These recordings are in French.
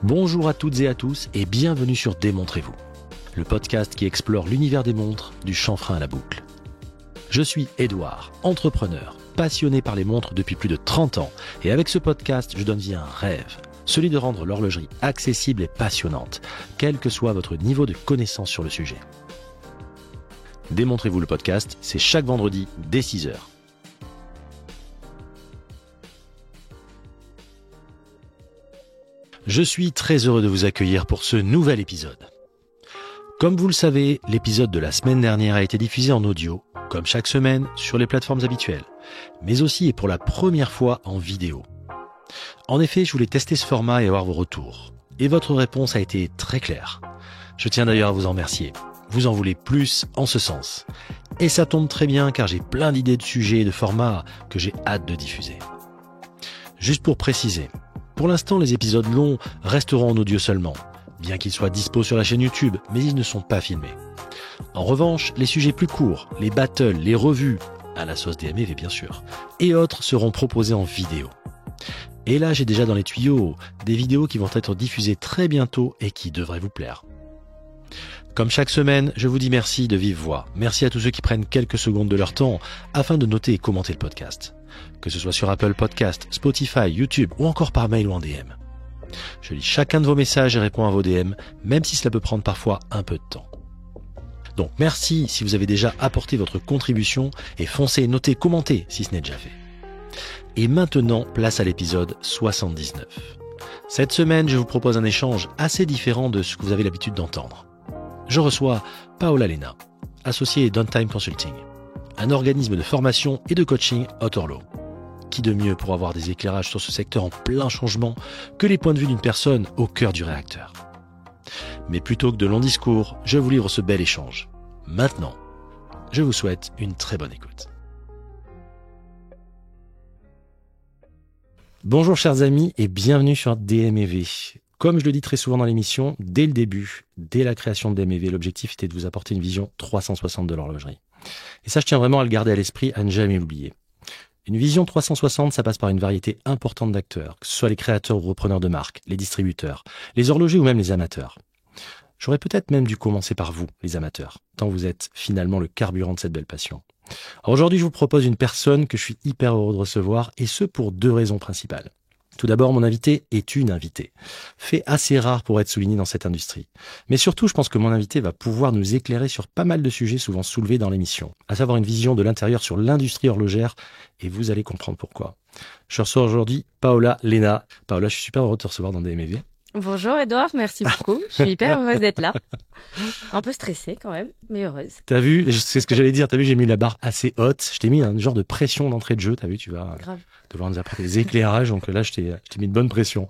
Bonjour à toutes et à tous et bienvenue sur Démontrez-vous, le podcast qui explore l'univers des montres du chanfrein à la boucle. Je suis Edouard, entrepreneur, passionné par les montres depuis plus de 30 ans et avec ce podcast, je donne vie à un rêve, celui de rendre l'horlogerie accessible et passionnante, quel que soit votre niveau de connaissance sur le sujet. Démontrez-vous le podcast, c'est chaque vendredi dès 6h. Je suis très heureux de vous accueillir pour ce nouvel épisode. Comme vous le savez, l'épisode de la semaine dernière a été diffusé en audio, comme chaque semaine, sur les plateformes habituelles, mais aussi et pour la première fois en vidéo. En effet, je voulais tester ce format et avoir vos retours. Et votre réponse a été très claire. Je tiens d'ailleurs à vous en remercier. Vous en voulez plus en ce sens. Et ça tombe très bien car j'ai plein d'idées de sujets et de formats que j'ai hâte de diffuser. Juste pour préciser, pour l'instant, les épisodes longs resteront en audio seulement, bien qu'ils soient dispo sur la chaîne YouTube, mais ils ne sont pas filmés. En revanche, les sujets plus courts, les battles, les revues, à la sauce DMV bien sûr, et autres seront proposés en vidéo. Et là, j'ai déjà dans les tuyaux des vidéos qui vont être diffusées très bientôt et qui devraient vous plaire. Comme chaque semaine, je vous dis merci de vive voix. Merci à tous ceux qui prennent quelques secondes de leur temps afin de noter et commenter le podcast. Que ce soit sur Apple Podcast, Spotify, YouTube ou encore par mail ou en DM. Je lis chacun de vos messages et réponds à vos DM, même si cela peut prendre parfois un peu de temps. Donc merci si vous avez déjà apporté votre contribution et foncez, notez, commentez si ce n'est déjà fait. Et maintenant, place à l'épisode 79. Cette semaine, je vous propose un échange assez différent de ce que vous avez l'habitude d'entendre. Je reçois Paola Lena, associée d'OnTime Consulting, un organisme de formation et de coaching haute horlo. Qui de mieux pour avoir des éclairages sur ce secteur en plein changement que les points de vue d'une personne au cœur du réacteur. Mais plutôt que de longs discours, je vous livre ce bel échange. Maintenant, je vous souhaite une très bonne écoute. Bonjour chers amis et bienvenue sur DMV. Comme je le dis très souvent dans l'émission, dès le début, dès la création de DMV, l'objectif était de vous apporter une vision 360 de l'horlogerie. Et ça, je tiens vraiment à le garder à l'esprit, à ne jamais l'oublier. Une vision 360, ça passe par une variété importante d'acteurs, que ce soit les créateurs ou repreneurs de marques, les distributeurs, les horlogers ou même les amateurs. J'aurais peut-être même dû commencer par vous, les amateurs, tant vous êtes finalement le carburant de cette belle passion. Alors aujourd'hui, je vous propose une personne que je suis hyper heureux de recevoir, et ce pour deux raisons principales. Tout d'abord, mon invité est une invitée, fait assez rare pour être souligné dans cette industrie. Mais surtout, je pense que mon invité va pouvoir nous éclairer sur pas mal de sujets souvent soulevés dans l'émission, à savoir une vision de l'intérieur sur l'industrie horlogère, et vous allez comprendre pourquoi. Je reçois aujourd'hui Paola Lena. Paola, je suis super heureux de te recevoir dans DMV. Bonjour Edouard, merci beaucoup. Je suis hyper heureuse d'être là. Un peu stressée quand même, mais heureuse. T'as vu, c'est ce que j'allais dire, t'as vu, j'ai mis la barre assez haute. Je t'ai mis un genre de pression d'entrée de jeu, t'as vu, tu vas devoir nous apporter des éclairages, donc là je t'ai mis une bonne pression.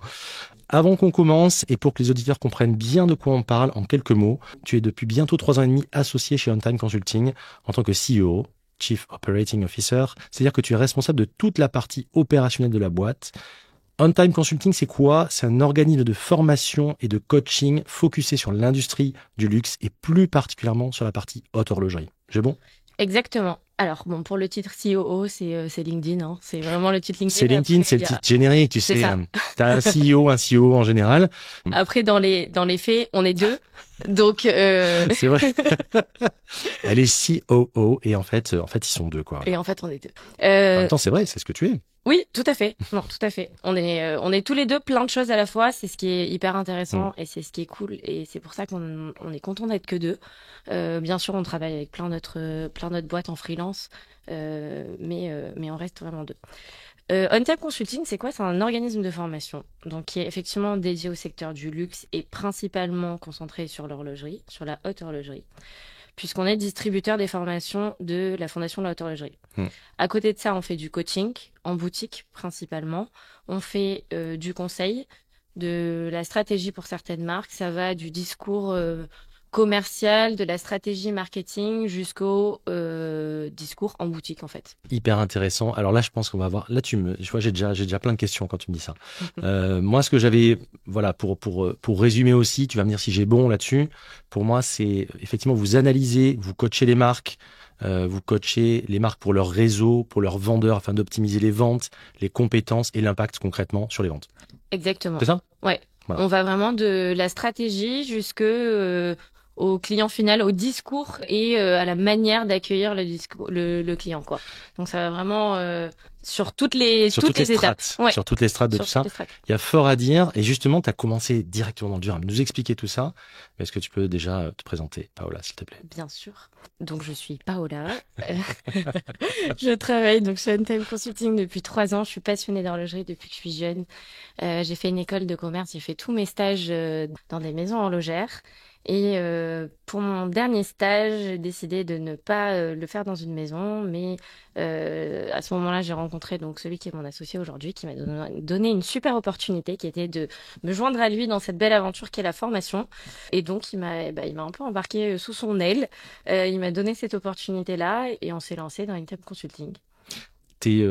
Avant qu'on commence, et pour que les auditeurs comprennent bien de quoi on parle, en quelques mots, tu es depuis bientôt 3 ans et demi associé chez OnTime Consulting en tant que CEO, Chief Operating Officer, c'est-à-dire que tu es responsable de toute la partie opérationnelle de la boîte. OnTime Consulting, c'est quoi ? C'est un organisme de formation et de coaching focusé sur l'industrie du luxe et plus particulièrement sur la partie haute horlogerie. J'ai bon ? Exactement. Alors, bon, pour le titre COO, c'est LinkedIn, hein. C'est vraiment le titre LinkedIn. C'est LinkedIn, c'est le titre générique, tu sais. T'as un CEO en général. Après, dans les faits, on est deux. Donc, C'est vrai. Elle est COO et en fait, ils sont deux, quoi. Et en fait, on est deux. En même temps, c'est vrai, c'est ce que tu es. Oui, tout à fait. Non, tout à fait. On est tous les deux plein de choses à la fois. C'est ce qui est hyper intéressant et c'est ce qui est cool. Et c'est pour ça qu'on est content d'être que deux. Bien sûr, on travaille avec plein d'autres boîtes en freelance, mais on reste vraiment deux. OnTime Consulting, c'est quoi ? C'est un organisme de formation, donc qui est effectivement dédié au secteur du luxe et principalement concentré sur l'horlogerie, sur la haute horlogerie, puisqu'on est distributeur des formations de la Fondation de la haute horlogerie. À côté de ça, on fait du coaching en boutique principalement. On fait du conseil, de la stratégie pour certaines marques. Ça va du discours commercial, de la stratégie marketing jusqu'au discours en boutique en fait. Hyper intéressant. Alors là, je pense qu'on va voir. Là, je vois, j'ai déjà plein de questions quand tu me dis ça. Moi, ce que j'avais, voilà, pour résumer aussi, tu vas me dire si j'ai bon là-dessus. Pour moi, c'est effectivement vous analysez, vous coachez les marques. Vous coachez les marques pour leur réseau, pour leurs vendeurs, afin d'optimiser les ventes, les compétences et l'impact concrètement sur les ventes. Exactement. C'est ça ? Ouais. Voilà. On va vraiment de la stratégie jusque au client final, au discours et à la manière d'accueillir le client, quoi. Donc ça va vraiment sur toutes les étapes. Ouais. Sur toutes les strates de Sur tout ça. toutes les strates. Il y a fort à dire. Et justement, tu as commencé directement dans le dur à nous expliquer tout ça. Mais est-ce que tu peux déjà te présenter, Paola, s'il te plaît? Bien sûr. Donc je suis Paola. Je travaille donc chez Untime Consulting depuis 3 ans. Je suis passionnée d'horlogerie depuis que je suis jeune. J'ai fait une école de commerce. J'ai fait tous mes stages dans des maisons horlogères. Et pour mon dernier stage, j'ai décidé de ne pas le faire dans une maison, mais à ce moment-là, j'ai rencontré donc celui qui est mon associé aujourd'hui, qui m'a donné une super opportunité, qui était de me joindre à lui dans cette belle aventure qu'est la formation. Et donc, il m'a un peu embarqué sous son aile. Il m'a donné cette opportunité-là et on s'est lancé dans Untime Consulting. T'es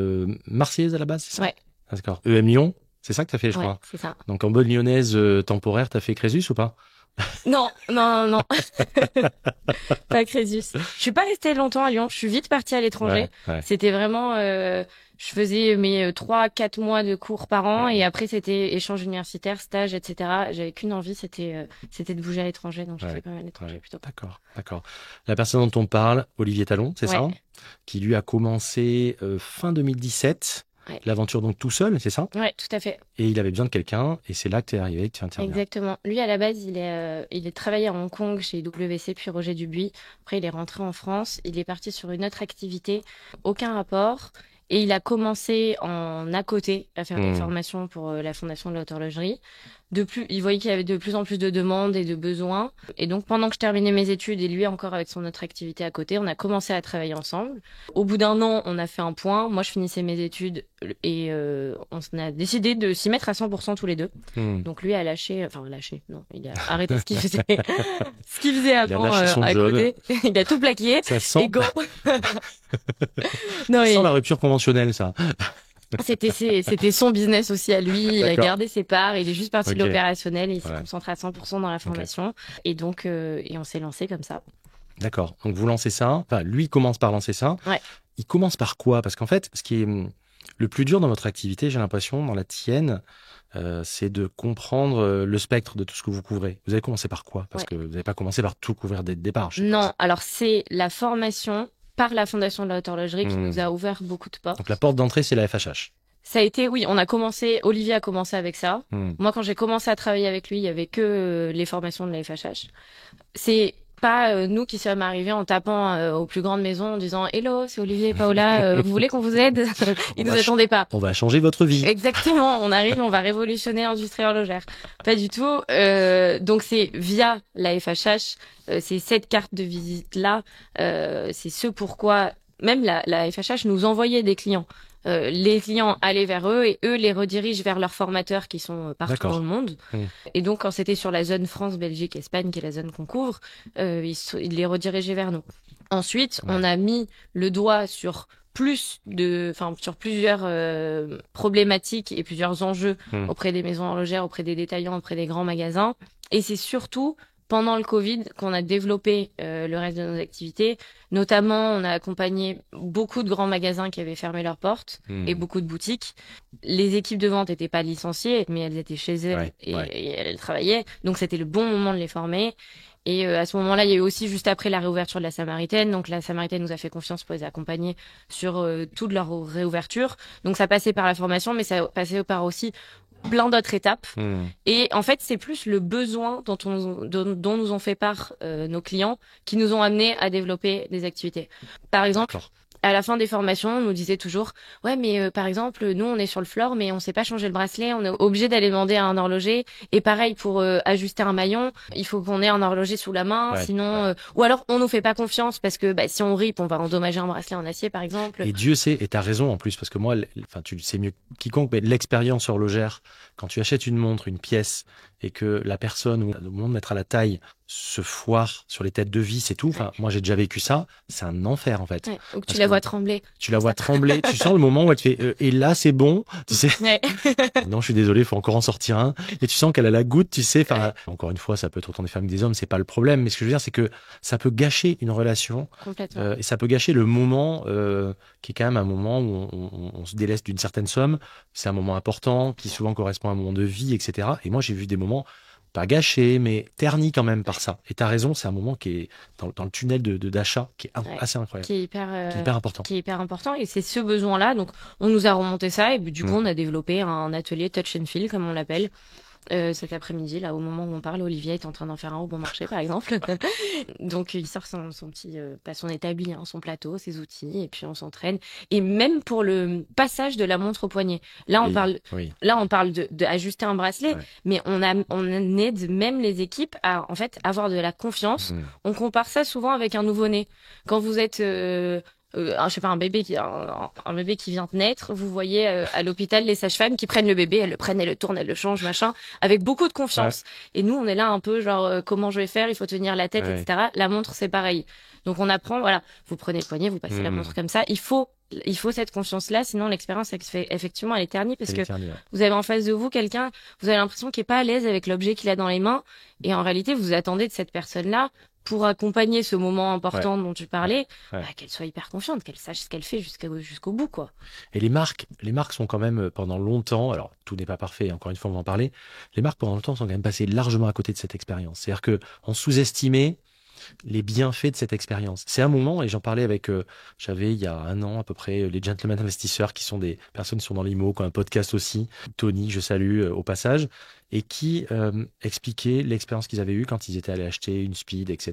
marseillaise à la base, c'est ça? Ouais. Ah, d'accord. EM Lyon, c'est ça que t'as fait, je Ouais, crois. c'est ça. Donc en bonne lyonnaise temporaire, t'as fait Crésus ou pas? Non. Pas Crésus. Je suis pas restée longtemps à Lyon. Je suis vite partie à l'étranger. Ouais. C'était vraiment, je faisais mes 3-4 mois de cours par an et après c'était échange universitaire, stage, etc. J'avais qu'une envie, c'était de bouger à l'étranger. Donc j'ai fait pas mal à l'étranger plutôt. D'accord. La personne dont on parle, Olivier Talon, c'est ça? Qui lui a commencé fin 2017. Ouais. L'aventure donc tout seul, c'est ça? Ouais, tout à fait. Et il avait besoin de quelqu'un, et c'est là que tu es arrivé, que tu interviens. Exactement. Lui, à la base, il est travaillé à Hong Kong chez WC, puis Roger Dubuis. Après, il est rentré en France. Il est parti sur une autre activité, aucun rapport. Et il a commencé en à côté à faire des formations pour la Fondation de la Haute Horlogerie. Il voyait qu'il y avait de plus en plus de demandes et de besoins. Et donc, pendant que je terminais mes études et lui encore avec son autre activité à côté, on a commencé à travailler ensemble. Au bout d'1 an, on a fait un point. Moi, je finissais mes études et on a décidé de s'y mettre à 100% tous les deux. Donc, lui a lâché, non, il a arrêté ce qu'il faisait, avant à côté. Il a tout plaqué. Ça sent. Et go. Non, ça sent la rupture conventionnelle, ça. C'était son business aussi à lui. Il a gardé ses parts. Il est juste parti de l'opérationnel. Il s'est concentré à 100% dans la formation. Et donc, on s'est lancé comme ça. D'accord. Donc, vous lancez ça. Enfin, lui commence par lancer ça. Ouais. Il commence par quoi? Parce qu'en fait, ce qui est le plus dur dans votre activité, j'ai l'impression, dans la tienne, c'est de comprendre le spectre de tout ce que vous couvrez. Vous avez commencé par quoi? Parce que vous n'avez pas commencé par tout couvrir dès le départ. Non. Alors, c'est la formation par la Fondation de la Haute Horlogerie qui nous a ouvert beaucoup de portes. Donc la porte d'entrée, c'est la FHH. Ça a été, oui, Olivier a commencé avec ça. Moi, quand j'ai commencé à travailler avec lui, il y avait que les formations de la FHH. C'est pas nous qui sommes arrivés en tapant aux plus grandes maisons en disant « Hello, c'est Olivier et Paola, vous voulez qu'on vous aide ?» Ils nous attendaient pas. On va changer votre vie. Exactement, on arrive, on va révolutionner l'industrie horlogère. Pas du tout. Donc c'est via la FHH, c'est cette carte de visite-là, c'est ce pourquoi même la FHH nous envoyait des clients. Les clients allaient vers eux et eux les redirigent vers leurs formateurs qui sont partout dans le monde. Et donc, quand c'était sur la zone France, Belgique, Espagne, qui est la zone qu'on couvre, ils les redirigeaient vers nous. Ensuite, on a mis le doigt sur sur plusieurs problématiques et plusieurs enjeux auprès des maisons horlogères, auprès des détaillants, auprès des grands magasins. Et c'est surtout pendant le Covid qu'on a développé le reste de nos activités. Notamment, on a accompagné beaucoup de grands magasins qui avaient fermé leurs portes et beaucoup de boutiques. Les équipes de vente n'étaient pas licenciées, mais elles étaient chez elles et elles travaillaient. Donc, c'était le bon moment de les former. Et à ce moment-là, il y a eu aussi juste après la réouverture de la Samaritaine. Donc, la Samaritaine nous a fait confiance pour les accompagner sur toute leur réouverture. Donc, ça passait par la formation, mais ça passait par aussi plein d'autres étapes. Et en fait, c'est plus le besoin dont nous ont fait part nos clients qui nous ont amenés à développer des activités. Par exemple, à la fin des formations, on nous disait toujours « Ouais, mais par exemple, nous, on est sur le floor, mais on sait pas changer le bracelet. On est obligé d'aller demander à un horloger. Et pareil, pour ajuster un maillon, il faut qu'on ait un horloger sous la main. Sinon, ou alors, on nous fait pas confiance parce que si on rip, on va endommager un bracelet en acier, par exemple. » Et Dieu sait, et t'as raison en plus, parce que moi, tu le sais mieux que quiconque, mais l'expérience horlogère, quand tu achètes une montre, une pièce, et que la personne, au moment de mettre à la taille, se foire sur les têtes de vis et tout. Enfin, moi, j'ai déjà vécu ça. C'est un enfer, en fait. Ou que tu la vois trembler. Tu la vois trembler. Tu sens le moment où elle te fait et là, c'est bon. Tu sais. Non, je suis désolé, il faut encore en sortir un. Et tu sens qu'elle a la goutte, tu sais. Enfin, encore une fois, ça peut être autant des femmes que des hommes. C'est pas le problème. Mais ce que je veux dire, c'est que ça peut gâcher une relation. Complètement. Et ça peut gâcher le moment qui est quand même un moment où on se déleste d'une certaine somme. C'est un moment important qui souvent correspond à un moment de vie, etc. Et moi, j'ai vu des moments moment pas gâché, mais terni quand même par ça. Et t'as raison, c'est un moment qui est dans le tunnel d'achat qui est assez incroyable, qui est hyper important. Qui est hyper important. Et c'est ce besoin-là. Donc, on nous a remonté ça. Et du coup, on a développé un atelier touch and feel, comme on l'appelle. Cet après-midi, là, au moment où on parle, Olivier est en train d'en faire un au bon marché, par exemple. Donc, il sort son petit, pas son établi, hein, son plateau, ses outils, et puis on s'entraîne. Et même pour le passage de la montre au poignet. Là, on parle de ajuster un bracelet, mais on aide même les équipes à, en fait, avoir de la confiance. On compare ça souvent avec un nouveau-né. Quand vous êtes, je sais pas, un bébé qui vient de naître, vous voyez à l'hôpital les sages-femmes qui prennent le bébé, elles le prennent, elles le tournent, elles le changent, machin, avec beaucoup de confiance. Et nous, on est là un peu genre comment je vais faire, il faut tenir la tête, etc. La montre, c'est pareil. Donc on apprend, voilà, vous prenez le poignet, vous passez la montre comme ça. Il faut cette confiance-là, sinon l'expérience effectivement elle est ternie parce que vous avez en face de vous quelqu'un, vous avez l'impression qu'il est pas à l'aise avec l'objet qu'il a dans les mains, et en réalité vous attendez de cette personne-là, pour accompagner ce moment important dont tu parlais, qu'elle soit hyper confiante, qu'elle sache ce qu'elle fait jusqu'au bout, quoi. Et les marques sont quand même pendant longtemps, alors tout n'est pas parfait, encore une fois on va en parler, les marques pendant longtemps sont quand même passées largement à côté de cette expérience. C'est-à-dire que on sous-estimait les bienfaits de cette expérience. C'est un moment, et j'en parlais avec, j'avais il y a 1 an à peu près, les Gentlemen Investisseurs, qui sont des personnes qui sont dans l'IMO, qui ont un podcast aussi, Tony, je salue au passage, et qui expliquaient l'expérience qu'ils avaient eue quand ils étaient allés acheter une speed, etc.,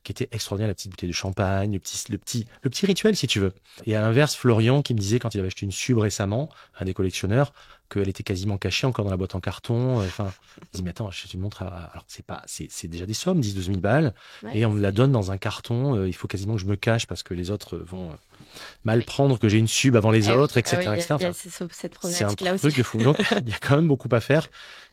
qui était extraordinaire, la petite bouteille de champagne, le petit rituel, si tu veux. Et à l'inverse, Florian, qui me disait quand il avait acheté une sub récemment, un des collectionneurs, qu'elle était quasiment cachée encore dans la boîte en carton. Enfin, je dis, mais attends, je te montre. Alors, c'est déjà des sommes, 10 12 000 balles. Et on me la donne dans un carton. Il faut quasiment que je me cache parce que les autres vont mal prendre que j'ai une sub avant les autres, etc. Il y a cette problématique-là aussi. C'est un truc de fou. Donc, il y a quand même beaucoup à faire.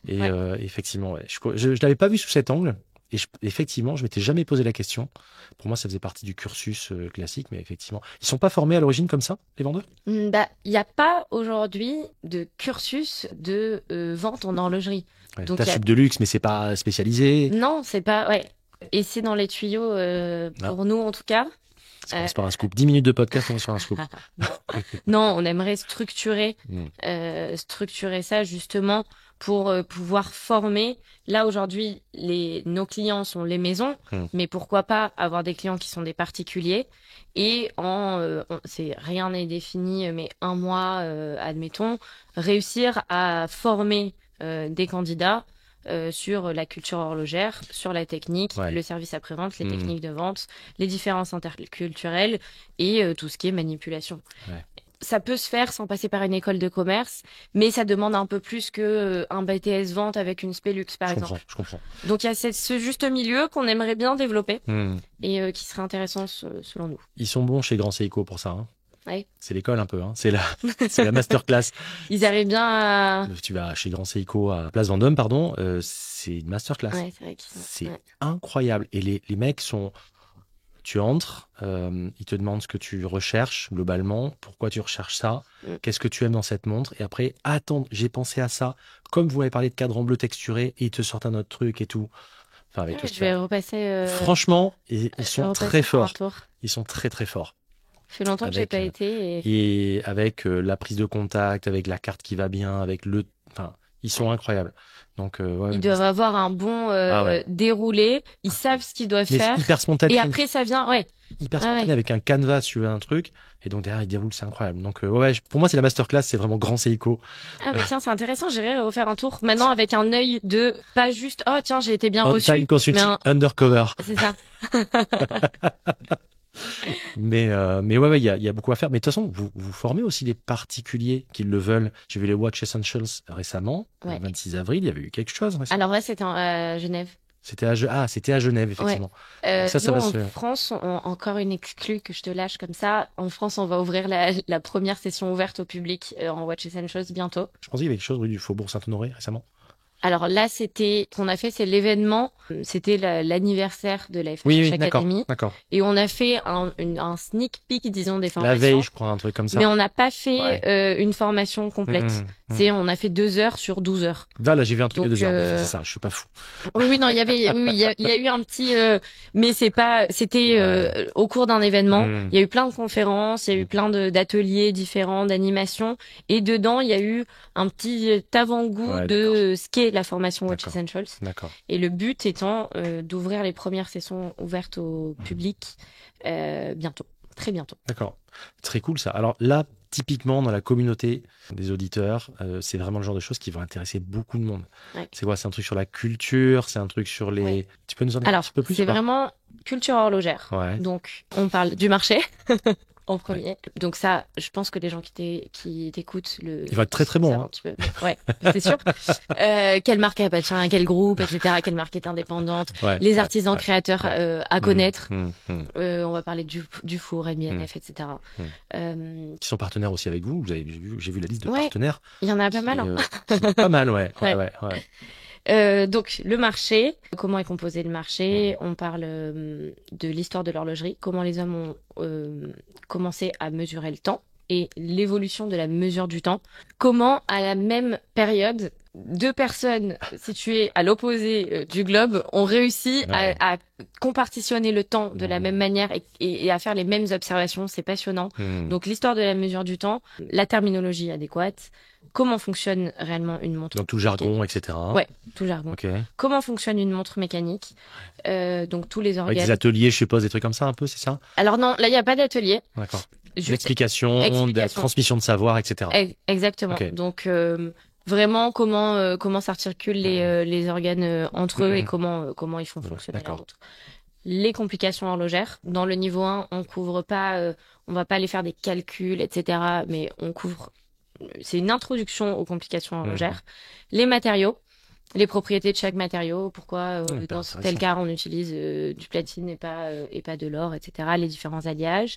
Et effectivement, je ne l'avais pas vu sous cet angle. Et effectivement, je m'étais jamais posé la question. Pour moi, ça faisait partie du cursus classique, mais effectivement, ils sont pas formés à l'origine comme ça, les vendeurs? Il n'y a pas aujourd'hui de cursus de vente en horlogerie. Donc, t'as sub de luxe, mais c'est pas spécialisé. Non, c'est pas. Ouais. Et c'est dans les tuyaux pour nous en tout cas. C'est pas un scoop. 10 minutes de podcast, on est sur un scoop. Non, on aimerait structurer ça justement pour pouvoir former. Là, aujourd'hui, nos clients sont les maisons, mais pourquoi pas avoir des clients qui sont des particuliers. Et rien n'est défini, mais 1 mois, admettons, réussir à former des candidats sur la culture horlogère, sur la technique, le service après-vente, les techniques de vente, les différences interculturelles et tout ce qui est manipulation. Ça peut se faire sans passer par une école de commerce, mais ça demande un peu plus que un BTS vente avec une Spélux, par exemple. Je comprends. Donc il y a ce juste milieu qu'on aimerait bien développer et qui serait intéressant selon nous. Ils sont bons chez Grand Seiko pour ça. Hein. Ouais. C'est l'école un peu, hein. C'est la masterclass. Ils arrivent bien à... Tu vas chez Grand Seiko à Place Vendôme, pardon, c'est une masterclass. Ouais, c'est vrai c'est incroyable. Et les mecs sont... Tu entres, ils te demandent ce que tu recherches globalement, pourquoi tu recherches ça, qu'est-ce que tu aimes dans cette montre, et après, attends, j'ai pensé à ça, comme vous avez parlé de cadran bleu texturé, et ils te sortent un autre truc et tout. Enfin, avec je vais repasser... Franchement, ils sont très forts. Ils sont très très forts. Ça fait longtemps que j'ai pas été. Et avec la prise de contact, avec la carte qui va bien, avec le... Enfin, ils sont incroyables. Donc, ils doivent avoir un bon déroulé. Ils savent ce qu'ils doivent faire. Hyper spontané. Et après, ça vient, hyper spontané avec un canevas, tu veux un truc. Et donc, derrière, ils déroulent, c'est incroyable. Donc, pour moi, c'est la masterclass, c'est vraiment Grand Seiko. Ah, mais tiens, c'est intéressant. J'irai refaire un tour maintenant avec un œil de pas juste, oh, tiens, j'ai été bien reçu. On-time consulting undercover. C'est ça. Mais ouais, il y a beaucoup à faire. Mais de toute façon, vous formez aussi des particuliers qui le veulent. J'ai vu les Watch Essentials récemment, le 26 avril, il y avait eu quelque chose récemment. Alors là, c'était à Genève. C'était à Genève, effectivement. Ça va se faire. En France, encore une exclue que je te lâche comme ça. En France, on va ouvrir la première session ouverte au public en Watch Essentials bientôt. Je pensais qu'il y avait quelque chose rue du Faubourg Saint-Honoré récemment. Alors là, ce qu'on a fait, c'est l'événement. C'était l'anniversaire de la FHH Academy. D'accord. Et on a fait un sneak peek, disons, des formations. La veille, je crois, un truc comme ça. Mais on n'a pas fait une formation complète. C'est on a fait 2 heures sur 12 heures. Là, j'ai vu un truc de Donc, 2 heures. C'est ça, je suis pas fou. Oui, non, il y a eu un petit, mais c'était au cours d'un événement. Il y a eu plein de conférences, il y a eu plein d'ateliers différents, d'animations, et dedans, il y a eu un petit avant-goût de ce qu'est la formation Watch Essentials. D'accord. Et le but étant d'ouvrir les premières sessions ouvertes au public bientôt, très bientôt. D'accord. Très cool ça. Alors là, typiquement dans la communauté des auditeurs, c'est vraiment le genre de choses qui vont intéresser beaucoup de monde. Ouais. C'est quoi? C'est un truc sur la culture? C'est un truc sur les... Ouais. Tu peux nous en dire un petit peu plus? C'est vraiment culture horlogère. Ouais. Donc, on parle du marché en premier. Ouais. Donc ça, je pense que les gens qui t'écoutent... Il va être très très bon. Hein. Ouais, c'est sûr. Quelle marque appartient à quel groupe, etc. Quelle marque est indépendante. Les artisans créateurs à connaître. On va parler du four, MINF, etc. Qui sont partenaires aussi avec vous. J'ai vu la liste de partenaires. Il y en a pas mal. Pas mal, ouais. Donc le marché, comment est composé le marché? On parle de l'histoire de l'horlogerie, comment les hommes ont commencé à mesurer le temps et l'évolution de la mesure du temps. Comment à la même période, 2 personnes situées à l'opposé du globe ont réussi à compartitionner le temps de la même manière et à faire les mêmes observations. C'est passionnant. Donc l'histoire de la mesure du temps, la terminologie adéquate, comment fonctionne réellement une montre. Donc tout le jargon, etc. Ouais, tout le jargon. Okay. Comment fonctionne une montre mécanique, donc tous les organes. Avec des ateliers, je suppose, des trucs comme ça un peu, c'est ça? Alors non, là il n'y a pas d'atelier. D'accord. L'explication, de la transmission de savoir, etc. Exactement. Okay. Donc vraiment comment s'articulent les organes entre eux et comment ils font fonctionner la montre. Les complications horlogères. Dans le niveau 1, on couvre pas, on va pas aller faire des calculs, etc. Mais on couvre, c'est une introduction aux complications horlogères. Les matériaux, les propriétés de chaque matériau, pourquoi dans tel cas on utilise du platine et pas de l'or, etc. Les différents alliages,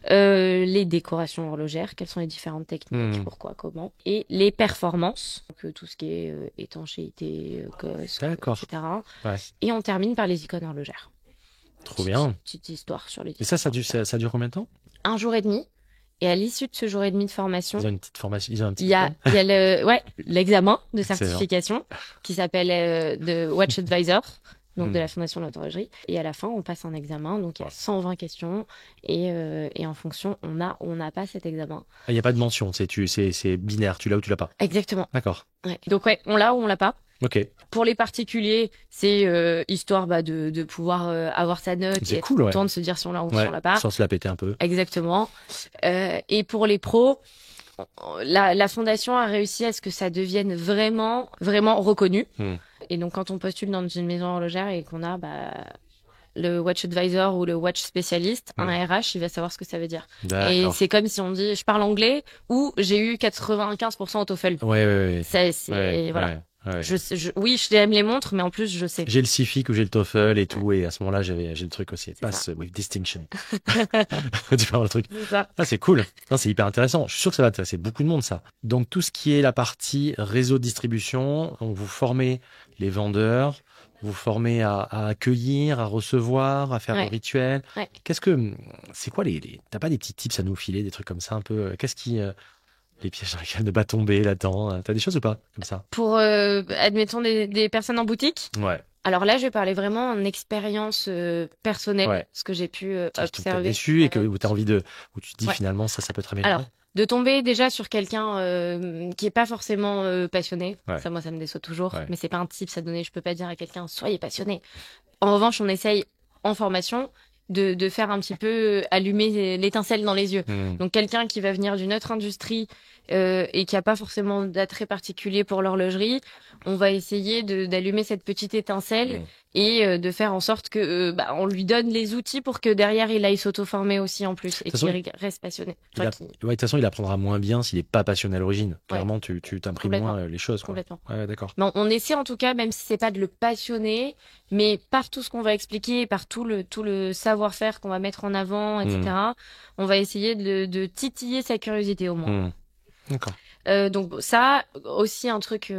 les décorations horlogères, quelles sont les différentes techniques, pourquoi, comment, et les performances, donc tout ce qui est étanchéité, COSC, etc. Ouais. Et on termine par les icônes horlogères. Trop bien. Petite histoire sur les. Et ça dure combien de temps? 1 jour et demi. Et à l'issue de ce jour et demi de formation, ils ont une petite formation, ils ont un petit. Il y a l'examen de certification qui s'appelle de Watch Advisor, donc de la Fondation de l'horlogerie. Et à la fin, on passe un examen, donc il y a 120 questions et en fonction, on n'a pas cet examen. Il n'y a pas de mention, c'est binaire, tu l'as ou tu l'as pas. Exactement. D'accord. Ouais. Donc on l'a ou on l'a pas. Ok. Pour les particuliers, c'est histoire de pouvoir avoir sa note et être content de se dire si on l'a ou si on l'a pas. Sans se la péter un peu. Exactement. Et pour les pros, la fondation a réussi à ce que ça devienne vraiment reconnu. Et donc quand on postule dans une maison horlogère et qu'on a le Watch Advisor ou le Watch Spécialiste, un RH, il va savoir ce que ça veut dire. Et c'est comme si on dit je parle anglais ou j'ai eu 95% au TOEFL. Ouais. Voilà. Ouais. Oui, j'aime les montres, mais en plus, je sais. J'ai le CIFIC ou j'ai le TOEFL et tout, et à ce moment-là, j'ai le truc aussi. Pass with distinction. Tu vois le truc. C'est ça. Ah, c'est cool. Non, c'est hyper intéressant. Je suis sûr que ça va intéresser beaucoup de monde, ça. Donc, tout ce qui est la partie réseau de distribution, donc vous formez les vendeurs, vous formez à accueillir, à recevoir, à faire le rituel. Ouais. C'est quoi t'as pas des petits tips à nous filer, des trucs comme ça un peu? Qu'est-ce qui, les pièges dans lesquels ne pas tomber là-dedans? T'as des choses ou pas comme ça? Pour, admettons, des personnes en boutique? Ouais. Alors là, je vais parler vraiment en expérience personnelle, ce que j'ai pu observer. Déçu et où t'as envie où tu te dis finalement ça peut être amélioré. Alors, de tomber déjà sur quelqu'un qui est pas forcément passionné, ça moi ça me déçoit toujours, mais c'est pas un type à donner. Je peux pas dire à quelqu'un soyez passionné. En revanche, on essaye en formation de faire un petit peu allumer l'étincelle dans les yeux. Donc quelqu'un qui va venir d'une autre industrie et qui a pas forcément d'attrait particulier pour l'horlogerie, on va essayer d'allumer cette petite étincelle et de faire en sorte que on lui donne les outils pour que derrière il aille s'auto-former aussi en plus et qu'il reste passionné. De toute façon, il apprendra moins bien s'il est pas passionné à l'origine. Clairement, tu t'imprimes moins les choses. Complètement. Ouais, d'accord. Mais on essaie en tout cas, même si c'est pas de le passionner, mais par tout ce qu'on va expliquer, par tout le savoir-faire qu'on va mettre en avant, etc. On va essayer de titiller sa curiosité au moins. D'accord. Donc ça aussi un truc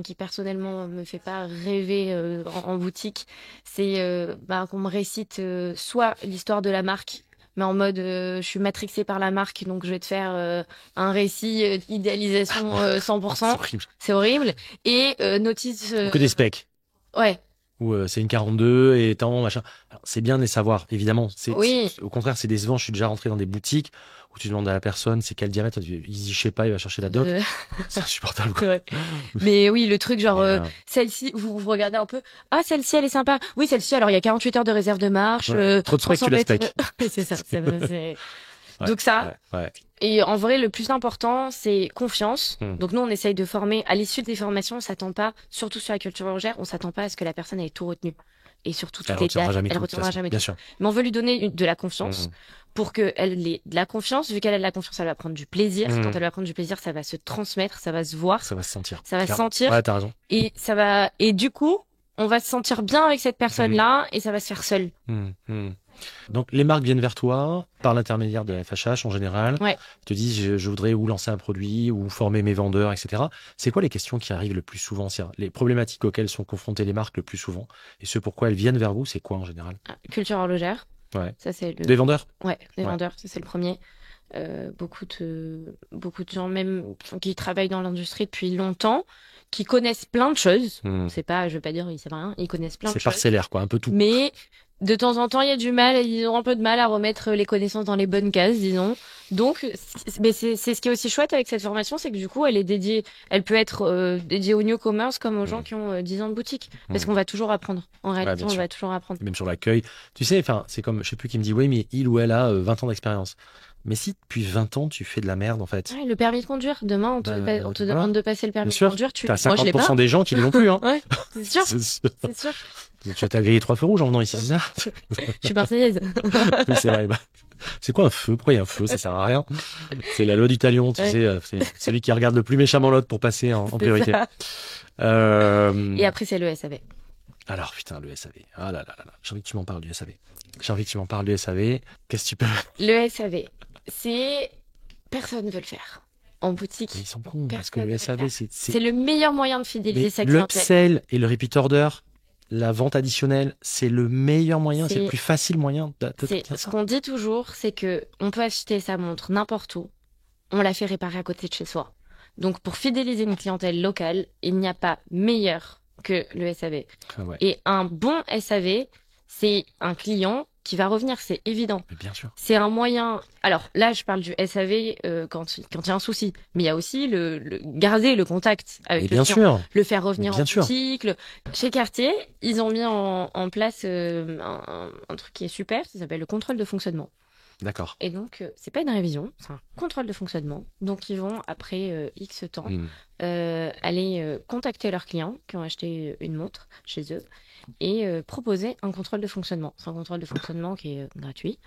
qui personnellement me fait pas rêver en boutique, c'est qu'on me récite soit l'histoire de la marque mais en mode je suis matrixée par la marque, donc je vais te faire un récit d'idéalisation 100%. C'est horrible. Et notice. Que des specs. Ouais. Ou c'est une 42 et tant, machin. Alors, c'est bien de les savoir, évidemment. Oui. Au contraire, c'est décevant. Je suis déjà rentré dans des boutiques où tu demandes à la personne c'est quel diamètre. Il dit, je sais pas, il va chercher la doc. C'est insupportable. Quoi. Ouais. Mais oui, le truc genre, celle-ci, vous regardez un peu. Ah, celle-ci, elle est sympa. Oui, celle-ci, alors il y a 48 heures de réserve de marche. Trop de specs, tu la spec. C'est ça. Donc ça. Ouais. Et en vrai, le plus important, c'est confiance. Donc nous, on essaye de former. À l'issue des formations, on s'attend pas, surtout sur la culture horlogère, on s'attend pas à ce que la personne ait tout retenu. Et surtout toutes les dates, elle retiendra jamais tout. Sûr. Mais on veut lui donner de la confiance pour qu'elle ait de la confiance. Vu qu'elle a de la confiance, elle va prendre du plaisir. Quand elle va prendre du plaisir, ça va se transmettre, ça va se voir. Ça va se sentir. Ouais, t'as raison. Et du coup, on va se sentir bien avec cette personne-là et ça va se faire seul. Donc, les marques viennent vers toi par l'intermédiaire de la FHH en général. Ouais. Ils te disent, je voudrais ou lancer un produit ou former mes vendeurs, etc. C'est quoi les questions qui arrivent le plus souvent? Les problématiques auxquelles sont confrontées les marques le plus souvent et ce pourquoi elles viennent vers vous, c'est quoi en général? Culture horlogère. Ouais. Ça, c'est Des vendeurs? Ouais, des vendeurs. Ça, c'est le premier. Beaucoup de gens même qui travaillent dans l'industrie depuis longtemps, qui connaissent plein de choses. C'est pas, je veux pas dire ils savent rien, ils connaissent plein de choses. C'est parcellaire, quoi, un peu tout. Mais de temps en temps, il y a ils ont un peu de mal à remettre les connaissances dans les bonnes cases, disons. Donc, mais c'est ce qui est aussi chouette avec cette formation, c'est que du coup, elle peut être dédiée au newcomers comme aux gens qui ont 10 ans de boutique. Parce qu'on va toujours apprendre. En réalité, on va toujours apprendre. Même sur l'accueil. Tu sais, c'est comme, je sais plus qui me dit, oui, mais il ou elle a 20 ans d'expérience. Mais si depuis 20 ans, tu fais de la merde, en fait. Ouais, le permis de conduire. Demain, on te demande de passer le permis de conduire. T'as 50% des gens qui ne l'ont plus, hein. Ouais, c'est sûr. C'est sûr. Tu t'as grillé 3 feux rouges en venant ici, c'est ça? Je suis marseillaise. Oui, c'est vrai. C'est quoi un feu? Pourquoi il y a un feu? Ça sert à rien. C'est la loi du talion, tu sais. C'est celui qui regarde le plus méchamment l'autre pour passer en priorité. Et après, c'est le SAV. Alors, putain, le SAV. Ah là là là là. J'ai envie que tu m'en parles du SAV. Qu'est-ce que tu peux... Le SAV, c'est... Personne ne veut le faire. En boutique. Mais ils sont cons, parce que le SAV, c'est le meilleur moyen de fidéliser sa clientèle. L'upsell et le repeat order, la vente additionnelle, c'est le meilleur moyen, c'est le plus facile moyen de ce qu'on dit toujours, c'est que on peut acheter sa montre n'importe où, on la fait réparer à côté de chez soi. Donc pour fidéliser une clientèle locale, il n'y a pas meilleur que le SAV. Ah ouais. Et un bon SAV, c'est un client qui va revenir, c'est évident. Mais bien sûr. C'est un moyen. Alors là, je parle du SAV quand il y a un souci, mais il y a aussi le garder le contact avec le client, le faire revenir en boutique. Chez Cartier, ils ont mis en place un truc qui est super, ça s'appelle le contrôle de fonctionnement. D'accord. Et donc, c'est pas une révision, c'est un contrôle de fonctionnement. Donc, ils vont, après X temps, aller contacter leurs clients qui ont acheté une montre chez eux et proposer un contrôle de fonctionnement. C'est un contrôle de fonctionnement qui est gratuit.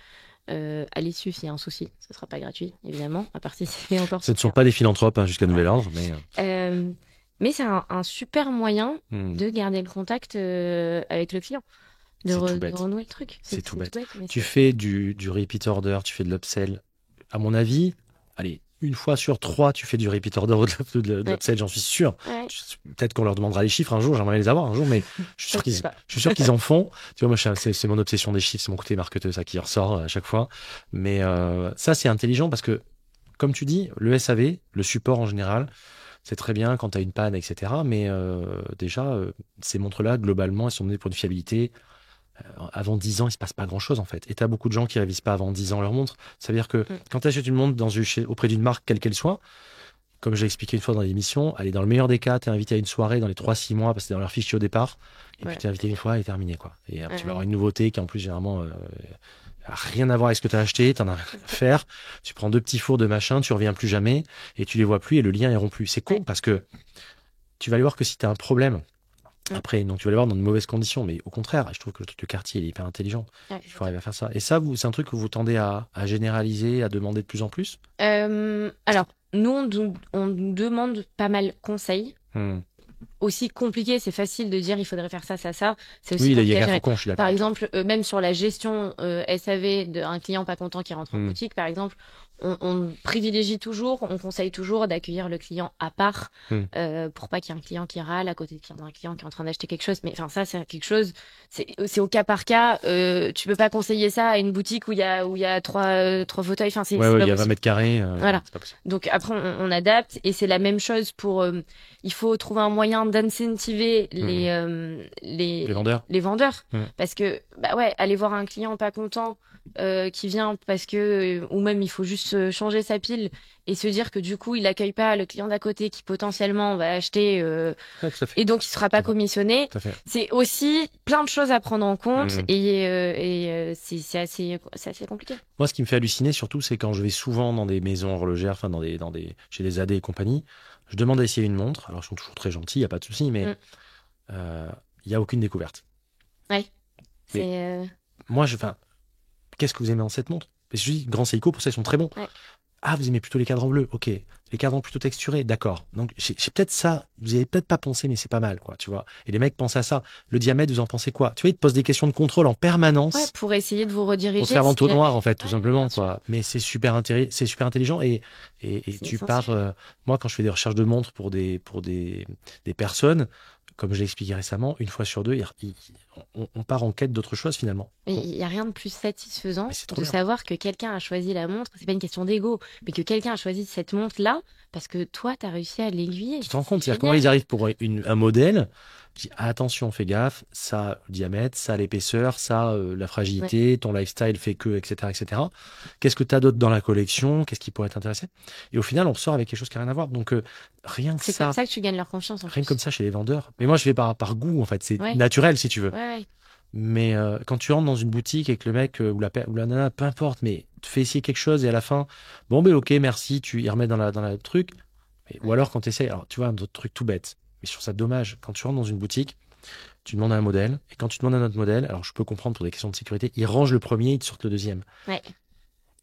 À l'issue, s'il y a un souci, ce ne sera pas gratuit, évidemment, à part si c'est encore... Ce ne sont pas des philanthropes jusqu'à nouvel ordre, mais... Mais c'est un super moyen de garder le contact avec le client. De renouer le truc. C'est tout bête. Tu fais du repeat order, tu fais de l'upsell. À mon avis, allez, 1 fois sur 3, tu fais du repeat order ou de l'upsell, j'en suis sûr. Ouais. Peut-être qu'on leur demandera les chiffres un jour, j'aimerais les avoir un jour, mais je suis sûr qu'ils en font. Tu vois, moi, c'est mon obsession des chiffres, c'est mon côté marketeur, ça qui ressort à chaque fois. Mais ça, c'est intelligent parce que, comme tu dis, le SAV, le support en général, c'est très bien quand tu as une panne, etc. Mais déjà, ces montres-là, globalement, elles sont données pour une fiabilité. Avant 10 ans, il se passe pas grand-chose en fait. Et tu as beaucoup de gens qui révisent pas avant 10 ans leur montre. Ça veut dire que quand tu achètes une montre auprès d'une marque, quelle qu'elle soit, comme je l'ai expliqué une fois dans l'émission, elle est dans le meilleur des cas, tu es invité à une soirée dans les 3-6 mois parce que c'est dans leur fichier au départ. Et puis tu es invité une fois et terminé, quoi. Et tu vas avoir une nouveauté qui en plus généralement a rien à voir avec ce que tu as acheté, tu en as rien à faire. Tu prends 2 petits fours de machin, tu reviens plus jamais et tu les vois plus et le lien est rompu. C'est con parce que tu vas aller voir que si tu as un problème, après, donc tu vas les voir dans de mauvaises conditions, mais au contraire, je trouve que le truc de Cartier il est hyper intelligent. Il faut arriver à faire ça. Et ça, c'est un truc que vous tendez à généraliser, à demander de plus en plus? Alors, nous, on demande pas mal conseils. aussi compliqué. C'est facile de dire il faudrait faire ça, ça, ça. C'est aussi Oui, il y compliqué a à gaffe gérer. au con, je suis d'accord. Par exemple, même sur la gestion SAV d'un client pas content qui rentre en boutique, par exemple, on privilégie toujours, on conseille toujours d'accueillir le client à part pour pas qu'il y ait un client qui râle à côté d'un client qui est en train d'acheter quelque chose. Mais enfin, ça, c'est quelque chose, c'est au cas par cas. Tu peux pas conseiller ça à une boutique où il y a trois fauteuils. Enfin, c'est Ouais, pas il y a 20 possible. mètres carrés. Voilà. C'est pas possible. Donc après, on adapte et c'est la même chose pour. Il faut trouver un moyen d'incentiver Les vendeurs. les vendeurs, Mm. parce que bah ouais, aller voir un client pas content qui vient parce que ou même il faut juste changer sa pile et se dire que du coup il accueille pas le client d'à côté qui potentiellement va acheter Ouais, tout à fait. et donc il sera pas commissionné. Tout à fait. C'est aussi plein de choses à prendre en compte Mm. et c'est assez compliqué. Moi, ce qui me fait halluciner surtout, c'est quand je vais souvent dans des maisons horlogères, enfin chez des AD et compagnie, je demande à essayer une montre. Alors, ils sont toujours très gentils, il y a pas de souci, mais il y a aucune découverte. Ouais. Mais moi, qu'est-ce que vous aimez dans cette montre? Parce que je dis, Grand Seiko, pour ça, ils sont très bons. Ouais. Ah, vous aimez plutôt les cadrans bleus, ok. Les cadrans plutôt texturés, d'accord. Donc, j'ai peut-être ça, vous avez peut-être pas pensé, mais c'est pas mal, quoi, tu vois. Et les mecs pensent à ça. Le diamètre, vous en pensez quoi? Tu vois, ils te posent des questions de contrôle en permanence. Ouais, pour essayer de vous rediriger. Pour se faire l'entonnoir, en fait, tout Ouais, simplement, bien sûr. quoi. Mais c'est super intelligent et tu essentiel. pars, moi, quand je fais des recherches de montres pour des personnes, comme je l'ai expliqué récemment, une fois sur deux, on part en quête d'autre chose, finalement. Mais il n'y a rien de plus satisfaisant Mais c'est trop de bien. savoir que quelqu'un a choisi la montre. C'est pas une question d'ego, mais que quelqu'un a choisi cette montre-là parce que toi, tu as réussi à l'aiguiller. Tu te rends compte, c'est-à-dire génial. comment ils arrivent pour un modèle, je dis attention, fais gaffe, ça le diamètre, ça l'épaisseur, ça la fragilité, ton lifestyle fait que, etc., etc. Qu'est-ce que tu as d'autre dans la collection? Qu'est-ce qui pourrait t'intéresser? Et au final, on sort avec quelque chose qui n'a rien à voir. Donc rien que C'est ça, comme ça que tu gagnes leur confiance. En rien que plus. comme ça chez les vendeurs. Mais moi, je vais par goût, en fait, c'est Ouais. naturel si tu veux. Ouais. Mais quand tu rentres dans une boutique et que le mec ou la nana, peu importe, mais te fait essayer quelque chose et à la fin, bon, ben ok, merci, tu y remets dans la truc. Ou alors quand tu essayes, alors tu vois, un autre truc tout bête, mais je trouve ça dommage. Quand tu rentres dans une boutique, tu demandes un modèle, et quand tu demandes un autre modèle, alors je peux comprendre pour des questions de sécurité, ils rangent le premier, ils te sortent le deuxième. Ouais.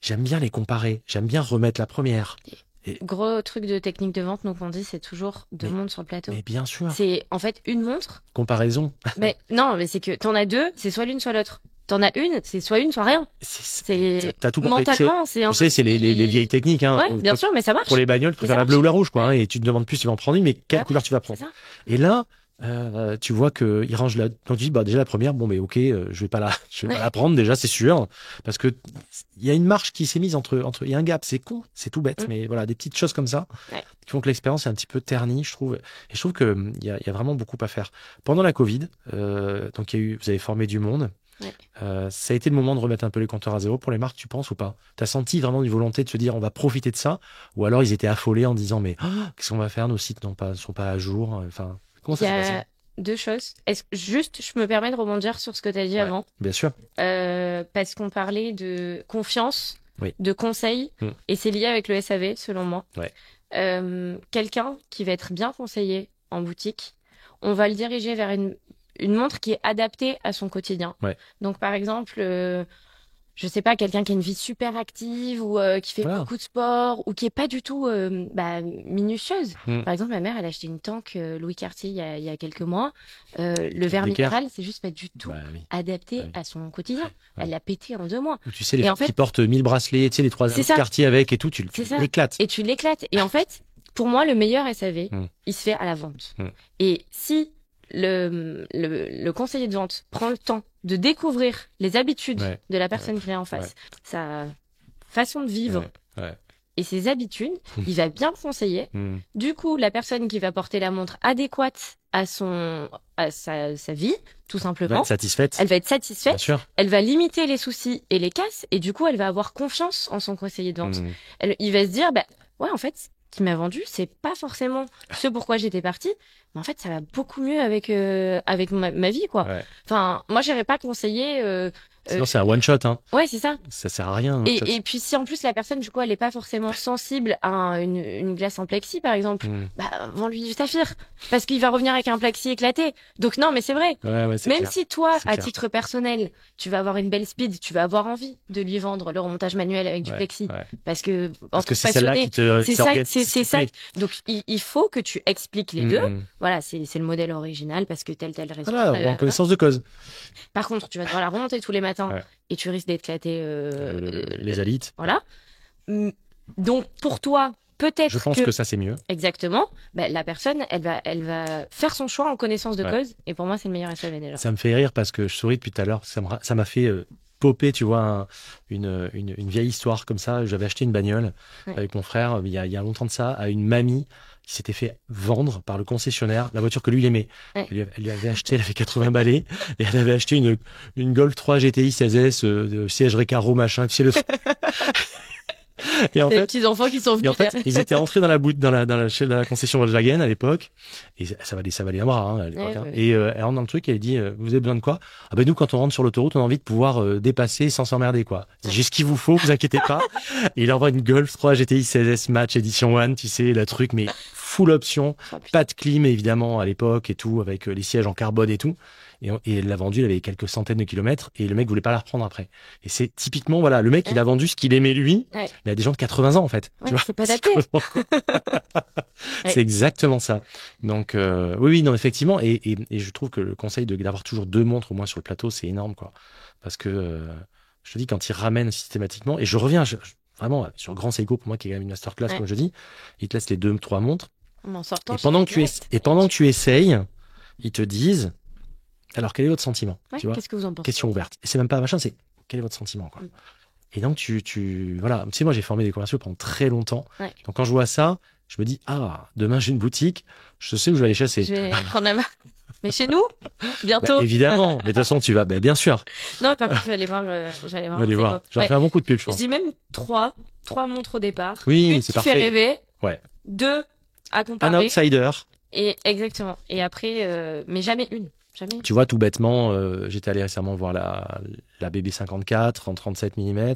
J'aime bien les comparer, j'aime bien remettre la première. Gros truc de technique de vente, donc on dit c'est toujours deux montres sur le plateau. Mais bien sûr, C'est en fait une montre. comparaison. Mais non, mais c'est que t'en as deux, c'est soit l'une soit l'autre. T'en as une, c'est soit une soit rien. T'as tout compris. Mentalement, c'est un Tu sais, c'est les vieilles techniques. Hein. Ouais, bien sûr, mais ça marche. Pour les bagnoles, tu préfères ça la bleue ou la rouge, quoi. Ouais. Hein, et tu te demandes plus, tu vas en prendre une, mais quelle couleur tu vas prendre. C'est ça. Et là, tu vois qu'ils rangent la. Donc tu dis, bah déjà la première, bon, mais ok, je vais pas la prendre déjà, c'est sûr, parce que il y a une marge qui s'est mise entre, il y a un gap, c'est con, c'est tout bête, mais voilà, des petites choses comme ça qui font que l'expérience est un petit peu ternie, je trouve. Et je trouve que il y a vraiment beaucoup à faire. Pendant la Covid, donc vous avez formé du monde. Ça a été le moment de remettre un peu les compteurs à zéro pour les marques, tu penses ou pas? T'as senti vraiment une volonté de se dire on va profiter de ça, ou alors ils étaient affolés en disant mais qu'est-ce qu'on va faire, nos sites sont pas à jour, enfin comment ça s'est passé? Il y a deux choses. Juste, je me permets de rebondir sur ce que tu as dit avant. Bien sûr. Parce qu'on parlait de confiance, de conseils, et c'est lié avec le SAV, selon moi. Quelqu'un qui va être bien conseillé en boutique, on va le diriger vers une montre qui est adaptée à son quotidien. Donc, par exemple, je sais pas, quelqu'un qui a une vie super active ou qui fait beaucoup de sport ou qui est pas du tout minutieuse. Par exemple, ma mère, elle a acheté une tank Louis Cartier il y a quelques mois. Le verre minéral, c'est juste pas du tout adapté à son quotidien. Elle l'a pété en 2 mois. Tu sais, les gens qui portent 1000 bracelets, tu sais, les 3 quartiers avec et tout, tu l'éclates. Et tu l'éclates. Et en fait, pour moi, le meilleur SAV, il se fait à la vente. Et si le conseiller de vente prend le temps de découvrir les habitudes de la personne qui est en face, sa façon de vivre et ses habitudes, il va bien le conseiller. Du coup, la personne qui va porter la montre adéquate à sa vie, tout simplement, elle va être satisfaite, elle va limiter les soucis et les casses, et du coup, elle va avoir confiance en son conseiller de vente. Il va se dire, ouais, en fait, qui m'a vendu, c'est pas forcément ce pourquoi j'étais partie, mais en fait ça va beaucoup mieux avec ma vie, quoi. Enfin, moi j'irais pas conseiller Sinon, c'est un one shot, hein. Ouais, c'est ça. Ça sert à rien. Et puis si en plus la personne du coup elle est pas forcément sensible à une glace en plexi par exemple, bah vends-lui du saphir parce qu'il va revenir avec un plexi éclaté. Donc non mais c'est vrai. Ouais, c'est Même clair. si toi C'est à clair. titre personnel tu vas avoir une belle speed, tu vas avoir envie de lui vendre le remontage manuel avec du plexi parce que c'est celle-là qui te c'est ça. Donc il faut que tu expliques les deux. Voilà, c'est le modèle original parce que tel raison. Voilà, en connaissance de cause. Par contre, tu vas devoir la remonter tous les matins et tu risques d'éclater les alites. Voilà. Donc pour toi, peut-être je pense que ça c'est mieux. Exactement. Bah, la personne, elle va faire son choix en connaissance de cause. Et pour moi, c'est le meilleur SAV déjà. Ça me fait rire parce que je souris depuis tout à l'heure. Ça m'a fait popper, tu vois, une vieille histoire comme ça. J'avais acheté une bagnole avec mon frère il y a longtemps de ça à une mamie qui s'était fait vendre par le concessionnaire la voiture que lui il aimait. Elle lui avait acheté, elle avait 80 balais et elle avait acheté une Golf 3 GTI 16S de siège Recaro machin, tu sais le Et en les fait, petits enfants qui sont venus. Et en fait, ils étaient rentrés chez la concession Volkswagen à l'époque, et ça valait un bras à l'époque. Et elle rentre dans le truc et elle dit vous avez besoin de quoi? Ah ben nous quand on rentre sur l'autoroute, on a envie de pouvoir dépasser sans s'emmerder quoi. C'est juste ce qu'il vous faut, vous inquiétez pas. Et il envoie une Golf 3 GTI 16S Match Edition 1, tu sais, le truc mais full option, pas de clim évidemment à l'époque et tout, avec les sièges en carbone et tout. Et elle l'a vendu, elle avait quelques centaines de kilomètres et le mec voulait pas la reprendre après. Et c'est typiquement, voilà, le mec, il a vendu ce qu'il aimait lui. Il a des gens de 80 ans, en fait. Tu vois, c'est pas adapté. C'est exactement ça. Donc, oui, non, effectivement. Et je trouve que le conseil d'avoir toujours 2 montres au moins sur le plateau, c'est énorme, quoi. Parce que, je te dis, quand ils ramènent systématiquement, et je reviens, vraiment, sur Grand Seiko, pour moi, qui est quand même une masterclass, comme je dis, ils te laissent les 3 montres. En sortant, et pendant que tu essayes, ils te disent, alors, quel est votre sentiment? Tu vois, qu'est-ce que vous en pensez? Question ouverte. Et c'est même pas machin, c'est quel est votre sentiment, quoi. Et donc, voilà. Tu sais, moi, j'ai formé des commerciaux pendant très longtemps. Donc, quand je vois ça, je me dis, demain, j'ai une boutique, je sais où je vais aller chasser. Je vais prendre la main. Mais chez nous, bientôt. Bah, évidemment. Mais de toute façon, tu vas, bien sûr. Non, par contre, je vais aller voir. Allez voir. J'aurais fait un bon coup de pub, je pense. Je dis même 3 montres au départ. Oui, une c'est qui parfait. fait rêver. Ouais. 2 à comparer. Un outsider. Et exactement. Et après, mais jamais une. Jamais. Tu vois, tout bêtement, j'étais allé récemment voir la BB54 en 37 mm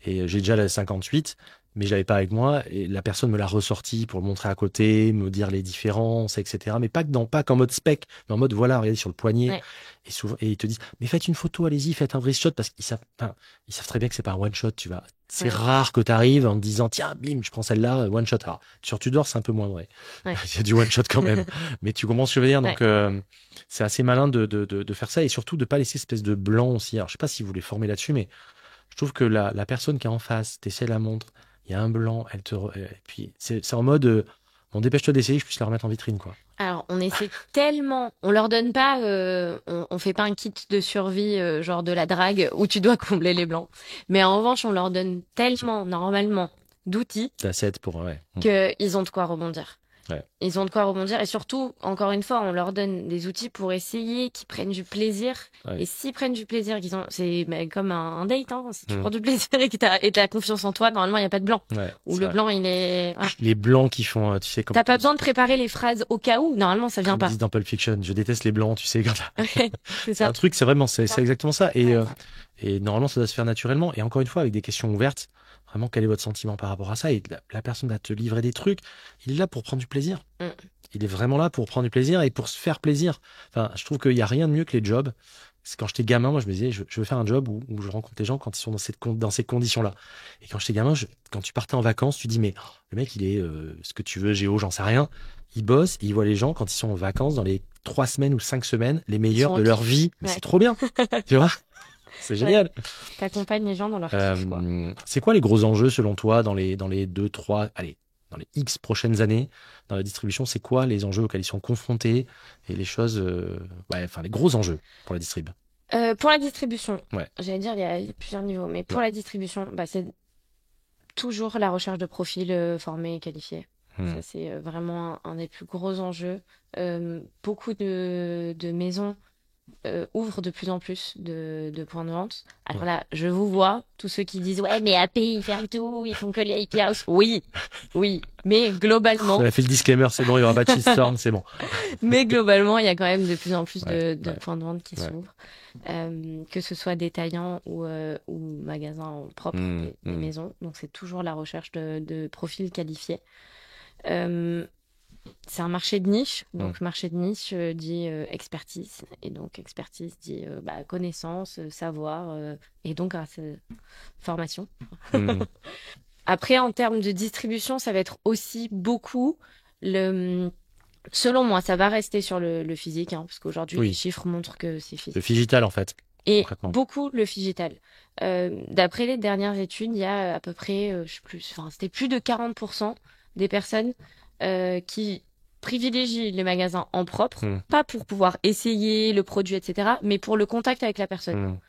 et j'ai déjà la 58, mais je l'avais pas avec moi et la personne me l'a ressorti pour le montrer à côté, me dire les différences, etc. Mais pas qu'en mode spec, mais en mode voilà, regardez sur le poignet. Et souvent, et ils te disent, mais faites une photo, allez-y, faites un vrai shot parce qu'ils savent très bien que c'est pas un one shot, tu vois. C'est rare que tu arrives en te disant, tiens, bim, je prends celle-là, one shot. Alors, sur Tudor, c'est un peu moins vrai. Il y a du one shot quand même. Mais tu comprends ce que je veux dire. Donc, c'est assez malin de faire ça et surtout de pas laisser espèce de blanc aussi. Alors, je sais pas si vous voulez former là-dessus, mais je trouve que la personne qui est en face, t'essaies la montre, il y a un blanc, et puis c'est en mode, bon, dépêche-toi d'essayer, je puisse la remettre en vitrine, quoi. Alors, on essaie tellement, on leur donne pas, on fait pas un kit de survie genre de la drague où tu dois combler les blancs. Mais en revanche, on leur donne tellement normalement d'outils qu'ils ont de quoi rebondir. Ils ont de quoi rebondir et surtout, encore une fois, on leur donne des outils pour essayer qu'ils prennent du plaisir. Et s'ils prennent du plaisir, c'est comme un date. Hein. Si tu prends du plaisir et que t'as confiance en toi, normalement, il n'y a pas de blanc. Ou le blanc, il est... Les blancs qui font, tu sais... T'as pas besoin de préparer les phrases au cas où. Normalement, ça vient pas. Ils disent dans Pulp Fiction, je déteste les blancs, tu sais. C'est ça. Un truc, c'est exactement ça. Et normalement, ça doit se faire naturellement. Et encore une fois, avec des questions ouvertes. Vraiment, quel est votre sentiment par rapport à ça? Et la personne va te livrer des trucs. Il est là pour prendre du plaisir. Il est vraiment là pour prendre du plaisir et pour se faire plaisir. Enfin, je trouve qu'il n'y a rien de mieux que les jobs. C'est quand j'étais gamin, moi, je me disais, je veux faire un job où je rencontre les gens quand ils sont dans ces conditions-là. Et quand j'étais gamin, quand tu partais en vacances, tu dis, mais le mec, il est ce que tu veux, géo, j'en sais rien. Il bosse et il voit les gens quand ils sont en vacances dans les 3 semaines ou 5 semaines, les meilleurs de leur vie. Mais c'est trop bien. Tu vois? C'est génial. T'accompagnes les gens dans leur kiff, quoi. C'est quoi les gros enjeux selon toi dans les 2, 3, allez, dans les X prochaines années dans la distribution? C'est quoi les enjeux auxquels ils sont confrontés et les choses, les gros enjeux pour la distrib? Pour la distribution, j'allais dire il y a plusieurs niveaux, mais pour la distribution, c'est toujours la recherche de profils formés et qualifiés. Ça, c'est vraiment un des plus gros enjeux. Beaucoup de maisons ouvre de plus en plus de points de vente. Alors là, je vous vois, tous ceux qui disent ouais, mais AP, ils ferment tout, ils font que les happy house. Oui, mais globalement. On a fait le disclaimer, c'est bon, il y aura pas de shitstorm, c'est bon. Mais globalement, il y a quand même de plus en plus de Ouais. points de vente qui s'ouvrent, que ce soit détaillants ou magasins propres des maisons. Donc c'est toujours la recherche de profils qualifiés. C'est un marché de niche, donc marché de niche dit expertise, et donc expertise dit connaissance, savoir, et donc formation. Après, en termes de distribution, ça va être aussi beaucoup selon moi, ça va rester sur le physique, parce qu'aujourd'hui, les chiffres montrent que c'est physique. Le digital, en fait. Et beaucoup le digital. D'après les dernières études, il y a à peu près, c'était plus de 40% des personnes qui privilégient les magasins en propre, pas pour pouvoir essayer le produit, etc., mais pour le contact avec la personne.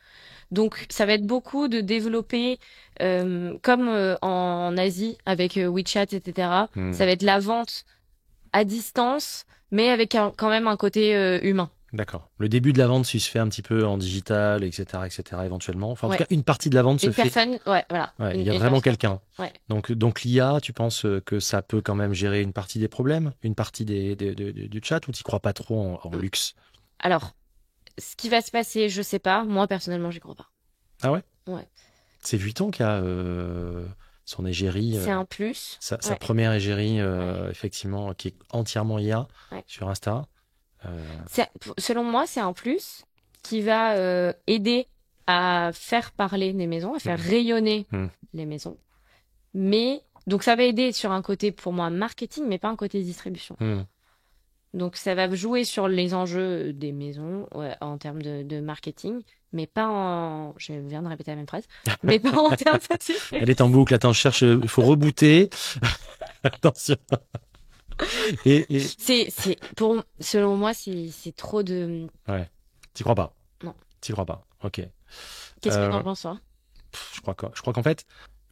Donc, ça va être beaucoup de développer, comme en Asie, avec WeChat, etc., ça va être la vente à distance, mais avec quand même un côté humain. D'accord. Le début de la vente se fait un petit peu en digital, etc., éventuellement. Enfin, en tout cas, une partie de la vente se fait. Voilà. Il y a vraiment quelqu'un. Ouais. Donc l'IA, tu penses que ça peut quand même gérer une partie des problèmes, une partie du chat, ou tu crois pas trop en luxe? Alors, ce qui va se passer, je sais pas. Moi, personnellement, j'y crois pas. Ah ouais? Ouais. C'est Vuitton qui a son égérie. C'est un plus. Sa première égérie, effectivement, qui est entièrement IA sur Insta. Selon moi, c'est un plus qui va aider à faire parler des maisons, à faire rayonner les maisons. Mais donc ça va aider sur un côté pour moi marketing, mais pas un côté distribution. Donc ça va jouer sur les enjeux des maisons en termes de marketing, mais pas en. Je viens de répéter la même phrase, mais pas en termes de. Elle est en boucle. Attends, je cherche. Il faut rebooter. Attention. Selon moi, c'est trop de. Ouais. T'y crois pas? Non. T'y crois pas. Ok. Qu'est-ce que t'en penses, toi? Je crois qu'en fait,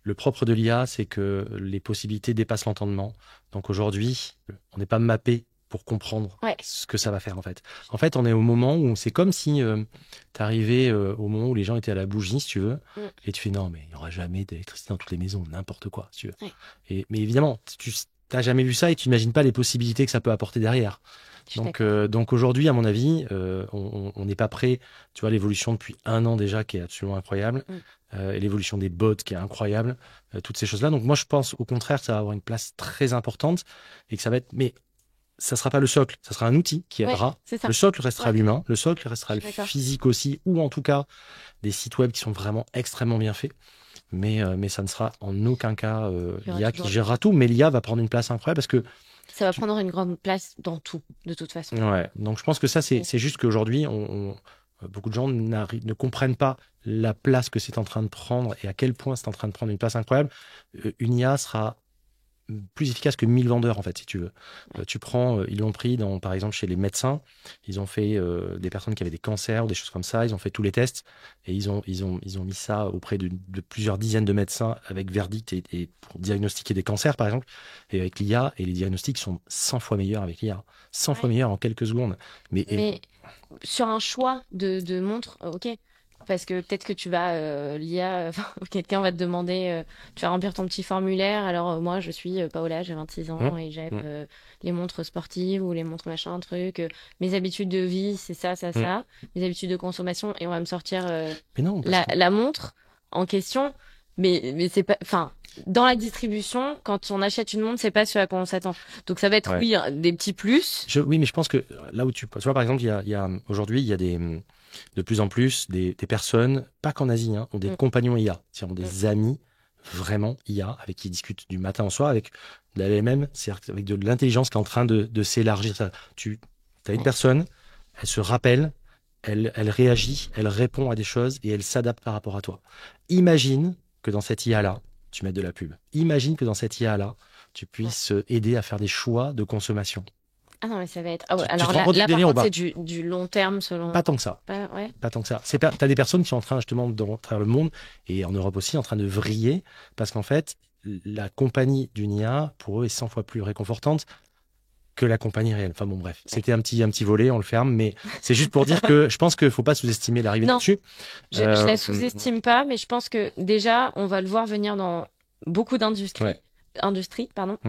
le propre de l'IA, c'est que les possibilités dépassent l'entendement. Donc aujourd'hui, on n'est pas mappé pour comprendre ce que ça va faire en fait. En fait, on est au moment où c'est comme si t'arrivais au moment où les gens étaient à la bougie, si tu veux, et tu fais non, mais il n'y aura jamais d'électricité dans toutes les maisons, n'importe quoi, si tu veux. Mais évidemment, tu n'as jamais vu ça et tu n'imagines pas les possibilités que ça peut apporter derrière. Donc aujourd'hui, à mon avis, on n'est pas prêt. Tu vois, l'évolution depuis 1 an déjà qui est absolument incroyable, et l'évolution des bots qui est incroyable, toutes ces choses-là. Donc moi, je pense au contraire que ça va avoir une place très importante et que ça va être. Mais ça sera pas le socle, ça sera un outil qui aidera. Le socle restera l'humain, le socle restera le physique aussi, ou en tout cas des sites web qui sont vraiment extrêmement bien faits. Mais ça ne sera en aucun cas l'IA qui gérera tout. Mais l'IA va prendre une place incroyable parce que ça va prendre une grande place dans tout, de toute façon. Ouais. Donc je pense que ça, c'est juste qu'aujourd'hui, beaucoup de gens ne comprennent pas la place que c'est en train de prendre et à quel point c'est en train de prendre une place incroyable. Une IA sera plus efficace que 1000 vendeurs, en fait, si tu veux. Tu prends, ils l'ont pris par exemple, chez les médecins. Ils ont fait des personnes qui avaient des cancers ou des choses comme ça. Ils ont fait tous les tests et ils ont mis ça auprès de plusieurs dizaines de médecins avec verdict et pour diagnostiquer des cancers, par exemple. Et avec l'IA, et les diagnostics sont 100 fois meilleurs avec l'IA. 100 fois meilleurs en quelques secondes. Mais sur un choix de montre, ok. Parce que peut-être que tu vas l'IA, quelqu'un va te demander, tu vas remplir ton petit formulaire. Alors moi, je suis Paola, j'ai 26 ans et j'aime les montres sportives ou les montres machin, truc. Mes habitudes de vie, c'est ça. Mes habitudes de consommation et on va me sortir la montre en question. Mais c'est pas, enfin, dans la distribution, quand on achète une montre, c'est pas ce à quoi on s'attend. Donc ça va être des petits plus. Oui, mais je pense que là où tu vois, par exemple, aujourd'hui, il y a de plus en plus des personnes, pas qu'en Asie, ont des compagnons IA, c'est-à-dire des amis vraiment IA avec qui ils discutent du matin au soir avec de la LLM, c'est-à-dire avec de l'intelligence qui est en train de s'élargir. Tu as une personne, elle se rappelle, elle réagit, elle répond à des choses et elle s'adapte par rapport à toi. Imagine que dans cette IA-là, tu mettes de la pub. Imagine que dans cette IA-là, tu puisses aider à faire des choix de consommation. Ah non, mais ça va être. Ah ouais, alors là par contre, c'est du long terme selon. Pas tant que ça. Pas tant que ça. T'as des personnes qui sont en train justement de travers le monde et en Europe aussi en train de vriller parce qu'en fait, la compagnie d'une IA pour eux est 100 fois plus réconfortante. que la compagnie réelle. Enfin bon, bref, c'était un petit volet, on le ferme, mais c'est juste pour dire que je pense qu'il faut pas sous-estimer l'arrivée Non. dessus. Je la sous-estime pas, mais je pense que déjà, on va le voir venir dans beaucoup d'industries,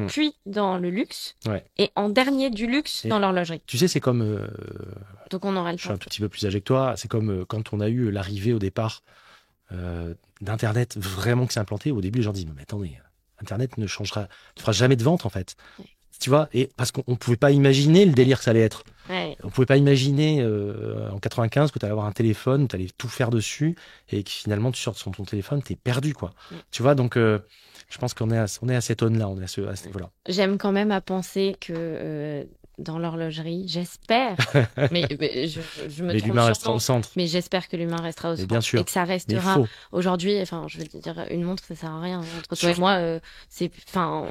puis dans le luxe, et en dernier du luxe, dans l'horlogerie. Tu sais, c'est comme... Donc on aura le temps. Je suis un tout petit peu plus âgé que toi, c'est comme quand on a eu l'arrivée au départ d'Internet vraiment qui s'est implanté. Au début, les gens disent, mais attendez, Internet ne fera jamais de vente en fait. Ouais. Tu vois, et parce qu'on ne pouvait pas imaginer le délire que ça allait être. Ouais. On ne pouvait pas imaginer en 95 que tu allais avoir un téléphone, tu allais tout faire dessus et que finalement tu sors sur ton téléphone, tu es perdu quoi. Ouais. Tu vois, donc je pense qu'on est à cette aune-là, on est à ce niveau-là. J'aime quand même à penser que dans l'horlogerie, j'espère, mais je me trompe l'humain restera au centre. Mais j'espère que l'humain restera au centre. Bien sûr. Et que ça restera. Aujourd'hui, enfin, je veux dire, une montre, ça sert à rien. Entre toi et moi, c'est, enfin,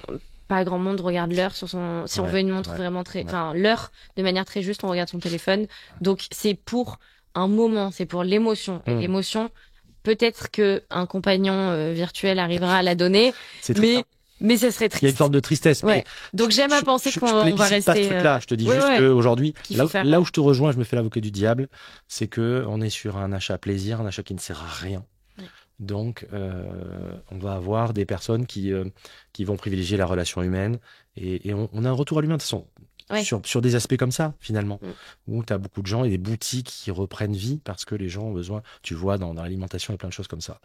pas grand monde regarde l'heure sur son. Si on veut une montre vraiment très, enfin, l'heure de manière très juste, on regarde son téléphone. Donc c'est pour un moment, c'est pour l'émotion. L'émotion, peut-être que un compagnon virtuel arrivera à la donner, mais ça serait triste. Il y a une forme de tristesse. Ouais. Donc j'aime à penser qu'on va rester. Pas ce truc-là. Je te dis juste qu'aujourd'hui, là où je te rejoins, je me fais l'avocat du diable, c'est que on est sur un achat plaisir, un achat qui ne sert à rien. Ouais. Donc, on va avoir des personnes qui vont privilégier la relation humaine et on a un retour à l'humain de toute façon. Ouais. Sur des aspects comme ça, finalement, où tu as beaucoup de gens et des boutiques qui reprennent vie parce que les gens ont besoin, tu vois, dans l'alimentation, il y a plein de choses comme ça.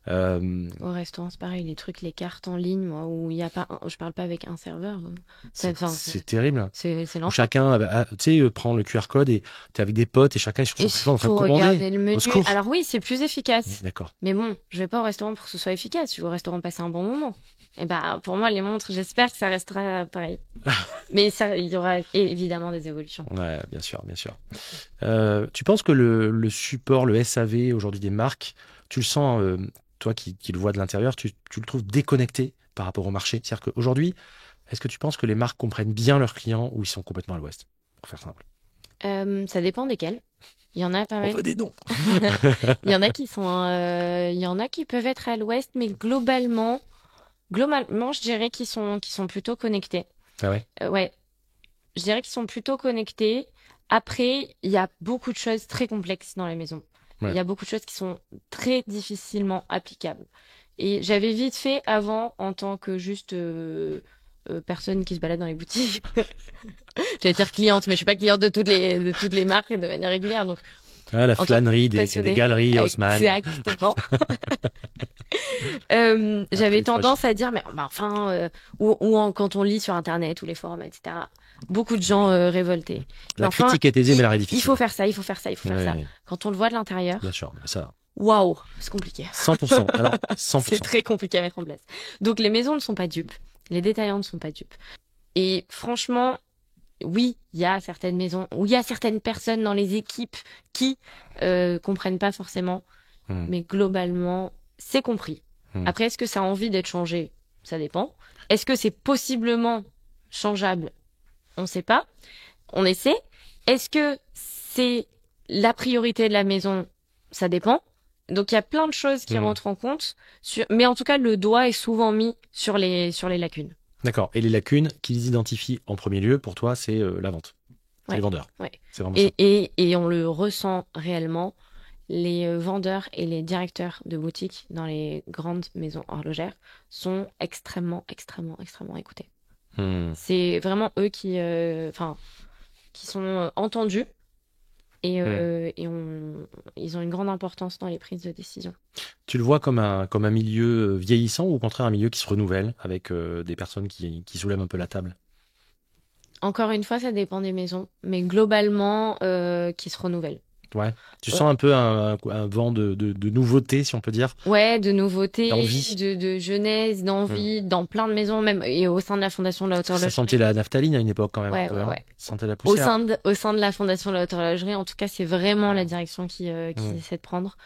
Au restaurant, c'est pareil, les trucs, les cartes en ligne, moi, où il y a pas, je parle pas avec un serveur. C'est terrible. C'est l'enfer. Chacun, tu sais, prend le QR code et tu es avec des potes et chacun est sur son téléphone en train de commander. Regarder le menu. Alors oui, c'est plus efficace. D'accord. Mais bon, je vais pas au restaurant pour que ce soit efficace. Je vais au restaurant passer un bon moment. Et pour moi, les montres, j'espère que ça restera pareil. Mais il y aura évidemment des évolutions. Ouais, bien sûr, bien sûr. Tu penses que le support, le SAV aujourd'hui des marques, tu le sens, toi qui le vois de l'intérieur, tu le trouves déconnecté par rapport au marché? C'est-à-dire qu'aujourd'hui, est-ce que tu penses que les marques comprennent bien leurs clients ou ils sont complètement à l'ouest, pour faire simple? Ça dépend desquels. Il y en a pas mal. On veut des noms. Il y en a qui sont, il y en a qui peuvent être à l'ouest, mais globalement, je dirais qu'ils sont plutôt connectés. Ah ouais? Ouais. Je dirais qu'ils sont plutôt connectés. Après, il y a beaucoup de choses très complexes dans les maisons. Ouais. Il y a beaucoup de choses qui sont très difficilement applicables. Et j'avais vite fait avant, en tant que juste personne qui se balade dans les boutiques. J'allais dire cliente, mais je suis pas cliente de toutes les marques de manière régulière. Donc, la flânerie des galeries Haussmann. Exactement. J'avais tendance à dire, mais enfin, quand on lit sur Internet ou les forums, etc., beaucoup de gens révoltés. La critique est aisée, mais la difficile. Il faut faire ça, il faut faire ça, il faut faire ça. Quand on le voit de l'intérieur. Bien sûr, ça. Waouh, c'est compliqué. 100%. Alors, 100%. C'est très compliqué à mettre en place. Donc, les maisons ne sont pas dupes. Les détaillants ne sont pas dupes. Et franchement, oui, il y a certaines maisons où il y a certaines personnes dans les équipes qui comprennent pas forcément, mais globalement, c'est compris. Après, est-ce que ça a envie d'être changé? Ça dépend. Est-ce que c'est possiblement changeable? On ne sait pas. On essaie. Est-ce que c'est la priorité de la maison? Ça dépend. Donc, il y a plein de choses qui rentrent en compte. Mais en tout cas, le doigt est souvent mis sur les lacunes. D'accord. Et les lacunes qu'ils identifient en premier lieu, pour toi, c'est la vente. C'est les vendeurs. Ouais. C'est vraiment ça. Et on le ressent réellement. Les vendeurs et les directeurs de boutiques dans les grandes maisons horlogères sont extrêmement, extrêmement, extrêmement écoutés. C'est vraiment eux qui sont entendus et ils ont une grande importance dans les prises de décision. Tu le vois comme un milieu vieillissant ou au contraire un milieu qui se renouvelle avec des personnes qui soulèvent un peu la table? Encore une fois, ça dépend des maisons, mais globalement, qui se renouvellent. Ouais. Tu sens un peu un vent de nouveauté, si on peut dire. Ouais, de nouveauté, de jeunesse, d'envie, dans plein de maisons, même, et au sein de la Fondation de la Haute Horlogerie. Ça sentait la naphtaline à une époque quand même. Ouais. Ça sentait la poussière. Au sein de la Fondation de la Haute Horlogerie, en tout cas, c'est vraiment la direction qui essaie de prendre.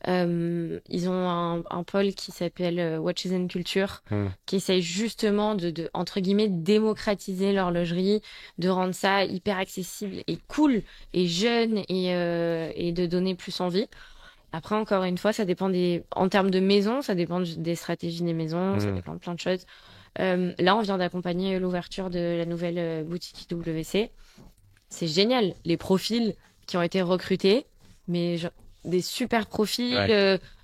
Ils ont un pôle qui s'appelle Watches and Culture, qui essaye justement de entre guillemets démocratiser l'horlogerie, de rendre ça hyper accessible et cool et jeune et de donner plus envie. Après, encore une fois, ça dépend en termes de maison, ça dépend des stratégies des maisons, ça dépend de plein de choses. Là, on vient d'accompagner l'ouverture de la nouvelle boutique IWC. C'est génial. Les profils qui ont été recrutés, mais des super profils,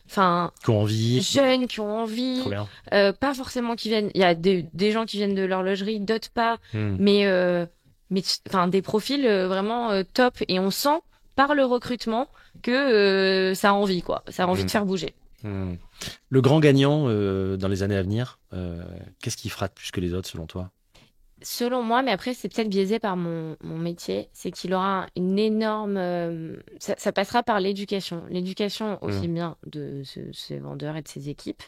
qui ont envie, jeunes qui ont envie, trop bien. pas forcément qui viennent. Il y a des gens qui viennent de l'horlogerie, d'autres pas, mais des profils vraiment top. Et on sent par le recrutement que ça a envie, quoi. Ça a envie de faire bouger. Le grand gagnant dans les années à venir, qu'est-ce qui fera plus que les autres selon toi? Selon moi, mais après c'est peut-être biaisé par mon métier, c'est qu'il aura une énorme... ça passera par l'éducation. L'éducation aussi bien de ses vendeurs et de ses équipes,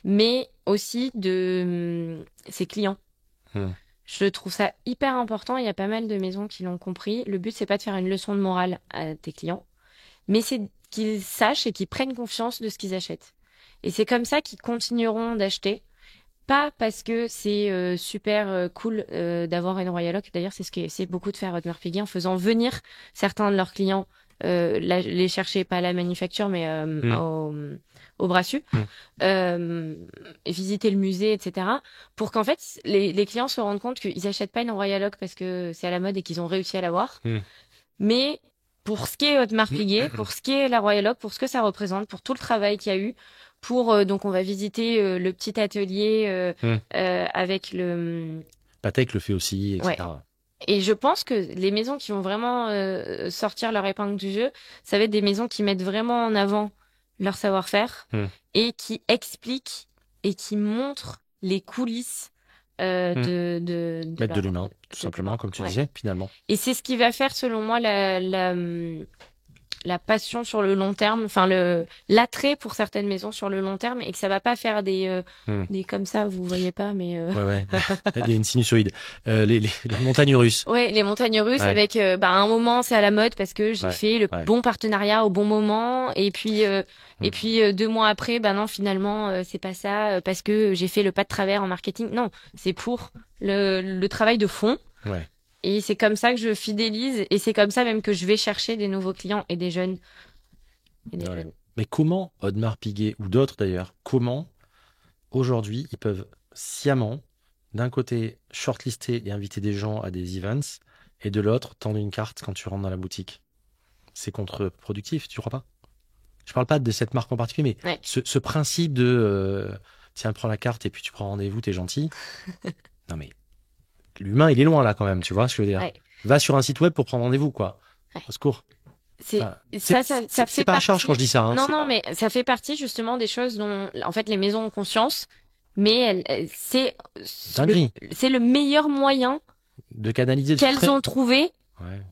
mais aussi de ses clients. Je trouve ça hyper important. Il y a pas mal de maisons qui l'ont compris. Le but, c'est pas de faire une leçon de morale à tes clients, mais c'est qu'ils sachent et qu'ils prennent confiance de ce qu'ils achètent. Et c'est comme ça qu'ils continueront d'acheter. Pas parce que c'est super cool d'avoir une Royal Oak. D'ailleurs, c'est ce qu'essaie beaucoup de faire Audemars Piguet en faisant venir certains de leurs clients les chercher, pas à la manufacture, mais au Brassus, et visiter le musée, etc. Pour qu'en fait, les clients se rendent compte qu'ils n'achètent pas une Royal Oak parce que c'est à la mode et qu'ils ont réussi à l'avoir. Mais pour ce qui est Audemars Piguet, pour ce qui est la Royal Oak, pour ce que ça représente, pour tout le travail qu'il y a eu, donc on va visiter le petit atelier avec le... Patek le fait aussi, etc. Ouais. Et je pense que les maisons qui vont vraiment sortir leur épingle du jeu, ça va être des maisons qui mettent vraiment en avant leur savoir-faire et qui expliquent et qui montrent les coulisses Mettre de l'humain, tout simplement, comme tu disais, finalement. Et c'est ce qui va faire, selon moi, la passion sur le long terme, enfin l'attrait pour certaines maisons sur le long terme, et que ça va pas faire des comme ça, vous voyez pas, mais ouais. Il y a une sinusoïde. Les montagnes russes. Ouais, les montagnes russes avec à un moment c'est à la mode parce que j'ai fait le bon partenariat au bon moment, et puis 2 mois après, non, finalement c'est pas ça parce que j'ai fait le pas de travers en marketing. Non, c'est pour le travail de fond. Ouais. Et c'est comme ça que je fidélise, et c'est comme ça même que je vais chercher des nouveaux clients et des jeunes. Mais comment Audemars Piguet, ou d'autres d'ailleurs, comment aujourd'hui ils peuvent sciemment, d'un côté, shortlister et inviter des gens à des events, et de l'autre, tendre une carte quand tu rentres dans la boutique? C'est contre-productif, tu crois pas? Je parle pas de cette marque en particulier, mais ce principe de tiens, prends la carte et puis tu prends rendez-vous, t'es gentil. Non mais l'humain, il est loin là quand même, tu vois ce que je veux dire. Va sur un site web pour prendre rendez-vous, quoi. Au secours. Ça c'est pas à charge quand je dis ça. Hein, non, mais ça fait partie justement des choses dont, en fait, les maisons ont conscience, mais c'est le meilleur moyen de canaliser qu'elles ont trouvé,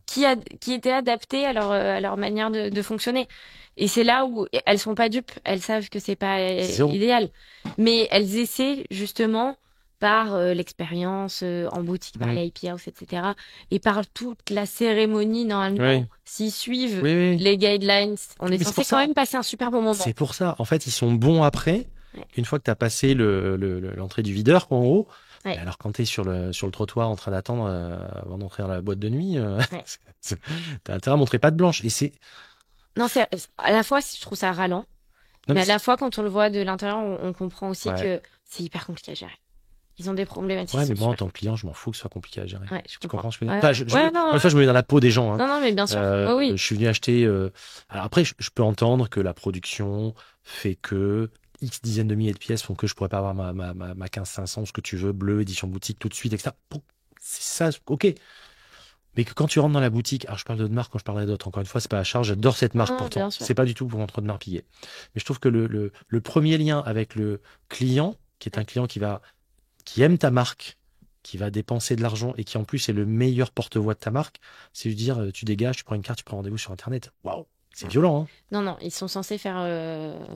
qui était adapté à leur manière de fonctionner. Et c'est là où elles sont pas dupes, elles savent que c'est pas idéal, mais elles essaient justement par l'expérience en boutique, par les IP House, etc. Et par toute la cérémonie, normalement, s'ils suivent les guidelines, on est censé quand même passer un super bon moment. C'est pour ça. En fait, ils sont bons après, une fois que tu as passé l'entrée du videur, en gros. Alors, quand tu es sur le trottoir en train d'attendre avant d'entrer dans la boîte de nuit, t'as intérêt à montrer patte blanche. Et c'est... Non, à la fois, je trouve ça ralent, mais à la fois, quand on le voit de l'intérieur, on comprend aussi que c'est hyper compliqué à gérer. Ils ont des problématiques. Ouais, mais moi, en tant que client, je m'en fous que ce soit compliqué à gérer. Ouais, tu comprends ce que je veux dire? Une fois, je me mets dans la peau des gens. Hein. Non, mais bien sûr. Je suis venu acheter. Alors après, je peux entendre que la production fait que X dizaines de milliers de pièces font que je pourrais pas avoir ma 15-500, ce que tu veux, bleu, édition boutique, tout de suite, etc. C'est ça, ok. Mais que quand tu rentres dans la boutique, alors je parle d'Audemars quand je parlerai d'autres, encore une fois, c'est pas à charge, j'adore cette marque pourtant. C'est pas du tout pour entre Audemars Piguet. Mais je trouve que le premier lien avec le client, qui est un client qui aime ta marque, qui va dépenser de l'argent et qui en plus est le meilleur porte-voix de ta marque, c'est lui dire tu dégages, tu prends une carte, tu prends rendez-vous sur Internet. Waouh, c'est violent. Hein. Non, ils sont censés faire.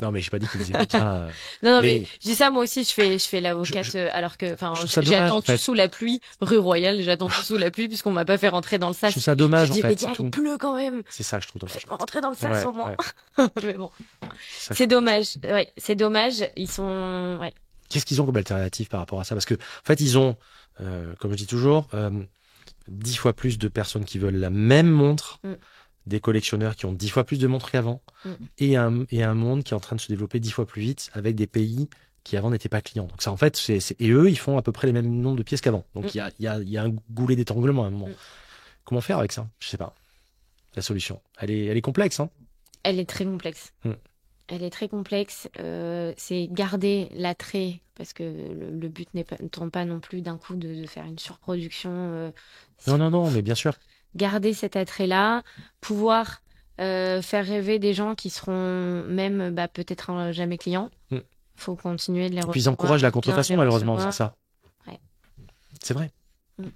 Non, mais j'ai pas dit qu'ils faisaient ça. Non, mais je dis ça moi aussi, je fais l'avocate alors que, j'attends tout sous la pluie, rue Royale, j'attends tout sous la pluie puisqu'on m'a pas fait rentrer dans le sas. Je trouve ça dommage en fait. Il pleut quand même. C'est ça que je trouve dommage. Je peux rentrer dans le sas au moins. Mais bon, c'est dommage. Ouais, c'est dommage. Ils sont. Ouais. Qu'est-ce qu'ils ont comme alternative par rapport à ça? Parce que, en fait, ils ont, comme je dis toujours, 10 fois plus de personnes qui veulent la même montre, des collectionneurs qui ont 10 fois plus de montres qu'avant, et un monde qui est en train de se développer 10 fois plus vite avec des pays qui avant n'étaient pas clients. Donc ça, en fait, et eux, ils font à peu près les mêmes nombres de pièces qu'avant. Donc il y a un goulet d'étranglement à un moment. Comment faire avec ça? Je sais pas. La solution, elle est complexe, hein. Elle est très complexe. Elle est très complexe. C'est garder l'attrait, parce que le but ne tourne pas non plus d'un coup de faire une surproduction. Non, mais bien sûr. Garder cet attrait-là, pouvoir faire rêver des gens qui seront même peut-être jamais clients. Faut continuer de les recevoir. Puis ils encouragent la contrefaçon, malheureusement, c'est ça. Ouais. C'est vrai.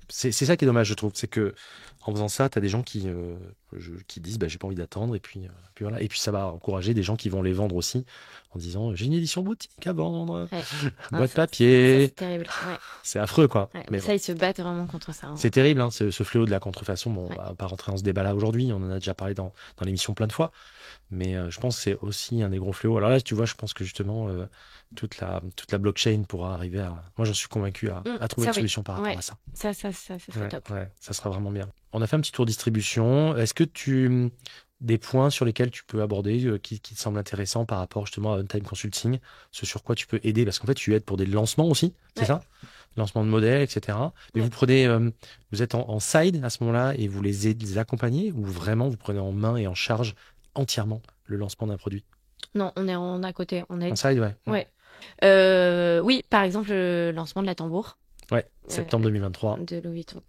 C'est ça qui est dommage, je trouve. C'est que en faisant ça, tu as des gens qui disent j'ai pas envie d'attendre. Et puis voilà. Et puis ça va encourager des gens qui vont les vendre aussi en disant j'ai une édition boutique à vendre. Boîte papier. C'est terrible. Ouais. C'est affreux, quoi. Mais ça, ils se battent vraiment contre ça. C'est terrible, hein, ce fléau de la contrefaçon. Bon, on va pas rentrer dans ce débat-là aujourd'hui. On en a déjà parlé dans l'émission plein de fois. Mais je pense que c'est aussi un des gros fléaux. Alors là, tu vois, je pense que justement, toute la blockchain pourra arriver à... Moi, j'en suis convaincu à trouver une solution par rapport à ça. Ça serait top. Ouais, ça sera vraiment bien. On a fait un petit tour distribution. Est-ce que des points sur lesquels tu peux aborder qui te semblent intéressants par rapport justement à On-Time Consulting, ce sur quoi tu peux aider? Parce qu'en fait, tu aides pour des lancements aussi, c'est ça? Lancement de modèles, etc. Mais vous êtes en side à ce moment-là et vous les accompagnez, ou vraiment vous prenez en main et en charge entièrement le lancement d'un produit? Non, on est en à côté. On est... En side, ouais. Oui, par exemple, le lancement de la tambour. Ouais, septembre 2023. De Louis Vuitton.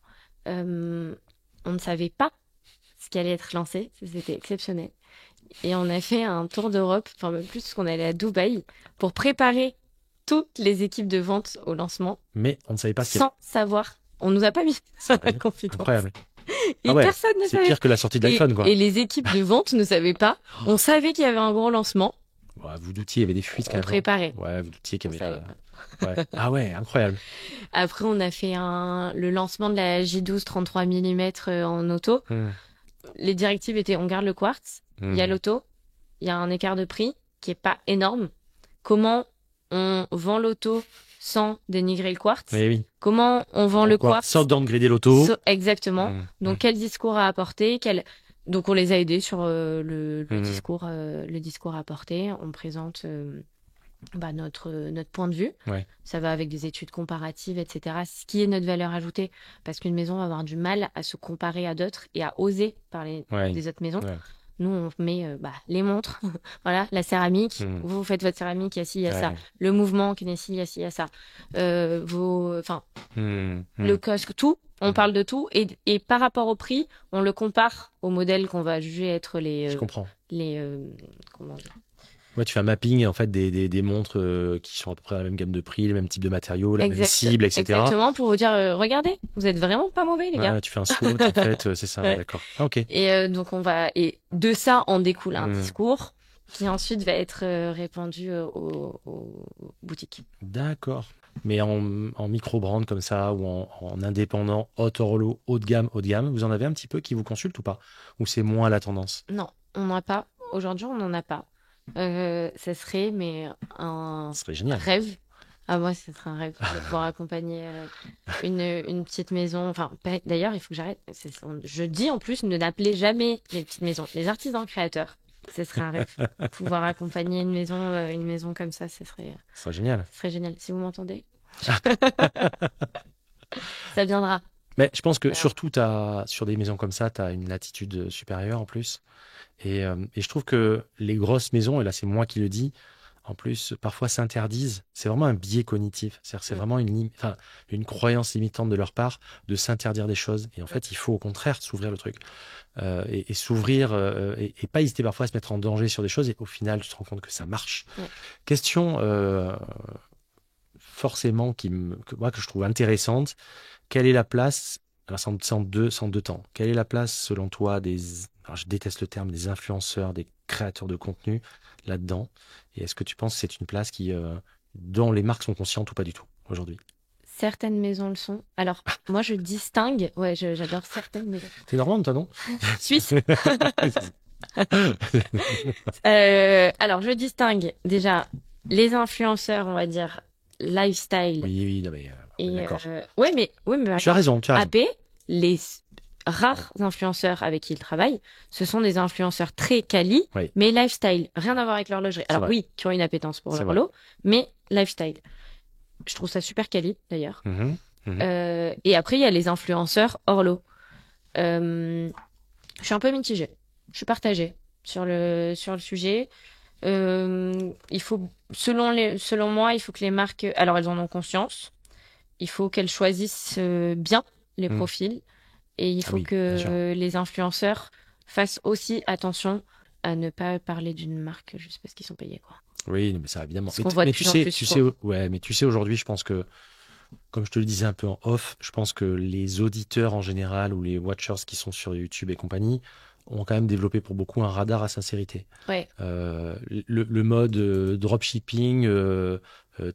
On ne savait pas ce qui allait être lancé. C'était exceptionnel. Et on a fait un tour d'Europe, enfin même plus, qu'on allait à Dubaï, pour préparer toutes les équipes de vente au lancement. Mais on ne savait pas sans savoir. On nous a pas mis ça à la confidence. Incroyable. Et personne ne savait. C'est pire que la sortie de l'iPhone, quoi. Et les équipes de vente ne savaient pas. On savait qu'il y avait un gros lancement. Ouais, vous doutiez, il y avait des fuites quand même. On préparait. Ouais, vous doutiez qu'il y avait... Ah ouais, incroyable. Après, on a fait le lancement de la J12 33 mm en auto. Les directives étaient, on garde le quartz, il y a l'auto, il y a un écart de prix qui est pas énorme. Comment on vend l'auto sans dénigrer le quartz? Oui. Comment on vend le quartz sans downgrader l'auto? Exactement. Donc, quel discours à apporter? Donc, on les a aidés sur le discours à apporter. On présente notre point de vue. Ça va avec des études comparatives, etc. Ce qui est notre valeur ajoutée, parce qu'une maison va avoir du mal à se comparer à d'autres et à oser parler des autres maisons. Nous, on met les montres, voilà, la céramique. Vous faites votre céramique, il y a ci, il y a ça. Le mouvement, il y a ci, il y a ça. Le casque, tout. On parle de tout. Et par rapport au prix, on le compare aux modèles qu'on va juger être les... Je comprends. Comment dire? Ouais, tu fais un mapping en fait des montres qui sont à peu près la même gamme de prix, le même type de matériaux, la même cible, etc. Exactement, pour vous dire, regardez, vous êtes vraiment pas mauvais, les gars. Tu fais un SWOT en fait, c'est ça, d'accord. Ah, ok. Et donc et de ça en découle un discours qui ensuite va être répandu aux boutiques. D'accord. Mais en micro-brand comme ça, ou en indépendant, haut de gamme, vous en avez un petit peu qui vous consultent ou pas? Ou c'est moins la tendance? Non, on n'en a pas. Aujourd'hui, on n'en a pas. Ça serait génial. Rêve. Ah, moi, ce serait un rêve de pouvoir accompagner une petite maison. Enfin, d'ailleurs, il faut que j'arrête. Je dis en plus, ne n'appelez jamais les petites maisons. Les artisans créateurs, ce serait un rêve. Pouvoir accompagner une maison comme ça, ce serait génial. Ce serait génial. Si vous m'entendez, ça viendra. Mais je pense que surtout, sur des maisons comme ça, tu as une latitude supérieure en plus. Et je trouve que les grosses maisons, et là c'est moi qui le dis, en plus parfois s'interdisent. C'est vraiment un biais cognitif. C'est vraiment une croyance limitante de leur part de s'interdire des choses. Et en fait, il faut au contraire s'ouvrir le truc. Et s'ouvrir et pas hésiter parfois à se mettre en danger sur des choses. Et au final, tu te rends compte que ça marche. Question forcément que je trouve intéressante. Quelle est la place, alors sans deux temps, quelle est la place selon toi alors je déteste le terme, des influenceurs, des créateurs de contenu là-dedans? Et est-ce que tu penses que c'est une place dont les marques sont conscientes ou pas du tout aujourd'hui? Certaines maisons le sont. Alors, moi, je distingue. Ouais, j'adore certaines maisons. T'es normande, toi, non? Suisse. Alors, je distingue déjà les influenceurs, on va dire, lifestyle. Oui, non, mais d'accord. Ouais, mais tu as raison. AP, rares influenceurs avec qui ils travaillent, ce sont des influenceurs très quali, Oui. mais lifestyle, rien à voir avec l'horlogerie. C'est Alors vrai. oui, qui ont une appétence pour C'est l'horloge, mais lifestyle. Je trouve ça super quali, d'ailleurs. Et après, il y a les influenceurs horlo. Je suis un peu mitigée. Je suis partagée sur le sujet. Il faut, selon moi, il faut que les marques, alors elles en ont conscience. Il faut qu'elles choisissent bien les profils et il faut bien sûr. que les influenceurs fassent aussi attention à ne pas parler d'une marque juste parce qu'ils sont payés, quoi. Oui, mais ça évidemment. Parce qu'on voit de plus en plus, Mais tu sais aujourd'hui, je pense que, comme je te le disais un peu en off, je pense que les auditeurs en général ou les watchers qui sont sur YouTube et compagnie ont quand même développé pour beaucoup un radar à sincérité. Ouais. Le mode dropshipping,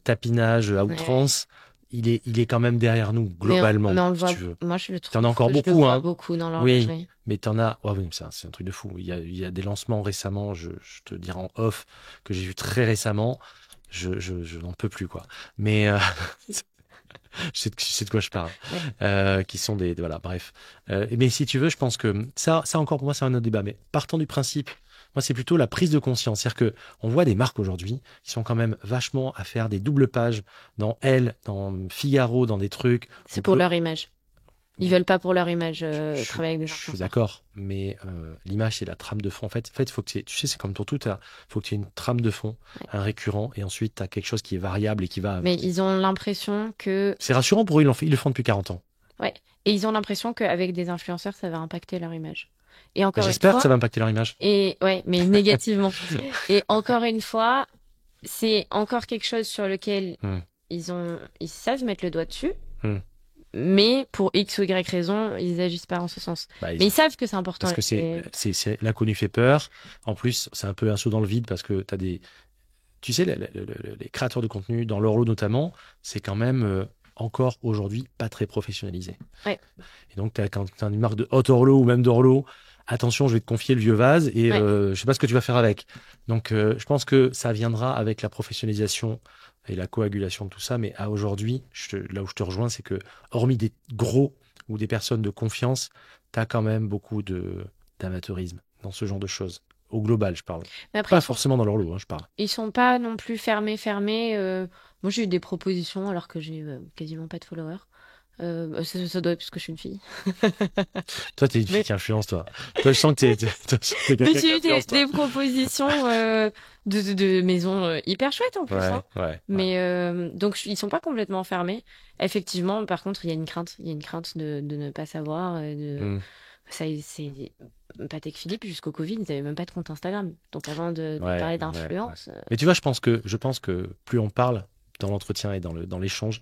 tapinage à outrance, il est quand même derrière nous globalement. Mais on le si voit. tu veux. Moi, je le trouve. T'en as encore je le beaucoup, vois hein. beaucoup dans l'horlogerie. Mais t'en as. Ouais, oui, c'est un truc de fou. Il y a des lancements récemment. Je te dirai en off que j'ai vu très récemment. Je n'en peux plus, quoi. Mais je sais de quoi je parle. Qui sont des voilà, bref. Mais si tu veux, je pense que ça encore pour moi, c'est un autre débat. Mais partant du principe, moi, c'est plutôt la prise de conscience. C'est-à-dire que on voit des marques aujourd'hui qui sont quand même vachement à faire des doubles pages dans Elle, dans Figaro, dans des trucs. C'est pour leur image. Ils veulent pas pour leur image travailler avec des Je influenceurs. suis d'accord, mais l'image, c'est la trame de fond. En fait, faut que tu sais, c'est comme pour tout, faut que tu aies une trame de fond, un récurrent, et ensuite, tu as quelque chose qui est variable et qui va... Mais ils ont l'impression que... C'est rassurant pour eux, ils le font depuis 40 ans. Ouais, et ils ont l'impression qu'avec des influenceurs, ça va impacter leur image. Et encore J'espère une fois, que ça va impacter leur image. Et ouais, mais négativement. Et encore une fois, c'est encore quelque chose sur lequel ils savent mettre le doigt dessus. Mais pour X ou Y raison, ils agissent pas en ce sens. Mais ils savent que c'est important. Parce que c'est l'inconnu fait peur. En plus, c'est un peu un saut dans le vide parce que t'as des... Tu sais, les créateurs de contenu, dans l'horlo notamment, c'est quand même encore aujourd'hui pas très professionnalisé. Ouais. Et donc, quand t'as une marque de haute horlo ou même d'horlo, attention, je vais te confier le vieux vase et je sais pas ce que tu vas faire avec. Donc, je pense que ça viendra avec la professionnalisation et la coagulation de tout ça. Mais à aujourd'hui, là où je te rejoins, c'est que hormis des gros ou des personnes de confiance, tu as quand même beaucoup d'amateurisme dans ce genre de choses. Au global, je parle. Mais après, pas forcément dans l'horlo, je parle. Ils sont pas non plus fermés. Moi, j'ai eu des propositions alors que j'ai quasiment pas de followers. Ça doit être parce que je suis une fille. Toi, t'es une fille qui influence, toi. Toi, je sens que t'es Mais j'ai eu des propositions de maisons hyper chouettes en plus. Mais donc ils sont pas complètement fermés. Effectivement, par contre, il y a une crainte. Il y a une crainte de ne pas savoir. Ça, c'est Patek Philippe jusqu'au Covid, ils n'avaient même pas de compte Instagram. Donc avant de parler d'influence. Mais tu vois, je pense que plus on parle dans l'entretien et dans l'échange,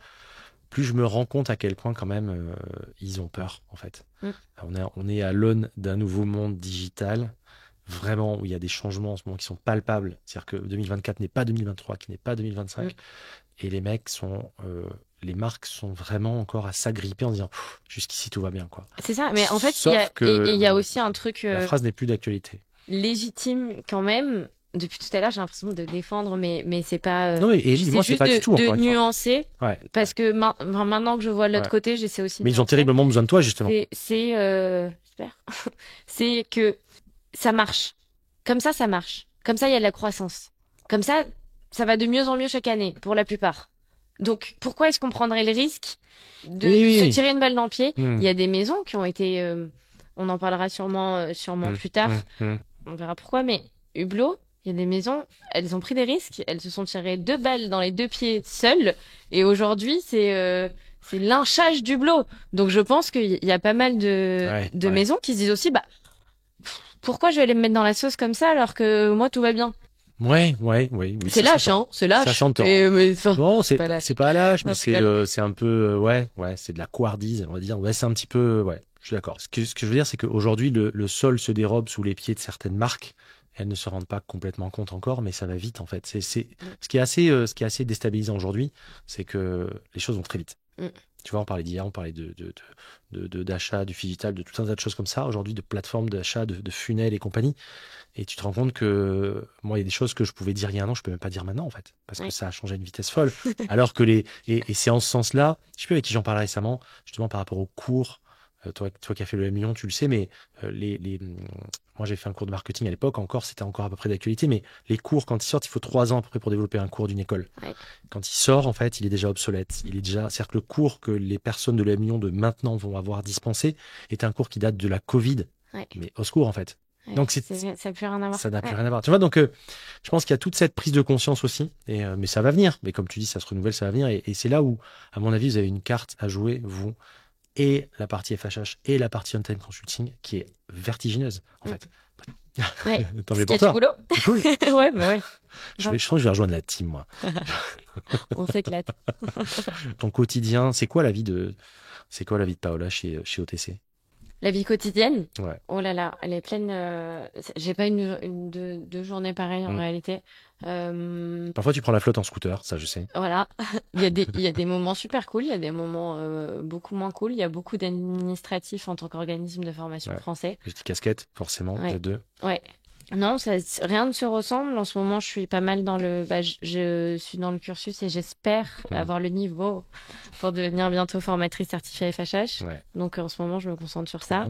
plus je me rends compte à quel point quand même ils ont peur en fait. On est à l'aune d'un nouveau monde digital, vraiment où il y a des changements en ce moment qui sont palpables. C'est-à-dire que 2024 n'est pas 2023, qui n'est pas 2025. Et les les marques sont vraiment encore à s'agripper en disant jusqu'ici tout va bien, quoi. C'est ça, mais en fait, il y a aussi un truc. La phrase n'est plus d'actualité. Légitime quand même. Depuis tout à l'heure, j'ai l'impression de défendre, mais c'est pas. Non, et moi, c'est pas du tout. De nuancer. Parce que maintenant que je vois l'autre côté, j'essaie aussi. Mais ils ont terriblement besoin de toi, justement. J'espère. C'est que ça marche. Comme ça marche. Comme ça, il y a de la croissance. Comme ça va de mieux en mieux chaque année, pour la plupart. Donc, pourquoi est-ce qu'on prendrait le risque de se tirer une balle dans le pied? Il y a des maisons qui ont été. On en parlera sûrement plus tard. On verra pourquoi, mais Hublot. Il y a des maisons, elles ont pris des risques, elles se sont tirées 2 balles dans les 2 pieds seules, et aujourd'hui c'est lynchage d'Hublot. Donc je pense qu'il y a pas mal de maisons qui se disent aussi, pourquoi je vais aller me mettre dans la sauce comme ça alors que moi tout va bien. Oui. C'est lâche, hein, c'est lâche. Ça chante. Bon, c'est pas lâche, mais c'est un peu, c'est de la couardise, on va dire. Ouais, c'est un petit peu, je suis d'accord. Ce que je veux dire, c'est qu'aujourd'hui le sol se dérobe sous les pieds de certaines marques. Elles ne se rendent pas complètement compte encore, mais ça va vite en fait. C'est ce qui est assez déstabilisant aujourd'hui, c'est que les choses vont très vite. Tu vois, on parlait d'hier, on parlait d'achat, du digital, de tout un tas de choses comme ça. Aujourd'hui, de plateformes d'achat, de funnels et compagnie. Et tu te rends compte que moi, il y a des choses que je pouvais dire il y a un an, je peux même pas dire maintenant en fait, parce que ça a changé à une vitesse folle. Alors que et c'est en ce sens-là, je sais plus avec qui j'en parlais récemment, justement par rapport aux cours toi qui as fait le M Lyon, tu le sais, mais moi j'ai fait un cours de marketing à l'époque, c'était encore à peu près d'actualité, mais les cours, quand ils sortent, il faut 3 ans à peu près pour développer un cours d'une école. Ouais. Quand il sort, en fait, il est déjà obsolète. C'est-à-dire que le cours que les personnes de l'M Lyon de maintenant vont avoir dispensé est un cours qui date de la Covid, Ouais. mais au secours, en fait. Ouais. Donc Ça n'a plus rien à voir. ça n'a plus rien à voir. Tu vois, donc je pense qu'il y a toute cette prise de conscience aussi, mais ça va venir. Mais comme tu dis, ça se renouvelle, ça va venir. Et c'est là où, à mon avis, vous avez une carte à jouer, vous, et la partie FHH et la partie on-time consulting, qui est vertigineuse, en fait. Ouais. Tant mieux pour toi. Boulot. C'est cool. Ouais, bah ouais. Je pense que je vais rejoindre la team, moi. On s'éclate. Ton quotidien, c'est quoi la vie de Paola chez OTC? La vie quotidienne, Ouais. oh là là, elle est pleine. J'ai pas deux journées pareilles en réalité. Parfois, tu prends la flotte en scooter, ça je sais. Voilà, il y a des moments super cool, il y a des moments beaucoup moins cool. Il y a beaucoup d'administratifs en tant qu'organisme de formation français. Je dis casquette, forcément, les deux. Ouais. Non, rien ne se ressemble. En ce moment, je suis pas mal dans je suis dans le cursus et j'espère avoir le niveau pour devenir bientôt formatrice certifiée FHH. Ouais. Donc, en ce moment, je me concentre sur ça.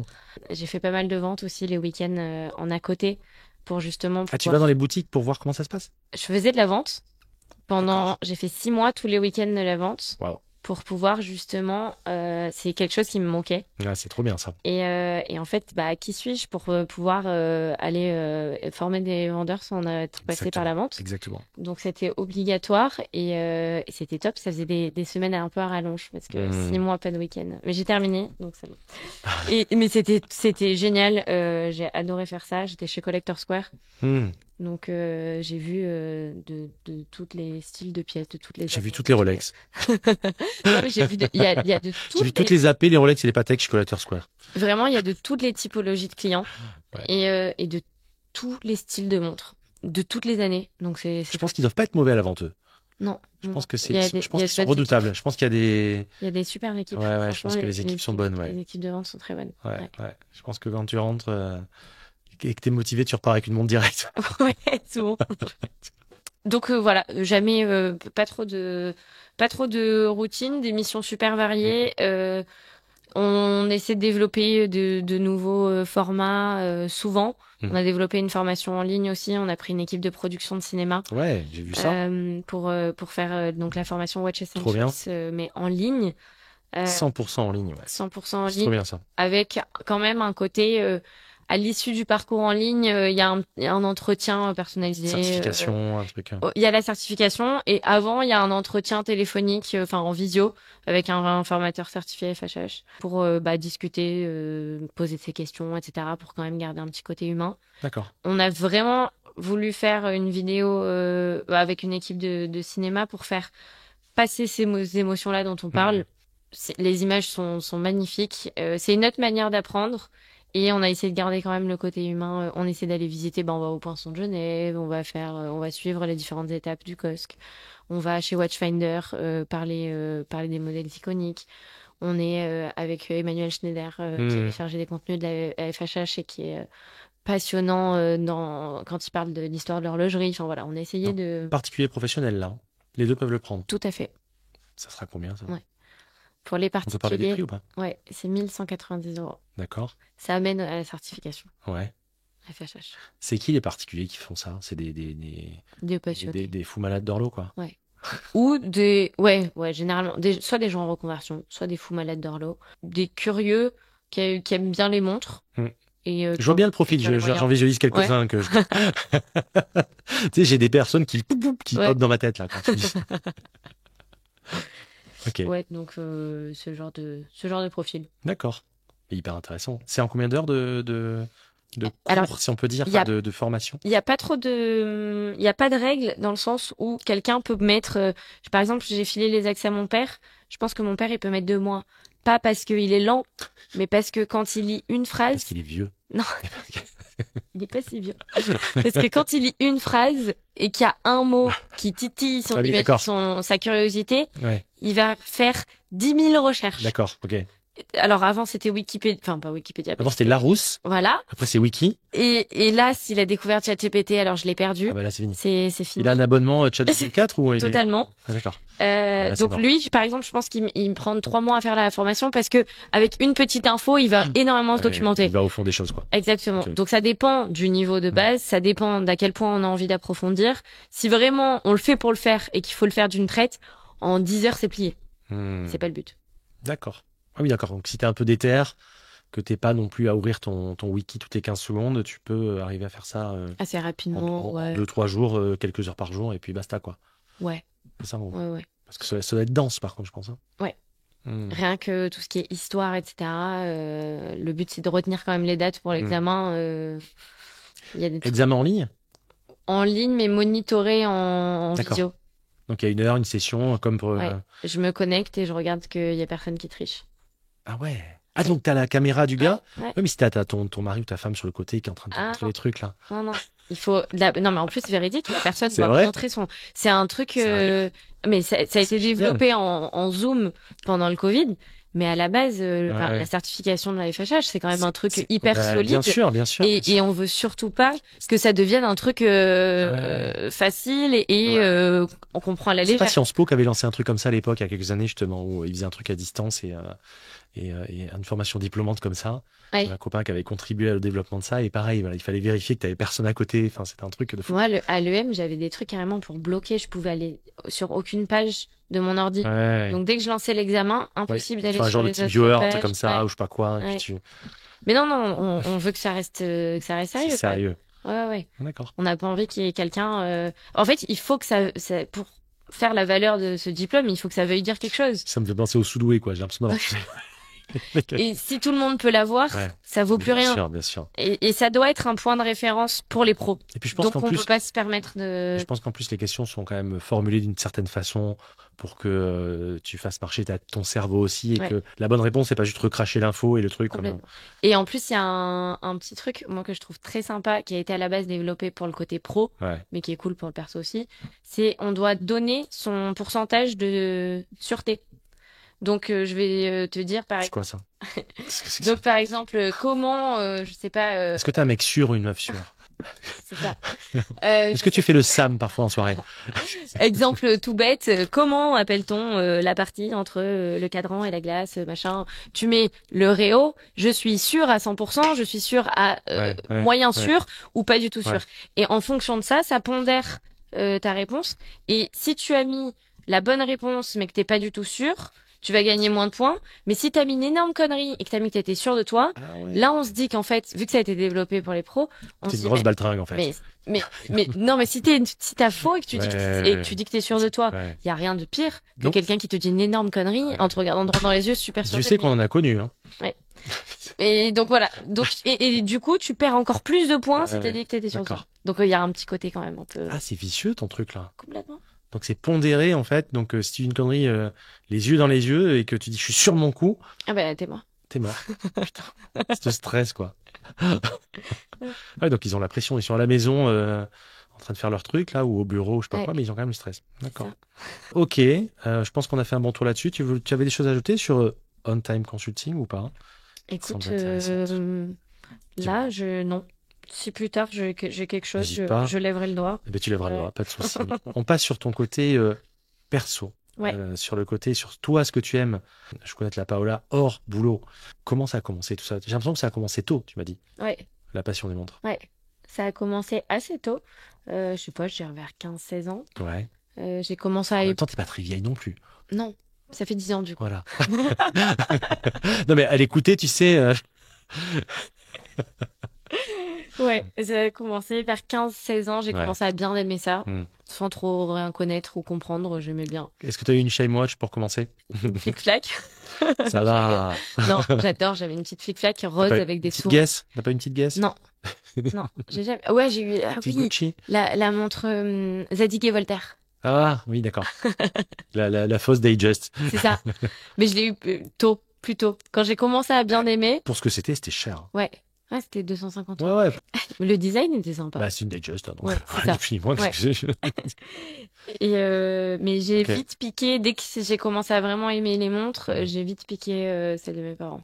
J'ai fait pas mal de ventes aussi les week-ends en à côté pour justement. Tu vas dans les boutiques pour voir comment ça se passe? Je faisais de la vente j'ai fait 6 mois tous les week-ends de la vente. Wow. Pour pouvoir justement, c'est quelque chose qui me manquait. Ouais, c'est trop bien ça. Et en fait, qui suis-je pour pouvoir aller former des vendeurs sans être passé par la vente? Exactement. Donc c'était obligatoire et c'était top. Ça faisait des semaines un peu à rallonge parce que 6 mois, pas de week-end. Mais j'ai terminé, donc c'est bon. Mais c'était génial. J'ai adoré faire ça. J'étais chez Collector Square. Donc j'ai vu de tous les styles de pièces, de toutes les. J'ai vu toutes les Rolex. Non, mais j'ai vu il y a de toutes. J'ai vu toutes les AP, les Rolex et les Patek chez Collector Square. Vraiment, il y a de toutes les typologies de clients et de tous les styles de montres, de toutes les années. Donc je pense qu'ils doivent pas être mauvais à la vente, eux. Non. Je pense que je pense qu'ils sont redoutables. Je pense qu'il y a des. Il y a des super équipes. Ouais, je pense que les équipes sont bonnes. Les équipes de vente sont très bonnes. Ouais. Je pense que quand tu rentres et que t'es motivé, tu repars avec une montre directe. Ouais, souvent. Donc voilà, jamais pas trop de routine, des missions super variées. On essaie de développer de nouveaux formats souvent. On a développé une formation en ligne aussi. On a pris une équipe de production de cinéma. Ouais, j'ai vu ça. Pour faire donc la formation Watch Essentials, mais en ligne. 100% en ligne. Ouais. 100% en ligne. C'est trop bien ça. Avec quand même un côté. À l'issue du parcours en ligne, il y a un entretien personnalisé. Certification, un truc. Il y a la certification et avant, il y a un entretien téléphonique, en visio, avec un formateur certifié FHH pour discuter, poser ses questions, etc. pour quand même garder un petit côté humain. D'accord. On a vraiment voulu faire une vidéo avec une équipe de cinéma pour faire passer ces émotions-là dont on parle. Les images sont magnifiques. C'est une autre manière d'apprendre. Et on a essayé de garder quand même le côté humain. On essaie d'aller visiter, on va au Poinçon de Genève, on va suivre les différentes étapes du COSC. On va chez Watchfinder parler des modèles iconiques. On est avec Emmanuel Schneider qui est chargé des contenus de la FHH et qui est passionnant quand il parle de l'histoire de l'horlogerie. Enfin voilà, on a essayé de. Particulier professionnel là. Les deux peuvent le prendre. Tout à fait. Ça sera combien ça? Ouais. Pour les particuliers. On peut parler des prix ou pas? Ouais, c'est 1190 €. D'accord. Ça amène à la certification. Ouais. FHH. C'est qui les particuliers qui font ça? C'est des passionnés. Des fous malades d'horloge, quoi. Ouais. Ou généralement, soit des gens en reconversion, soit des fous malades d'horloge, des curieux qui aiment bien les montres. Et, je vois bien le profil, j'en visualise quelques-uns que je... Tu sais, j'ai des personnes qui hop dans ma tête, là, quand tu dis. Ok. Ouais, donc ce genre de profil. D'accord. Hyper intéressant. C'est en combien d'heures de cours, alors, si on peut dire, de formation? Il n'y a pas de règles dans le sens où quelqu'un peut mettre, par exemple, j'ai filé les accès à mon père. Je pense que mon père, il peut mettre 2 mois. Pas parce qu'il est lent, mais parce que quand il lit une phrase. Parce qu'il est vieux. Non. Il n'est pas si vieux. Parce que quand il lit une phrase et qu'il y a un mot qui titille sa curiosité, il va faire 10 000 recherches. D'accord, ok. Alors avant c'était Wikipédia, enfin pas Wikipédia. Avant, c'était Larousse. Voilà. Après, c'est Wiki. Et là, s'il a découvert ChatGPT, alors je l'ai perdu. Ah bah là, c'est fini. C'est fini. Il a un abonnement ChatGPT 4 ou Totalement. Ah, d'accord. Là, c'est Donc mort. lui, par exemple, je pense qu'il me prend 3 mois à faire la formation parce que avec une petite info, il va énormément se Ouais, documenter. il va au fond des choses, quoi. Exactement. Ok. Donc ça dépend du niveau de base, ça dépend d'à quel point on a envie d'approfondir. Si vraiment on le fait pour le faire et qu'il faut le faire d'une traite, en 10 heures c'est plié. C'est pas le but. D'accord. Ah oui, d'accord. Donc, si t'es un peu déter, que t'es pas non plus à ouvrir ton wiki toutes les 15 secondes, tu peux arriver à faire ça Assez rapidement, en ouais. 2-3 jours, quelques heures par jour, et puis basta, quoi. Ouais, C'est ça, en gros. ouais. Parce que ça doit être dense, par contre, je pense. Hein. Ouais. Hmm. Rien que tout ce qui est histoire, etc. Le but c'est de retenir quand même les dates pour l'examen. Il y a des trucs Examen en ligne? en ligne, mais monitoré en D'accord. visio. Donc, il y a 1 heure, une session, comme pour... Ouais. Je me connecte et je regarde qu'il y a personne qui triche. Ah ouais. Ah, donc t'as la caméra du gars? Ouais. Oui, mais si t'as ton mari ou ta femme sur le côté qui est en train de te montrer les trucs, là. Non. Il faut. Non, mais en plus, véridique, la personne C'est doit vrai montrer son. C'est un truc. C'est Mais ça a été développé en Zoom pendant le Covid. Mais à la base, la certification de la FHH, c'est quand même un truc hyper solide. Bien sûr, bien sûr. Et on veut surtout pas que ça devienne un truc facile et on comprend à la C'est pas légère. Sciences Po qui avait lancé un truc comme ça à l'époque, il y a quelques années, justement, où il faisait un truc à distance et une formation diplômante comme ça. Ouais. J'avais un copain qui avait contribué au développement de ça, et pareil, voilà, il fallait vérifier que t'avais personne à côté. Enfin, c'était un truc de fou. Moi, à l'EM, j'avais des trucs carrément pour bloquer. Je pouvais aller sur aucune page de mon ordi. Ouais. Donc dès que je lançais l'examen, impossible d'aller Enfin, un sur genre de les type autres viewer, un pages. truc comme ça, Ouais. ou je sais pas quoi. et Ouais. puis Mais non, on veut que ça reste sérieux. c'est quoi. sérieux. Ouais. D'accord. On n'a pas envie qu'il y ait quelqu'un. En fait, il faut que ça, pour faire la valeur de ce diplôme, il faut que ça veuille dire quelque chose. Ça me fait penser au Soudoué, quoi. J'ai l'impression d'avoir. Et si tout le monde peut l'avoir, ça vaut plus rien. Bien sûr. Et ça doit être un point de référence pour les pros. Et puis je pense Donc qu'en on plus, peut pas se permettre de. je pense qu'en plus les questions sont quand même formulées d'une certaine façon pour que tu fasses marcher ton cerveau aussi et que la bonne réponse c'est pas juste recracher l'info et le truc. Et en plus il y a un petit truc moi que je trouve très sympa qui a été à la base développé pour le côté pro, mais qui est cool pour le perso aussi. C'est on doit donner son pourcentage de sûreté. Donc je vais te dire par exemple. C'est quoi ça? Donc par exemple comment je sais pas. Est-ce que t'es un mec sûr ou une meuf sûre? C'est ça. Est-ce que tu fais le Sam parfois en soirée? Exemple tout bête, comment appelle-t-on la partie entre le cadran et la glace, machin? Tu mets le réo, je suis sûr à 100%, je suis sûr à moyen sûr ou pas du tout sûr. Et en fonction de ça, ça pondère ta réponse. Et si tu as mis la bonne réponse mais que t'es pas du tout sûr, tu vas gagner moins de points. Mais si t'as mis une énorme connerie et que t'as mis que t'étais sûr de toi, là on se dit qu'en fait, vu que ça a été développé pour les pros, c'est une grosse baltringue en fait. Mais non, mais si t'as faux et que tu dis que t'es sûr de toi, il y a rien de pire que quelqu'un qui te dit une énorme connerie en te regardant droit dans les yeux, super sûr. Je sais qu'on en a connu. Hein. Ouais. Et donc voilà. Donc et du coup, tu perds encore plus de points si t'as dit que t'étais sûr de toi. Donc il y a un petit côté quand même un peu. Ah, c'est vicieux ton truc là. Complètement. Donc c'est pondéré en fait. Donc si tu dis une connerie, les yeux dans les yeux et que tu dis je suis sûr de mon coup. Ah bah t'es mort. T'es mort. Putain. C'est de stress quoi. Donc ils ont la pression, ils sont à la maison en train de faire leur truc là ou au bureau, je sais pas quoi, mais ils ont quand même le stress. D'accord. Ok. Je pense qu'on a fait un bon tour là-dessus. Tu avais des choses à ajouter sur On Time Consulting ou pas? Écoute, là non. Si plus tard j'ai quelque chose, je lèverai le doigt. Eh ben, tu lèveras le doigt, pas de souci. On passe sur ton côté perso. Sur le côté, sur toi, ce que tu aimes. Je connais la Paola hors boulot. Comment ça a commencé tout ça? J'ai l'impression que ça a commencé tôt, tu m'as dit. Ouais. La passion des montres. Ouais. Ça a commencé assez tôt. Je sais pas, je dirais vers 15-16 ans. Ouais. J'ai commencé à... En même temps, t'es pas très vieille non plus. Non, ça fait 10 ans du coup. Voilà. Non mais à l'écouter, tu sais... Ouais, ça a commencé vers 15-16 ans. J'ai commencé à bien aimer ça. Sans trop rien connaître ou comprendre, j'aimais bien. Est-ce que tu as eu une Shame Watch pour commencer? Flic-flac. Ça va. Non, j'adore. J'avais une petite flic-flac rose avec des sourds. Guess? T'as pas une petite guess? Non. Non, j'ai jamais... Ouais, j'ai eu... Ah oui, Gucci. La montre Zadig et Voltaire. Ah oui, d'accord. la fausse Datejust. C'est ça. Mais je l'ai eu tôt, plus tôt. Quand j'ai commencé à bien aimer... Pour ce que c'était cher. Ouais. Ouais, c'était 250 Ouais, euros. ouais. Le design était sympa. Bah, c'est une Datejust, hein, donc Ouais, c'est ça. ni plus ni moins. Ouais. Et mais j'ai Ok. vite piqué, dès que j'ai commencé à vraiment aimer les montres, j'ai vite piqué celle de mes parents.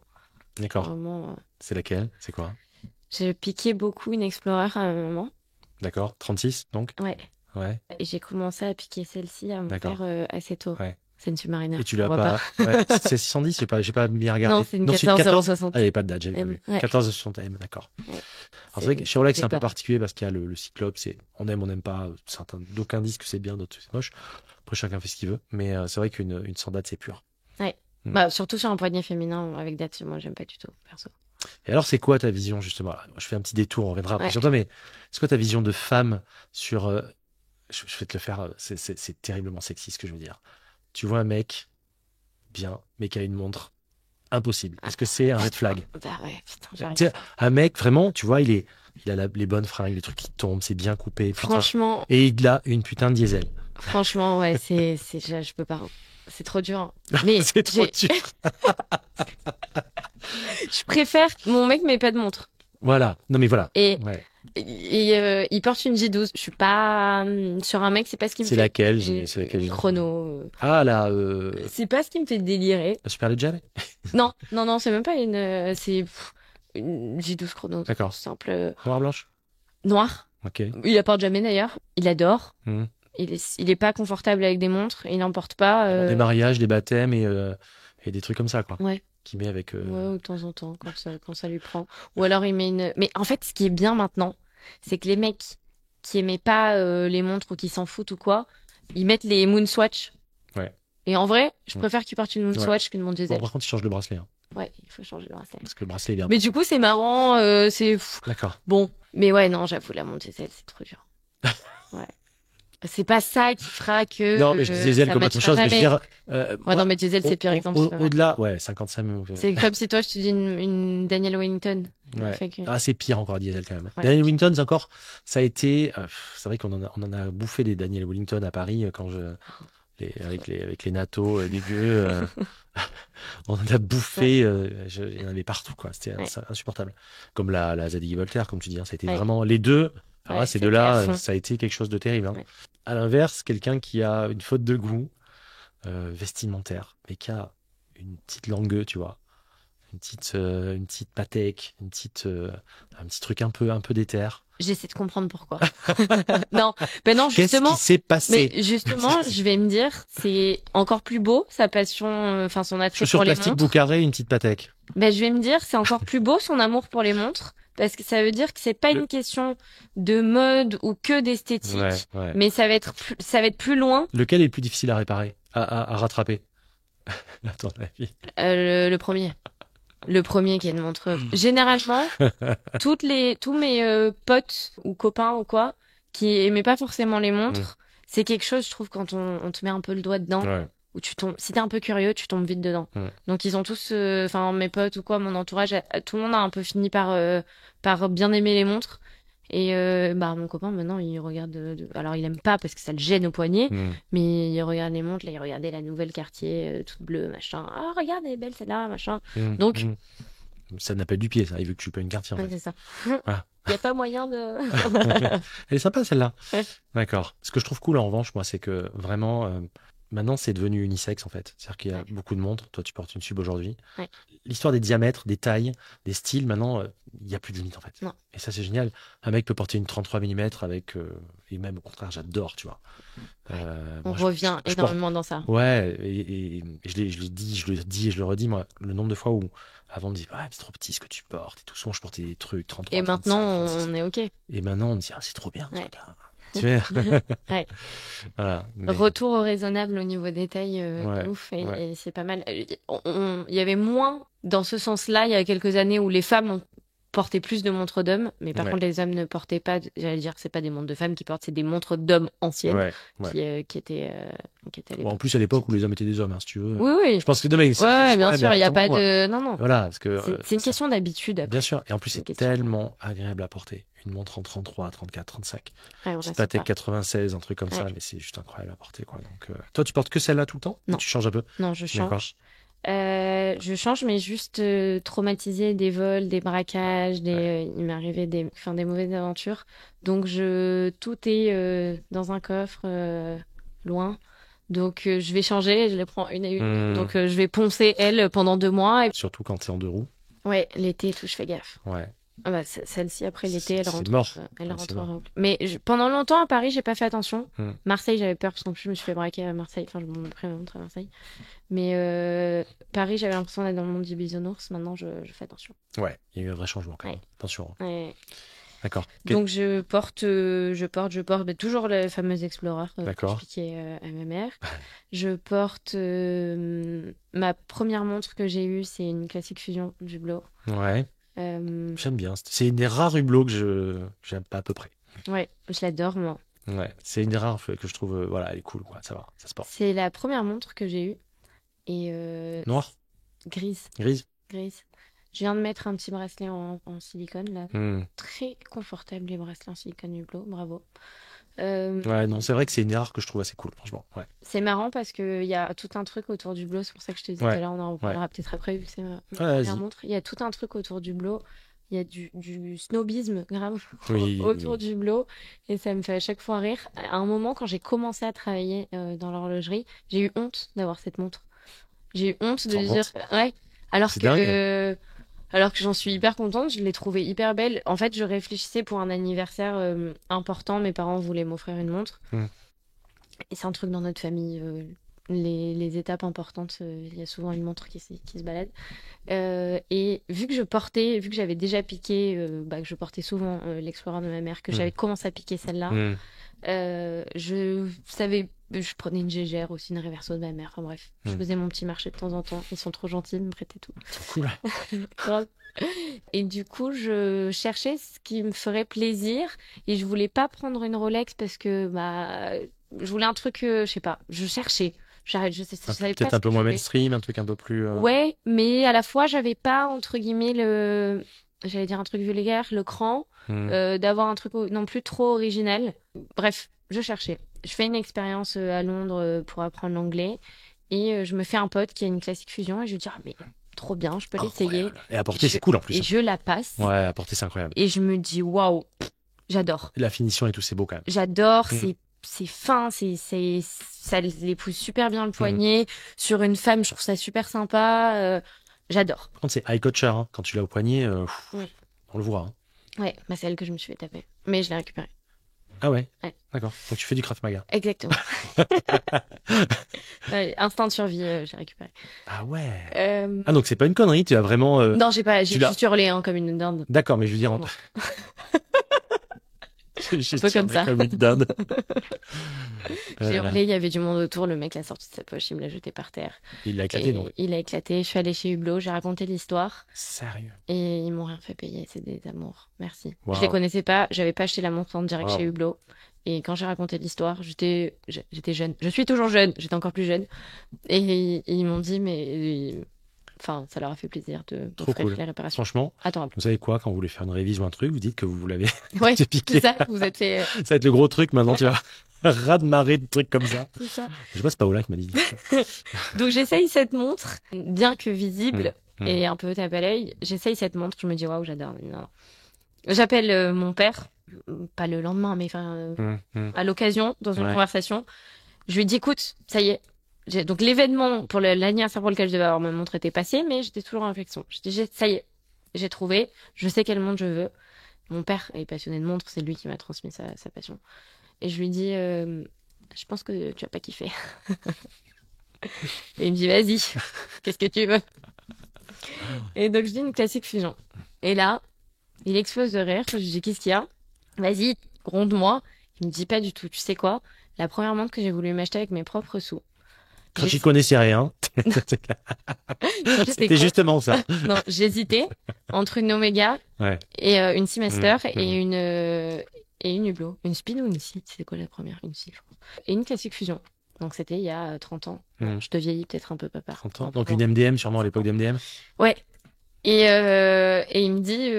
D'accord. Vraiment, C'est laquelle? C'est quoi? j'ai piqué beaucoup une Explorer à un moment. D'accord. 36, donc? Ouais. Ouais. Et j'ai commencé à piquer celle-ci à mon D'accord. père assez tôt. Ouais. C'est une Submariner, Et tu on l'as voit pas. Ouais. C'est 610, j'ai pas bien regardé. Non, c'est une Non, c'est une 14. 14060. Ah, il n'y avait pas de date, j'avais pas M. vu. Ouais. 1460M, d'accord. Ouais. Alors, c'est vrai que chez Rolex, c'est un peu pas. particulier parce qu'il y a le Cyclope, on n'aime pas. D'aucuns disent que c'est bien, d'autres c'est moche. Après, chacun fait ce qu'il veut. Mais c'est vrai qu'une sans date, c'est pur. Ouais. Mm. Bah, surtout sur un poignet féminin avec date, moi, j'aime pas du tout, perso. Et alors, c'est quoi ta vision, justement? Alors, je fais un petit détour, on reviendra après Ouais. sur toi, mais c'est quoi ta vision de femme sur. Je vais te le faire, c'est terriblement sexy ce que je veux dire. Tu vois un mec, bien, mais qui a une montre, impossible. Est-ce que c'est un red flag? Bah ouais, putain, j'arrive. Tu sais, un mec, vraiment, tu vois, il a les bonnes fringues, les trucs qui tombent, c'est bien coupé, putain. Franchement, Et il a une putain de diesel. franchement, ouais, je peux pas. C'est trop dur. Hein. Mais C'est trop dur. je préfère mon mec, mais pas de montre. Voilà. Non, mais voilà. Et, Ouais. il porte une J12. Je suis pas sur un mec, c'est pas ce qui me C'est fait. laquelle? C'est laquelle? Une chrono. Ah, C'est pas ce qui me fait délirer. la Superleggera? Non, c'est même pas une. C'est une J12 chrono. D'accord. Simple. Noir, blanche? Noir. Ok. Il la porte jamais d'ailleurs. Il adore. Mhm. Il est pas confortable avec des montres. Il n'en porte pas. Des mariages, des baptêmes et des trucs comme ça, quoi. Ouais. Qui met avec. Ouais, de temps en temps, quand ça lui prend. Ou alors il met une. Mais en fait, ce qui est bien maintenant, c'est que les mecs qui aimaient pas les montres ou qui s'en foutent ou quoi, ils mettent les Moonswatch. Ouais. Et en vrai, je préfère qu'ils portent une Moonswatch qu'une montre Bon, diesel. par contre, il change le bracelet. Hein, Ouais, il faut changer le bracelet. parce que le bracelet, il est un Mais du coup, c'est marrant, c'est D'accord. bon. Mais ouais, non, j'avoue, la montre diesel, c'est trop dur. Ouais. C'est pas ça qui fera que. Non, mais je disais elle ça comme autre matchera chose, mais je veux jamais. dire. Ouais, non, mais diesel, c'est pire exemple. c'est pas vrai. Au-delà, ouais, 55. C'est comme si toi, je te dis une Daniel Wellington. Ouais. Fait que- Ah, c'est pire encore, Diesel, quand même. Ouais. Daniel Wellington, encore, ça a été. C'est vrai qu'on en a bouffé des Daniel Wellington à Paris avec les NATO dégueux. On en a bouffé. Il y en avait partout, quoi. C'était insupportable. Comme la Zadig et Voltaire, comme tu dis. Hein, ça a été vraiment les deux. Alors là, ces c'était deux-là, à fond. ça a été quelque chose de terrible. Hein. Ouais. À l'inverse, quelqu'un qui a une faute de goût vestimentaire, mais qui a une petite langue, tu vois. Une petite patek, un petit truc un peu d'éther. J'essaie de comprendre pourquoi. Non, non, Qu'est-ce justement. qui s'est passé? Mais justement, je vais me dire, c'est encore plus beau, sa passion, enfin son attrait Chaussures pour les plastique montres. boucarrée, une petite patek. Ben, je vais me dire, c'est encore plus beau son amour pour les montres, parce que ça veut dire que c'est pas une question de mode ou que d'esthétique, Ouais. mais ça va être plus loin. Lequel est le plus difficile à réparer, à rattraper? À ton avis? Le premier. Le premier qui est une montre. Généralement, tous mes potes ou copains ou quoi, qui aimaient pas forcément les montres, c'est quelque chose, je trouve, quand on te met un peu le doigt dedans, Ouais. où tu tombes, si t'es un peu curieux, tu tombes vite dedans. Donc ils ont tous, enfin mes potes ou quoi, mon entourage, tout le monde a un peu fini par bien aimer les montres. Et mon copain maintenant il regarde, alors il aime pas parce que ça le gêne au poignet, mais il regarde les montres, là il regardait la nouvelle Cartier toute bleue, machin. Ah regarde, elle est belle celle-là, machin. Donc ça n'appelle du pied, ça. Il veut que tu payes une carte. En ouais, fait. c'est ça. Voilà. Il y a pas moyen de. Elle est sympa celle-là. Ouais. D'accord. Ce que je trouve cool en revanche, moi, c'est que vraiment, maintenant, c'est devenu unisexe en fait. C'est-à-dire qu'il y a beaucoup de montres. Toi, tu portes une sub aujourd'hui. Ouais. L'histoire des diamètres, des tailles, des styles, maintenant, il n'y a plus de limite en fait. Non. Et ça, c'est génial. Un mec peut porter une 33 mm avec, et même au contraire, j'adore, tu vois. On moi, revient je énormément dans ça. Ouais, et je le dis et je le redis, moi, le nombre de fois où avant on me dit, ouais, c'est trop petit ce que tu portes et tout souvent je portais des trucs 33, Et maintenant 35, 36. on est ok. Et maintenant on me dit, ah, c'est trop bien. ce Ouais. truc-là. Tu vois. Ouais. Voilà. Mais- Retour au raisonnable au niveau des tailles, Ouais, ouf, ouais. et c'est pas mal. Il y avait moins dans ce sens-là il y a quelques années où les femmes ont porté plus de montres d'hommes, mais par Ouais. contre les hommes ne portaient pas. J'allais dire que c'est pas des montres de femmes qui portent, c'est des montres d'hommes anciennes Ouais, qui étaient à Bon, l'époque. en plus à l'époque où les hommes étaient des hommes, hein, si tu veux. Oui, oui. Je pense que demain, Ouais, bien sûr, il y a pas ouais. de. Non. Voilà, parce que C'est une question d'habitude. Après. bien sûr. Et en plus C'est c'est une question. tellement agréable à porter. Une montre en 33, 34, 35. Ouais, on Petite reste Patek pas. 96, un truc comme ça, Ouais. mais c'est juste incroyable à porter, quoi. Donc, toi, tu portes que celle-là tout le temps? Non. Ou tu changes un peu? Non, je D'accord. change. Je change, mais juste traumatisée des vols, des braquages, il m'est arrivé des mauvaises aventures. Donc tout est dans un coffre loin. Donc je vais changer, je les prends une à une. Donc je vais poncer elle pendant 2 mois. Surtout quand t'es en 2 roues. Ouais, l'été et tout, je fais gaffe. Ouais. Ah bah, celle-ci, après l'été, elle C'est rentre. mort. Elle Ouais, rentre c'est mort. Mais pendant longtemps, à Paris, j'ai pas fait attention. Mm. Marseille, j'avais peur parce qu'en plus, je me suis fait braquer à Marseille. Enfin, je m'en ai pris ma montre à Marseille. Mais Paris, j'avais l'impression d'être dans le monde du bisounours. Maintenant, je fais attention. Ouais, il y a eu un vrai changement quand même. Ouais. Attention. Ouais. D'accord. Donc, je porte mais toujours la fameuse Explorer que D'accord. je piquais à ma mère. Je porte ma première montre que j'ai eue, c'est une classique Fusion du Hublot. Ouais. J'aime bien. C'est une des rares hublots que j'aime pas à peu près. Ouais, je l'adore, moi. Ouais, c'est une des rares que je trouve, voilà, elle est cool, quoi, ça va, ça se porte. C'est la première montre que j'ai eue. Et Noire, grise. grise. Je viens de mettre un petit bracelet en silicone, là. Mm. Très confortable, les bracelets en silicone Hublot, bravo. Ouais, non, c'est vrai que c'est une des rares que je trouve assez cool, franchement. Ouais. C'est marrant parce qu'il y a tout un truc autour du Hublot, c'est pour ça que je te disais tout à l'heure, on en reparlera peut-être après, vu que c'est ma première montre. Il y a tout un truc autour du Hublot. Il y a du snobisme grave autour du Hublot et ça me fait à chaque fois rire. À un moment, quand j'ai commencé à travailler dans l'horlogerie, j'ai eu honte d'avoir cette montre. J'ai eu honte de dire ouais, alors que j'en suis hyper contente, je l'ai trouvée hyper belle. En fait, je réfléchissais pour un anniversaire important, mes parents voulaient m'offrir une montre. Et c'est un truc dans notre famille. Les étapes importantes, il y a souvent une montre qui se balade. Et vu que j'avais déjà piqué, que je portais souvent l'Explorer de ma mère, que j'avais commencé à piquer celle-là, je prenais une Gégère aussi, une Reverso de ma mère. Enfin bref, je faisais mon petit marché de temps en temps. Ils sont trop gentils, ils me prêtaient tout. Cool. Et du coup, je cherchais ce qui me ferait plaisir et je voulais pas prendre une Rolex parce que je voulais un truc, je sais pas, je cherchais. Je savais peut-être pas un peu moins mainstream, un truc un peu plus. Ouais, mais à la fois, j'avais pas, entre guillemets, j'allais dire un truc vulgaire, le cran, d'avoir un truc non plus trop original. Bref, je cherchais. Je fais une expérience à Londres pour apprendre l'anglais et je me fais un pote qui a une classique Fusion et je lui dis, ah, mais trop bien, je peux l'essayer. Et à porter, c'est cool en plus. Et je la passe. Ouais, à porter, c'est incroyable. Et je me dis, waouh, j'adore. La finition et tout, c'est beau quand même. J'adore, c'est fin, ça les pousse super bien le poignet. Sur une femme, je trouve ça super sympa. J'adore. Par contre, c'est eye-catcher, hein. Quand tu l'as au poignet, on le voit. Hein. Ouais, c'est elle que je me suis fait taper. Mais je l'ai récupérée. Ah ouais, D'accord. Donc tu fais du Krav Maga. Exactement. Instinct de survie, j'ai récupéré. Ah ouais. Ah donc c'est pas une connerie, tu as vraiment... Non, j'ai juste hurlé comme une dinde. D'accord, mais je veux dire... Un peu comme ça. Comme une dinde. J'ai hurlé, il y avait du monde autour, le mec l'a sorti de sa poche, il me l'a jeté par terre. Il l'a éclaté, donc. Il a éclaté, je suis allée chez Hublot, j'ai raconté l'histoire. Sérieux? Et ils m'ont rien fait payer, c'est des amours. Merci. Wow. Je les connaissais pas, j'avais pas acheté la montre en direct chez Hublot. Et quand j'ai raconté l'histoire, j'étais jeune. Je suis toujours jeune, j'étais encore plus jeune. Et ils m'ont dit, mais... Enfin, ça leur a fait plaisir de offrir les réparations. Franchement, vous savez quoi, quand vous voulez faire une révision ou un truc, vous dites que vous l'avez piqué. C'est ça, vous êtes fait... Ça va être le gros truc maintenant, tu vas raz-de-marée de trucs comme ça. C'est ça. Je sais pas, c'est Paola qui m'a dit. Donc j'essaye cette montre, bien que visible et un peu tape à l'œil. J'essaye cette montre, je me dis waouh, j'adore. J'appelle mon père, pas le lendemain, mais à l'occasion, dans une conversation. Je lui dis écoute, ça y est. Donc l'événement pour l'anniversaire pour lequel je devais avoir ma montre était passé, mais j'étais toujours en réflexion. Je dis ça y est, j'ai trouvé, je sais quelle montre je veux. Mon père est passionné de montres, c'est lui qui m'a transmis sa passion. Et je lui dis, je pense que tu vas pas kiffer. Et il me dit vas-y, qu'est-ce que tu veux? Et donc je dis une classique Fusion. Et là, il explose de rire. Je lui dis qu'est-ce qu'il y a? Vas-y, gronde-moi. Il me dit pas du tout. Tu sais quoi? La première montre que j'ai voulu m'acheter avec mes propres sous. Quand j'y connaissais rien. C'était justement ça. Non, j'hésitais entre une Omega et une Seamaster et une Hublot. Une Spin ou une Scie? C'était quoi la première? Une Scie, je crois. Et une classique Fusion. Donc c'était il y a 30 ans. Je te vieillis peut-être un peu, papa. 30 ans. Donc une MDM, sûrement à l'époque d'MDM. Ouais. Et il me dit,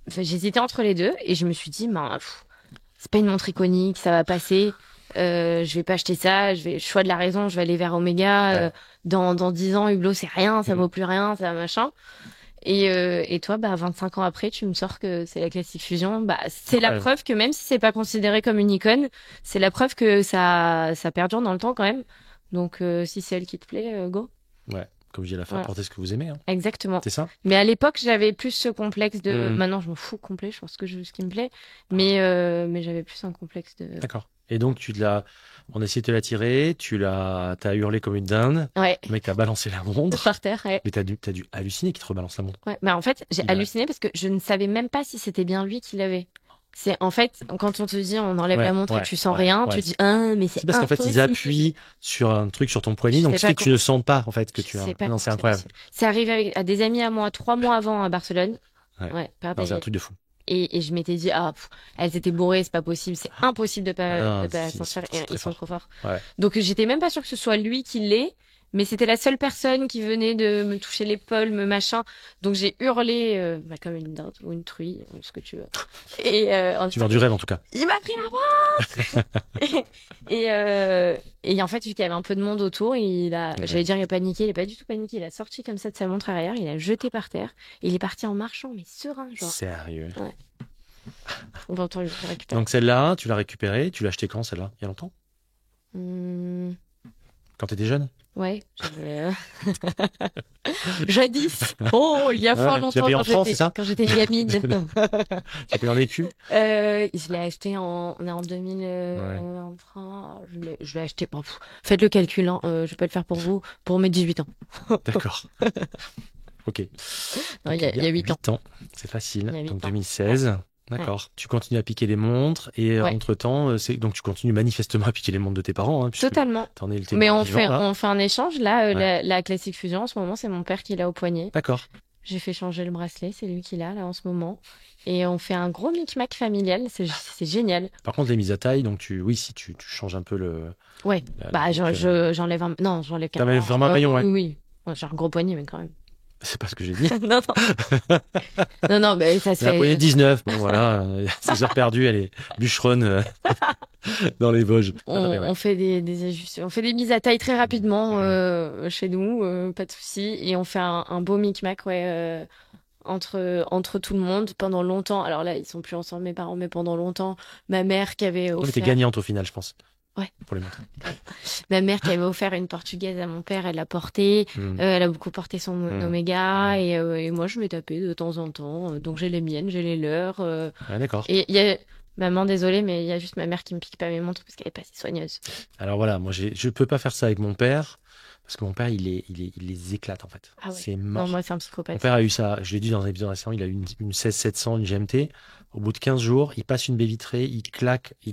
j'hésitais entre les deux et je me suis dit, c'est pas une montre iconique, ça va passer. Je vais pas acheter ça, choix de la raison, je vais aller vers Omega. Dans 10 ans, Hublot, c'est rien, ça vaut plus rien, ça machin. Et toi, 25 ans après, tu me sors que c'est la Classic Fusion. C'est la preuve que même si c'est pas considéré comme une icône, c'est la preuve que ça perdure dans le temps quand même. Donc, si c'est elle qui te plaît, go. Ouais, comme je dis à la fin, portez ce que vous aimez. Hein. Exactement. C'est ça. Mais à l'époque, j'avais plus ce complexe de. Maintenant, je m'en fous complet, je pense que je veux ce qui me plaît. Mais j'avais plus un complexe de. D'accord. Et donc, on a essayé de te la tirer, t'as hurlé comme une dinde. Ouais. Le mec t'a balancé la montre. Par terre, ouais. Mais t'as dû halluciner qu'il te rebalance la montre. Ouais. En fait, j'ai halluciné parce que je ne savais même pas si c'était bien lui qui l'avait. C'est en fait, quand on te dit on enlève la montre et tu sens rien, tu dis mais c'est parce qu'en fait ils appuient sur un truc sur ton poignet, donc ce fait que tu ne sens pas en fait que tu as. Non, c'est incroyable. C'est arrivé à des amis à moi 3 mois avant à Barcelone. Ouais. C'est un truc de fou. Et je m'étais dit elles étaient bourrées, c'est pas possible, c'est impossible de pas s'en sortir. Ils sont trop forts. Ouais. Donc j'étais même pas sûre que ce soit lui qui l'ait. Mais c'était la seule personne qui venait de me toucher l'épaule, me machin. Donc j'ai hurlé comme une dinde ou une truie, ce que tu veux. Et tu vends du rêve en tout cas. Il m'a pris la montre. et en fait, vu qu'il y avait un peu de monde autour, j'allais dire il a paniqué, il a pas du tout paniqué. Il a sorti comme ça de sa montre arrière, il a jeté par terre, et il est parti en marchant, mais serein, genre. Sérieux. Ouais. Je l'ai récupéré. Donc celle-là, tu l'as récupérée, tu l'as achetée quand celle-là? Il y a longtemps? Quand t'étais jeune? Ouais, jadis. Oh, il y a fort longtemps quand j'étais gamine. Tu as payé en écus? Je l'ai acheté on est en 2023. Je l'ai acheté. Bon, faites le calcul, hein. Je vais pas le faire pour vous, pour mes 18 ans. D'accord. Ok. Non, il y a 8 ans. C'est facile. Donc 2016. D'accord. Ouais. Tu continues à piquer les montres et entre-temps, donc tu continues manifestement à piquer les montres de tes parents. Hein, totalement. Mais on fait un échange. Là, la Classic Fusion, en ce moment, c'est mon père qui l'a au poignet. D'accord. J'ai fait changer le bracelet, c'est lui qui l'a là en ce moment. Et on fait un gros micmac familial, c'est génial. Par contre, les mises à taille, donc tu changes un peu le... Ouais, j'enlève un... Non, j'enlève... T'enlèves vraiment un maillon, Oui. J'ai un gros poignet, mais quand même. C'est pas ce que j'ai dit. non, mais ça se fait. La poignée 19. Bon, voilà. 6 heures perdues, elle est bûcheronne dans les Vosges. On fait des ajustements. On fait des mises à taille très rapidement chez nous, pas de souci. Et on fait un beau micmac, entre tout le monde pendant longtemps. Alors là, ils sont plus ensemble, mes parents, mais pendant longtemps, ma mère qui avait offert... t'es gagnante au final, je pense. Ouais. Pour les montres. Ma mère qui avait offert une portugaise à mon père, elle l'a portée. Elle a beaucoup porté son Omega et moi je m'ai tapé de temps en temps. Donc j'ai les miennes, j'ai les leurs. D'accord. Et il y a maman, désolée, mais il y a juste ma mère qui me pique pas mes montres parce qu'elle est pas si soigneuse. Alors voilà, moi je peux pas faire ça avec mon père. Parce que mon père, il les éclate en fait. Ah ouais. C'est mort. Non, moi c'est un psychopathe. Mon père a eu ça, je l'ai dit dans un épisode récent, il a eu une 16700, une GMT. Au bout de 15 jours, il passe une baie vitrée, il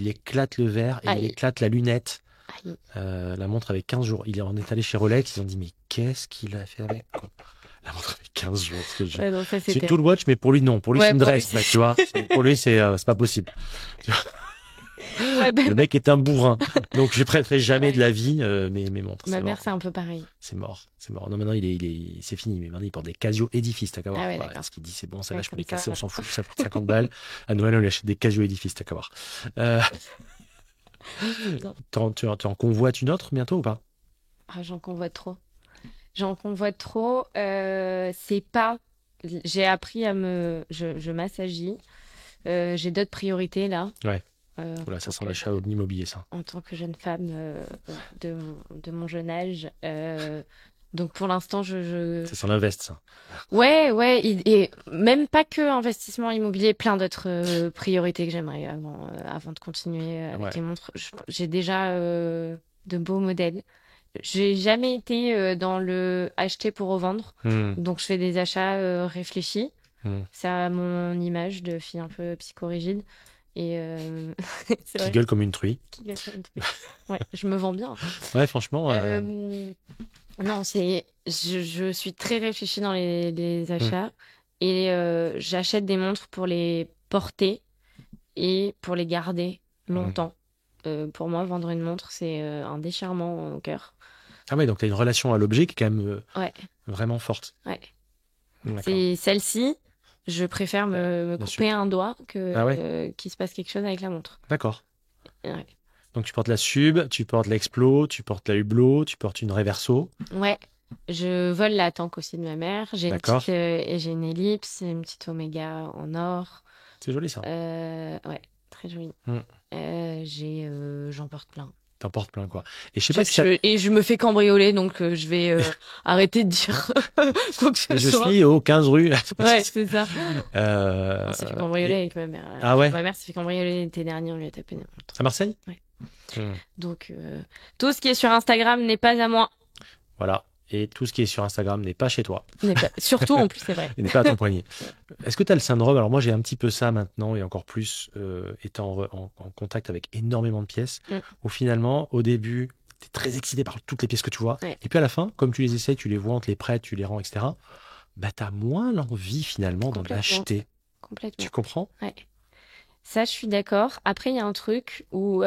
éclate le verre et il éclate la lunette. La montre avait 15 jours. On est allé chez Rolex, ils ont dit mais qu'est-ce qu'il a fait avec quoi? La montre avait 15 jours. C'est tout le watch, mais pour lui non. Pour lui c'est une dress, tu vois. Pour lui c'est pas possible. Le mec est un bourrin. Donc je prêterai jamais de la vie mes montres. Ma mère c'est un peu pareil. C'est mort. Non maintenant c'est fini. Mais maintenant il porte des Casio Edifice, t'as qu'à voir. Ce qu'il dit c'est bon, ça là je peux les casser, on s'en fout. Ça coûte 50 balles. À Noël on lui achète des Casio Edifice, t'as qu'à voir. Tu en convoites une autre bientôt ou pas? J'en convoite trop. C'est pas. J'ai appris à je m'assagis. J'ai d'autres priorités là. Ouais. Voilà, ça sent l'achat immobilier, ça. En tant que jeune femme de mon jeune âge. Donc pour l'instant, Ça sent l'invest, ça. Ouais. Et même pas que investissement immobilier, plein d'autres priorités que j'aimerais avant de continuer avec les montres. J'ai déjà de beaux modèles. J'ai jamais été dans le acheter pour revendre. Donc je fais des achats réfléchis. Ça a mon image de fille un peu psychorigide. Et qui gueule comme une truie. Ouais, je me vends bien. Ouais, franchement. Non, je suis très réfléchie dans les achats et j'achète des montres pour les porter et pour les garder longtemps. Pour moi, vendre une montre, c'est un déchirement au cœur. Ah ouais, donc tu as une relation à l'objet qui est quand même vraiment forte. Ouais. C'est celle-ci. Je préfère me couper un doigt que qu'il se passe quelque chose avec la montre. D'accord. Ouais. Donc tu portes la Sub, tu portes l'Explo, tu portes la Hublot, tu portes une Reverso. Ouais. Je vole la tank aussi de ma mère. J'ai une D'accord. petite et j'ai une ellipse, une petite Omega en or. C'est joli ça. Ouais, très joli. Mm. J'en porte plein. T'en portes plein quoi. Et je sais pas si ça... Et je me fais cambrioler, donc je vais arrêter de dire quoi que ce Je soit. suis au 15 rue. Ouais, c'est ça. Euh, On s'est fait cambrioler avec ma mère. Ah ouais? Ma mère s'est fait cambrioler l'été dernier, on lui a tapé. À Marseille? Ouais. Mm. Donc, tout ce qui est sur Instagram n'est pas à moi. Voilà. Et tout ce qui est sur Instagram n'est pas chez toi. Surtout, en plus, c'est vrai. Et n'est pas à ton poignet. Est-ce que tu as le syndrome? Alors moi, j'ai un petit peu ça maintenant, et encore plus étant en contact avec énormément de pièces, où finalement, au début, tu es très excité par toutes les pièces que tu vois. Ouais. Et puis à la fin, comme tu les essayes, tu les vois, on te les prête, tu les rends, etc., bah, tu as moins l'envie finalement d'en acheter. Complètement. Tu comprends? Ouais. Ça, je suis d'accord. Après, il y a un truc où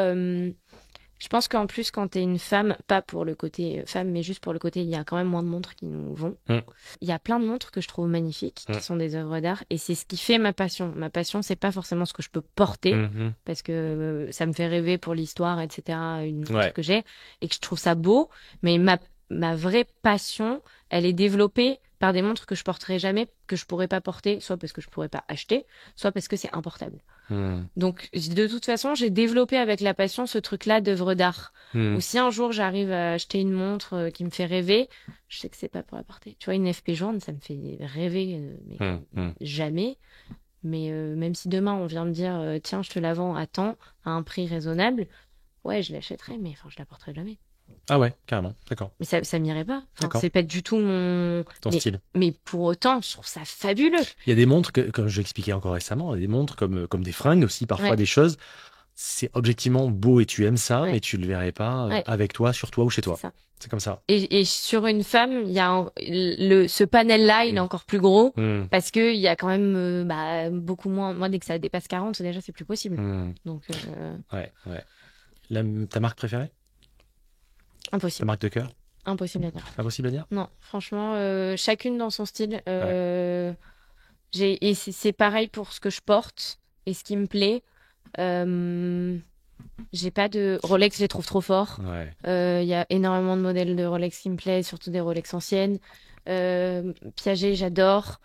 je pense qu'en plus, quand tu es une femme, pas pour le côté femme, mais juste pour le côté, il y a quand même moins de montres qui nous vont. Il y a plein de montres que je trouve magnifiques, qui sont des œuvres d'art, et c'est ce qui fait ma passion. Ma passion, c'est pas forcément ce que je peux porter, parce que ça me fait rêver pour l'histoire, etc., une montre que j'ai, et que je trouve ça beau, mais ma vraie passion, elle est développée par des montres que je porterai jamais, que je pourrais pas porter, soit parce que je pourrais pas acheter, soit parce que c'est importable. Donc, de toute façon, j'ai développé avec la passion ce truc-là d'œuvre d'art. Ou si un jour j'arrive à acheter une montre qui me fait rêver, je sais que c'est pas pour la porter. Tu vois, une FP jaune, ça me fait rêver, mais jamais. Mais même si demain on vient me dire, tiens, je te la vends à temps, à un prix raisonnable, ouais, je l'achèterai, mais enfin, je la porterai jamais. Ah ouais, carrément, d'accord. Mais ça m'irait pas. Enfin, c'est pas du tout ton style. Mais pour autant, je trouve ça fabuleux. Il y a des montres, comme je l'expliquais encore récemment, il y a des montres comme des fringues aussi, parfois des choses. C'est objectivement beau et tu aimes ça, mais tu le verrais pas avec toi, sur toi ou chez toi. C'est comme ça. Et sur une femme, il y a ce panel-là, il est encore plus gros parce que il y a quand même beaucoup moins. Moi, dès que ça dépasse 40, déjà, c'est plus possible. Donc, ouais. Ta marque préférée? Impossible. Ta marque de cœur? Impossible à dire. Impossible à dire? Non, franchement, chacune dans son style. Et c'est pareil pour ce que je porte et ce qui me plaît. J'ai pas de Rolex, je les trouve trop forts. Y a énormément de modèles de Rolex qui me plaisent, surtout des Rolex anciennes. Piaget, j'adore.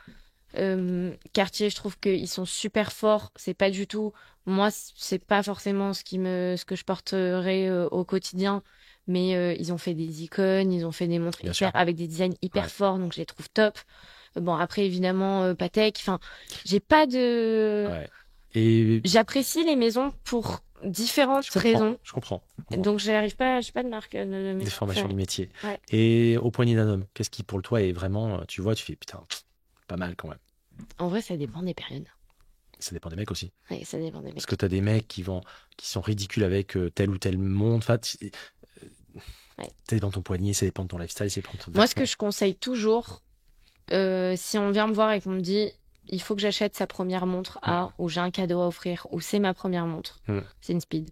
Cartier, je trouve qu'ils sont super forts. C'est pas du tout. Moi, c'est pas forcément ce que je porterais au quotidien. Mais ils ont fait des icônes, ils ont fait des montres avec des designs hyper forts, donc je les trouve top. Bon, après, évidemment, Patek. Enfin, j'ai pas de. Et j'apprécie les maisons pour différentes raisons. Je comprends. Donc, j'arrive pas, j'ai pas de marque. Des formations du métier. Et au poignet d'un homme, qu'est-ce qui pour toi est vraiment, tu vois, tu fais putain, pas mal quand même. En vrai, ça dépend des périodes. Ça dépend des mecs aussi. Oui, ça dépend des mecs. Parce que t'as des mecs qui sont ridicules avec telle ou telle montre. Enfin, ça dépend de ton poignet, ça dépend de ton lifestyle, ça dépend de ton Moi, ce que je conseille toujours, si on vient me voir et qu'on me dit il faut que j'achète sa première montre ou j'ai un cadeau à offrir, ou c'est ma première montre, c'est une Speed.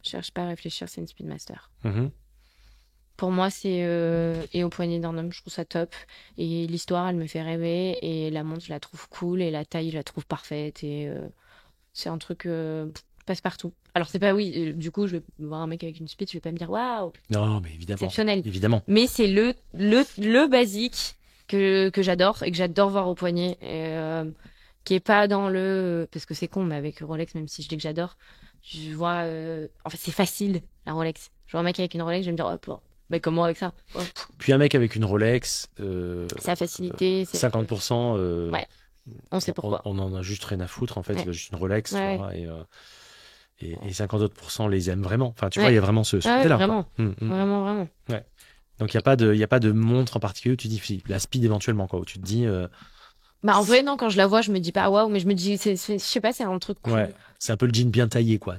Je cherche pas à réfléchir, c'est une Speedmaster. Pour moi, c'est et au poignet d'un homme, je trouve ça top. Et l'histoire, elle me fait rêver. Et la montre, je la trouve cool. Et la taille, je la trouve parfaite. Et c'est un truc passe-partout. Alors, c'est pas du coup, je vais voir un mec avec une Speed, je vais pas me dire waouh. Non, mais évidemment. Exceptionnel. Évidemment. Mais c'est le basique que j'adore et que j'adore voir au poignet. Qui est pas dans parce que c'est con, mais avec Rolex, même si je dis que j'adore, je vois. En fait, c'est facile, la Rolex. Je vois un mec avec une Rolex, je vais me dire, oh, mais comment avec ça? Puis un mec avec une Rolex. Sa facilité. 50%. On sait pourquoi. On en a juste rien à foutre, en fait. Il a juste une Rolex. Vois, et 50% les aiment vraiment. Enfin, tu vois, il y a vraiment ce côté-là. Vraiment. Vraiment. Ouais. Donc, il n'y a pas de montre en particulier où tu dis, la Speed éventuellement, quoi, où tu te dis. En vrai, non, quand je la vois, je me dis pas waouh, mais je me dis, je sais pas, c'est un truc cool. Ouais, c'est un peu le jean bien taillé, quoi.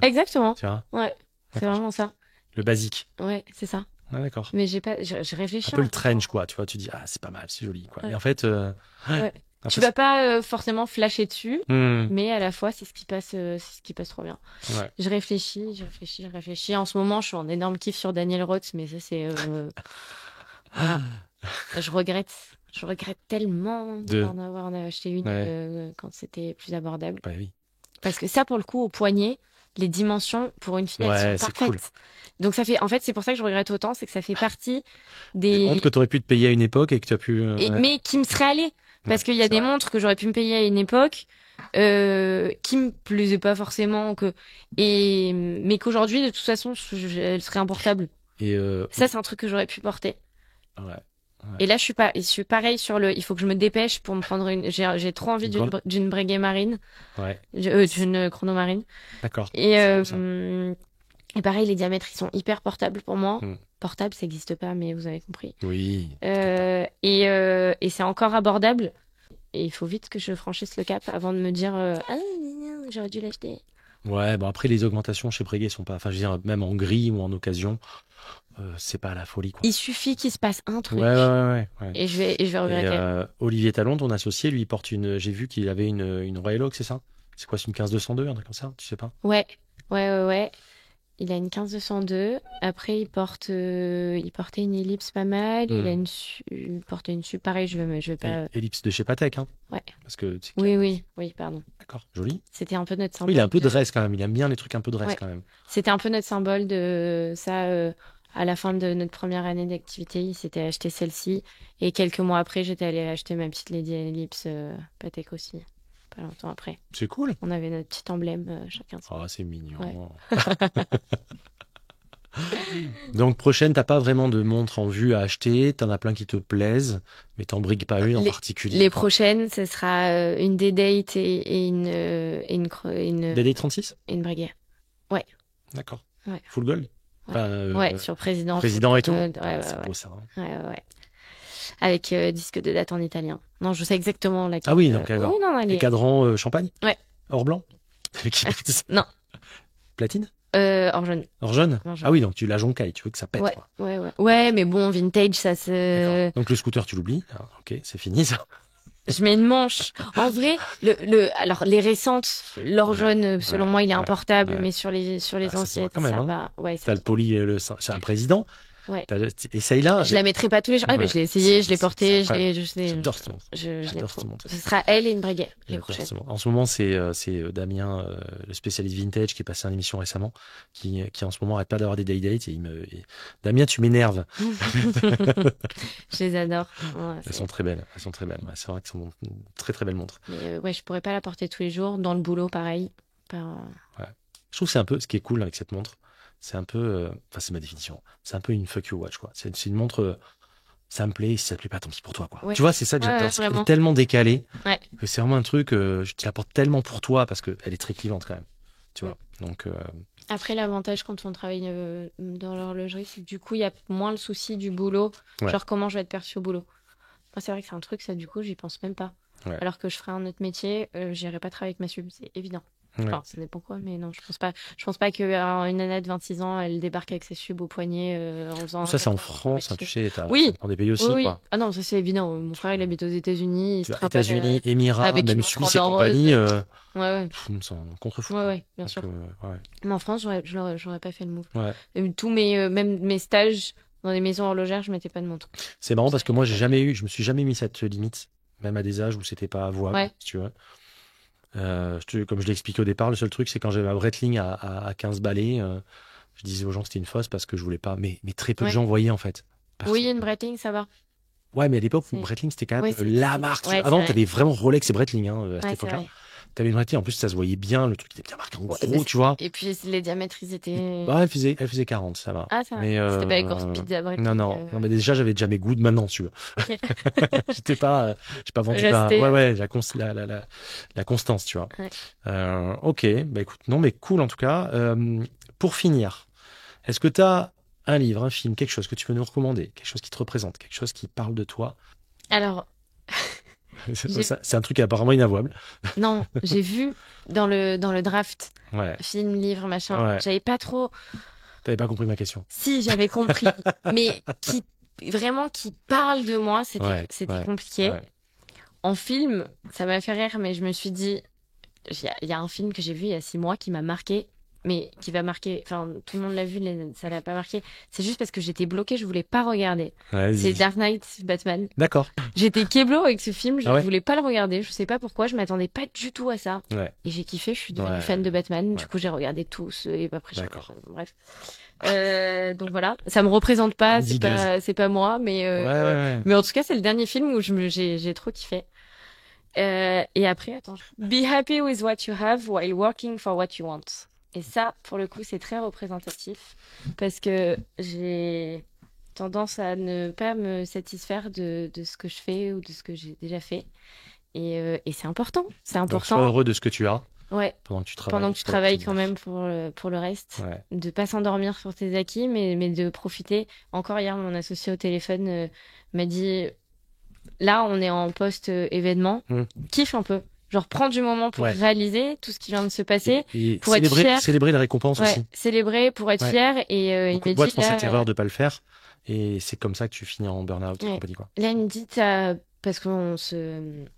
Exactement. Tu vois? Ouais, c'est vraiment ça. Le basique. Ouais, c'est ça. Ah, d'accord. Mais je réfléchis. Un peu le trench, quoi. Tu vois, tu dis, c'est pas mal, c'est joli, quoi. Mais en fait. Tu vas pas forcément flasher dessus, mais à la fois, c'est ce qui passe trop bien. Je réfléchis. En ce moment, je suis en énorme kiff sur Daniel Roth, mais ça, c'est. Voilà. Je regrette tellement d'en avoir acheté une quand c'était plus abordable. Oui. Parce que ça, pour le coup, au poignet, les dimensions pour une fille, elles Ouais, sont c'est parfaites. cool. Donc ça fait, en fait, c'est pour ça que je regrette autant, c'est que ça fait partie Des montres des, que tu aurais pu te payer à une époque et que tu as pu. Ouais, mais qui me seraient allées. Parce ouais, qu'il y a c'est des vrai. montres que j'aurais pu me payer à une époque, qui me plaisaient pas forcément, mais qu'aujourd'hui, de toute façon, elles seraient importables. Et Ça, c'est un truc que j'aurais pu porter. ouais, ouais. Et là, je suis pareil sur il faut que je me dépêche pour me prendre j'ai trop envie Une grande- d'une Breguet marine, Ouais, d'une chronomarine. d'accord. Et, C'est cool, ça. et pareil, les diamètres, ils sont hyper portables pour moi. Mm. Portable, ça n'existe pas, mais vous avez compris. Oui. Et c'est encore abordable. Et il faut vite que je franchisse le cap avant de me dire ah non, j'aurais dû l'acheter. Ouais, bon après les augmentations chez Breguet sont pas. Enfin, je veux dire, même en gris ou en occasion, c'est pas la folie, quoi. Il suffit qu'il se passe un Ouais, truc ouais, ouais, ouais. et je vais Et regretter. Olivier Talon, ton associé, lui, il porte une. J'ai vu qu'il avait une Royal Oak, c'est ça? C'est quoi, c'est une 15-202, un truc comme ça? Tu sais pas? Ouais, ouais. Il a une 15-202. Après, il portait une ellipse pas mal. Hmm. Il portait une sub. Pareil, je vais pas. Ellipse de chez Patek, hein? Ouais. Parce que. Oui, pardon. D'accord, joli. C'était un peu notre Oui, symbole. il a un peu de dress quand même. Il aime bien les trucs un peu de dress Ouais. quand même. C'était un peu notre symbole de ça. À la fin de notre première année d'activité, il s'était acheté celle-ci. Et quelques mois après, j'étais allée acheter ma petite Lady Ellipse Patek aussi. Pas longtemps après. C'est cool. On avait notre petit emblème chacun. Oh, c'est mignon. Ouais. Donc, prochaine, t'as pas vraiment de montre en vue à acheter. T'en as plein qui te plaisent, mais t'en brigues pas une en particulier. Les prochaines, ce sera une D-Date et DD36? une Breguet. Ouais. D'accord. Ouais. Full gold? Enfin, Ouais, sur président. président et tout. Ouais, C'est beau ça. Hein. ouais. Avec disque de date en italien. Non, je sais exactement laquelle. Ah oui, donc d'accord. Oui, non, Les cadrans champagne? Ouais. Or blanc? Non. Platine? Or jaune. Or jaune? Or jaune. Ah oui, donc tu la joncailles, tu veux que ça pète. Ouais, Quoi. ouais, mais bon, vintage, ça se. D'accord. Donc le scooter, tu l'oublies. Ah, ok, c'est fini ça. Je mets une manche. En vrai, alors les récentes, l'or jaune, selon moi, il est importable, mais sur les ça se anciennes, voit quand même, ça hein. va. Ouais, T'as le poli, c'est un président. Ouais. Essaye là. Je la mettrai pas tous les jours. Ah, mais je l'ai essayé, je l'ai porté, J'adore ce montre. je l'ai J'adore trop. ce montre. Ce sera elle et une Breguet, les J'adore prochaines. ce montre. En ce moment, c'est Damien, le spécialiste vintage, qui est passé à l'émission récemment, qui en ce moment arrête pas d'avoir des day dates. Damien, tu m'énerves. Je les adore. Ouais, Elles sont très belles. Elles sont très belles. Ouais, c'est vrai que sont très très belles montres. Mais ouais, je pourrais pas la porter tous les jours. Dans le boulot, pareil. Ouais. Je trouve que c'est un peu ce qui est cool avec cette montre. C'est un peu, enfin c'est ma définition. C'est un peu une fuck you watch quoi. C'est une montre. Ça me plaît. Si ça te plaît pas, tant pis pour toi quoi. Ouais. Tu vois, c'est ça que j'adore. Ouais, C'est qu'elle vraiment. est tellement décalée Ouais. que c'est vraiment un truc. Je te la porte tellement pour toi parce que elle est très clivante quand même. Tu vois. Donc. Après, l'avantage quand on travaille dans l'horlogerie, c'est que du coup, il y a moins le souci du boulot. Ouais. Genre, comment je vais être perçue au boulot. Moi, c'est vrai que c'est un truc, ça, du coup, j'y pense même pas. Ouais. Alors que je ferais un autre métier, j'irais pas travailler avec ma sub, c'est évident. Ouais. Enfin, ça dépend quoi, mais non, je pense pas. Je pense pas qu'une nana de 26 ans, elle débarque avec ses subs au poignet en faisant. Ça c'est en France, hein, tu sais. Oui. Dans des pays aussi Oui. quoi. Ah non, ça c'est évident. Mon frère, il habite aux États-Unis. États-Unis, Émirats, avec même une Suisse et grande compagnie. Ouais. C'est un contre-fou. Ouais, bien sûr. Ouais. Mais en France, j'aurais pas fait le move. Ouais. Tous même mes stages dans des maisons horlogères, je mettais pas de montre. C'est marrant parce que moi, je me suis jamais mis cette limite, même à des âges où c'était pas avouable, si tu veux. Comme je l'ai expliqué au départ, le seul truc, c'est quand j'avais ma Breitling à 15 balais, je disais aux gens que c'était une fausse parce que je voulais pas. Mais très peu de gens voyaient en fait. Oui, une Breitling, ça va. Ouais, mais à l'époque, Breitling, c'était quand même la marque. Avant, t'avais vraiment Rolex et Breitling à cette époque-là. T'avais une Breitling, en plus, ça se voyait bien, le truc était bien marqué en gros, tu vois. Et puis, les diamètres, ils étaient. Ouais, elle faisait 40, ça va. Ah, ça va. Mais, c'était pas avec Speed Breitling. Non, mais déjà, j'avais déjà mes Good maintenant, tu vois. Okay. J'ai pas vendu la constance, tu vois. Ouais. Ok, bah écoute, non, mais cool en tout cas. Pour finir, est-ce que tu as un livre, un film, quelque chose que tu peux nous recommander, quelque chose qui te représente, quelque chose qui parle de toi? Alors. C'est un truc apparemment inavouable. Non, j'ai vu dans le draft, film, livre, machin. J'avais pas trop. T'avais pas compris ma question. Si, j'avais compris, mais qui parle de moi, c'était compliqué. Ouais. En film, ça m'a fait rire, mais je me suis dit, il y a un film que j'ai vu il y a 6 mois qui m'a marqué, mais qui va marquer. Enfin, tout le monde l'a vu, ça l'a pas marqué. C'est juste parce que j'étais bloquée, je voulais pas regarder. C'est Dark Knight Batman. D'accord. J'étais kéblo avec ce film, je Ah ouais voulais pas le regarder. Je sais pas pourquoi, je m'attendais pas du tout à ça. Ouais. Et j'ai kiffé, je suis devenue Ouais. fan de Batman. Ouais. Du coup, j'ai regardé tous et après, D'accord. bref. Donc voilà, ça me représente pas, Digueuse. c'est pas moi, mais Ouais. mais en tout cas, c'est le dernier film où j'ai trop kiffé. Et après, attends. Be happy with what you have while working for what you want. Et ça, pour le coup, c'est très représentatif parce que j'ai tendance à ne pas me satisfaire de ce que je fais ou de ce que j'ai déjà fait. Et c'est important. C'est Donc, important. sois heureux de ce que tu as Ouais. pendant que tu travailles. Pendant que tu travailles quand même pour le reste. Ouais. De pas s'endormir sur tes acquis, mais de profiter. Encore hier, mon associé au téléphone m'a dit, là, on est en post-événement, kiffe un peu. Genre, prends du moment pour réaliser tout ce qui vient de se passer, et pour être fier. Célébrer les récompenses aussi. Célébrer pour être fier. Et beaucoup il de m'a boîtes dit, font cette erreur de pas le faire. Et c'est comme ça que tu finis en burn-out et compagnie, quoi. Là, il me dit, parce qu'on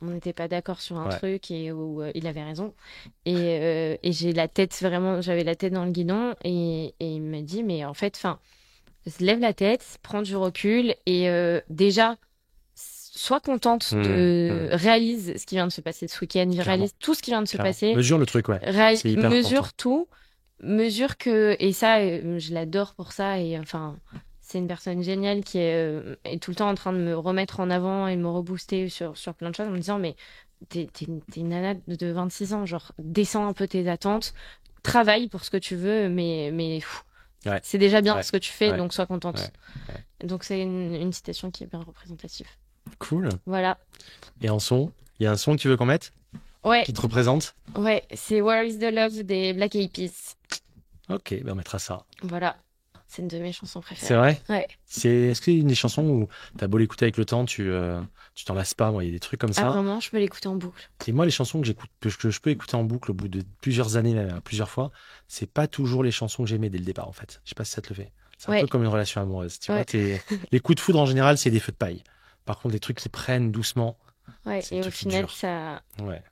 n'était pas d'accord sur un truc et où il avait raison. Et j'avais la tête dans le guidon. Et il m'a dit, mais en fait, lève la tête, prends du recul et déjà, sois contente réalise ce qui vient de se passer ce week-end, réalise tout ce qui vient de se passer. Mesure le truc, c'est hyper mesure important. tout, mesure que, et ça, je l'adore pour ça, et enfin, c'est une personne géniale qui est tout le temps en train de me remettre en avant et de me rebooster sur plein de choses en me disant, mais t'es une nana de 26 ans, genre, descends un peu tes attentes, travaille pour ce que tu veux, mais c'est déjà bien ce que tu fais, donc sois contente. Donc c'est une citation qui est bien représentative. Cool. Voilà. Et en son, il y a un son que tu veux qu'on mette qui te représente? Ouais, c'est Where is the Love des Black Eyed Peas. Ok, on mettra ça. Voilà. C'est une de mes chansons préférées. C'est vrai? Ouais. Est-ce qu'il y a une des chansons où t'as beau l'écouter avec le temps, tu t'en lasses pas? Moi, il y a des trucs comme ça. Ah, vraiment, je peux l'écouter en boucle. Et moi, les chansons que je peux écouter en boucle au bout de plusieurs années, même plusieurs fois, c'est pas toujours les chansons que j'aimais dès le départ, en fait. Je sais pas si ça te le fait. C'est un peu comme une relation amoureuse. Tu vois, les coups de foudre, en général, c'est des feux de paille. Par contre, les trucs qui prennent doucement. Ouais, et au final, ça. Ouais.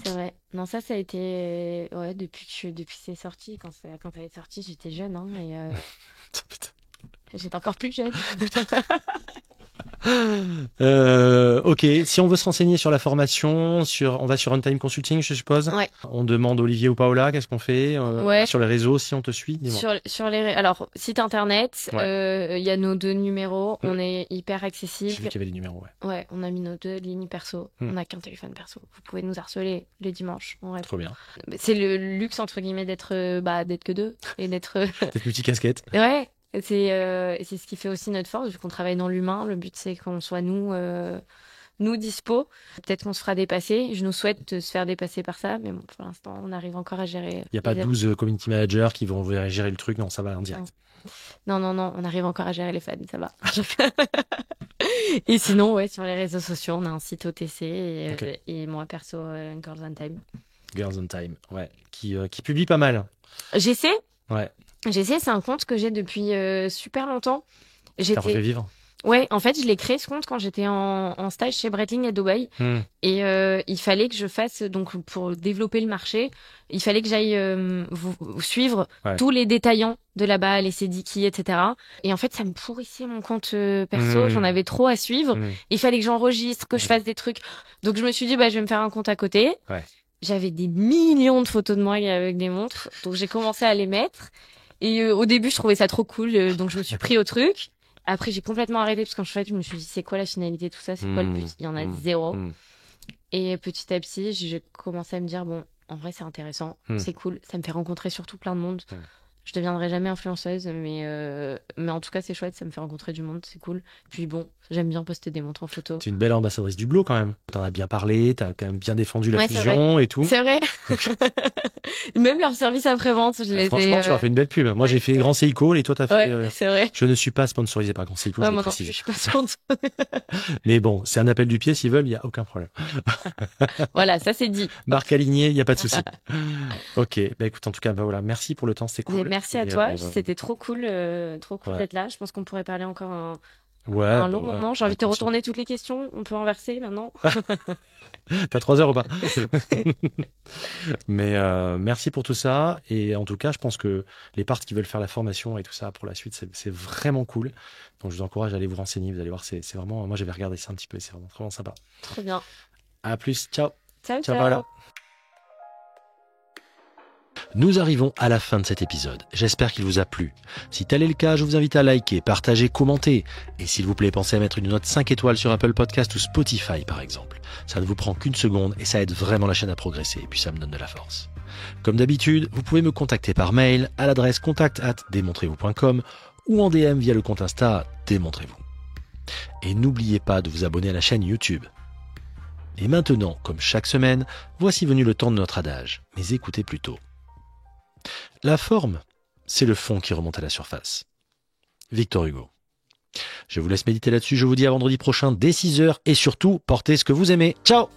C'est vrai. Non, ça a été. Ouais, depuis que c'est sorti. Quand elle est sortie, j'étais jeune, hein, et j'étais encore plus jeune. Ok, si on veut se renseigner sur la formation, on va sur Runtime Consulting, je suppose. Ouais. On demande Olivier ou Paola, qu'est-ce qu'on fait? Sur les réseaux, si on te suit, dis-moi. Alors, site internet, il y a nos 2 numéros, on est hyper accessible. J'ai vu qu'il y avait des numéros, Ouais, on a mis nos 2 lignes perso, on n'a qu'un téléphone perso. Vous pouvez nous harceler les dimanches. Trop bien. C'est le luxe, entre guillemets, d'être que 2 et d'être... D'être multicasquette. Ouais. C'est ce qui fait aussi notre force, vu qu'on travaille dans l'humain. Le but, c'est qu'on soit nous dispo. Peut-être qu'on se fera dépasser. Je nous souhaite de se faire dépasser par ça, mais bon, pour l'instant, on arrive encore à gérer. Il n'y a pas 12 community managers qui vont gérer le truc. Non, ça va en direct. Non, on arrive encore à gérer les fans, ça va. Et sinon, sur les réseaux sociaux, on a un site OTC et moi, perso, Girls on Time. Girls on Time, ouais. Qui publie pas mal. J'essaie. Ouais. J'essaie, c'est un compte que j'ai depuis super longtemps. T'as refait vivre? Ouais, en fait, je l'ai créé ce compte quand j'étais en stage chez Breitling à Dubaï. Et il fallait que je fasse, donc pour développer le marché, il fallait que j'aille vous suivre tous les détaillants de là-bas, les Sediki, etc. Et en fait, ça me pourrissait mon compte perso. J'en avais trop à suivre. Il fallait que j'enregistre, que je fasse des trucs. Donc je me suis dit, je vais me faire un compte à côté. Ouais. J'avais des millions de photos de moi avec des montres. Donc j'ai commencé à les mettre. Et au début, je trouvais ça trop cool, donc je me suis pris au truc. Après, j'ai complètement arrêté parce qu'en fait, je me suis dit, c'est quoi la finalité, tout ça, c'est quoi le but? Il y en a zéro. Et petit à petit, j'ai commencé à me dire, bon, en vrai, c'est intéressant, c'est cool, ça me fait rencontrer surtout plein de monde. Je deviendrai jamais influenceuse, mais en tout cas, c'est chouette, ça me fait rencontrer du monde, c'est cool. Puis bon, j'aime bien poster des montres en photo. Tu es une belle ambassadrice du Hublot quand même. T'en as bien parlé, t'as quand même bien défendu la fusion et tout. C'est vrai. Même leur service après-vente, franchement, tu leur fais une belle pub. Moi, j'ai fait Grand Seiko et toi, t'as fait... Ouais, c'est vrai. Je ne suis pas sponsorisé par Grand Seiko, moi non, je suis pas sponsorisé. Mais bon, c'est un appel du pied, s'ils veulent, il n'y a aucun problème. Voilà, ça c'est dit. Marque alignée, il n'y a pas de souci. Ok, écoute, en tout cas, voilà, merci pour le temps, c'était cool. Merci à toi, c'était trop cool d'être là. Je pense qu'on pourrait parler encore Ouais. Un long moment. J'ai envie de te retourner toutes les questions. On peut inverser maintenant. T'as 3 heures ou pas? Mais merci pour tout ça. Et en tout cas, je pense que les parts qui veulent faire la formation et tout ça pour la suite, c'est vraiment cool. Donc, je vous encourage à aller vous renseigner. Vous allez voir, c'est vraiment... Moi, j'avais regardé ça un petit peu et c'est vraiment sympa. Trop bien. À plus. Ciao. Ciao, Ciao, ciao. Paola. Nous arrivons à la fin de cet épisode. J'espère qu'il vous a plu. Si tel est le cas, je vous invite à liker, partager, commenter. Et s'il vous plaît, pensez à mettre une note 5 étoiles sur Apple Podcast ou Spotify, par exemple. Ça ne vous prend qu'une seconde et ça aide vraiment la chaîne à progresser. Et puis ça me donne de la force. Comme d'habitude, vous pouvez me contacter par mail à l'adresse contact@demontrez-vous.com ou en DM via le compte Insta Démontrez-vous. Et n'oubliez pas de vous abonner à la chaîne YouTube. Et maintenant, comme chaque semaine, voici venu le temps de notre adage. Mais écoutez plutôt. La forme, c'est le fond qui remonte à la surface. Victor Hugo. Je vous laisse méditer là-dessus, je vous dis à vendredi prochain dès 6h et surtout, portez ce que vous aimez. Ciao!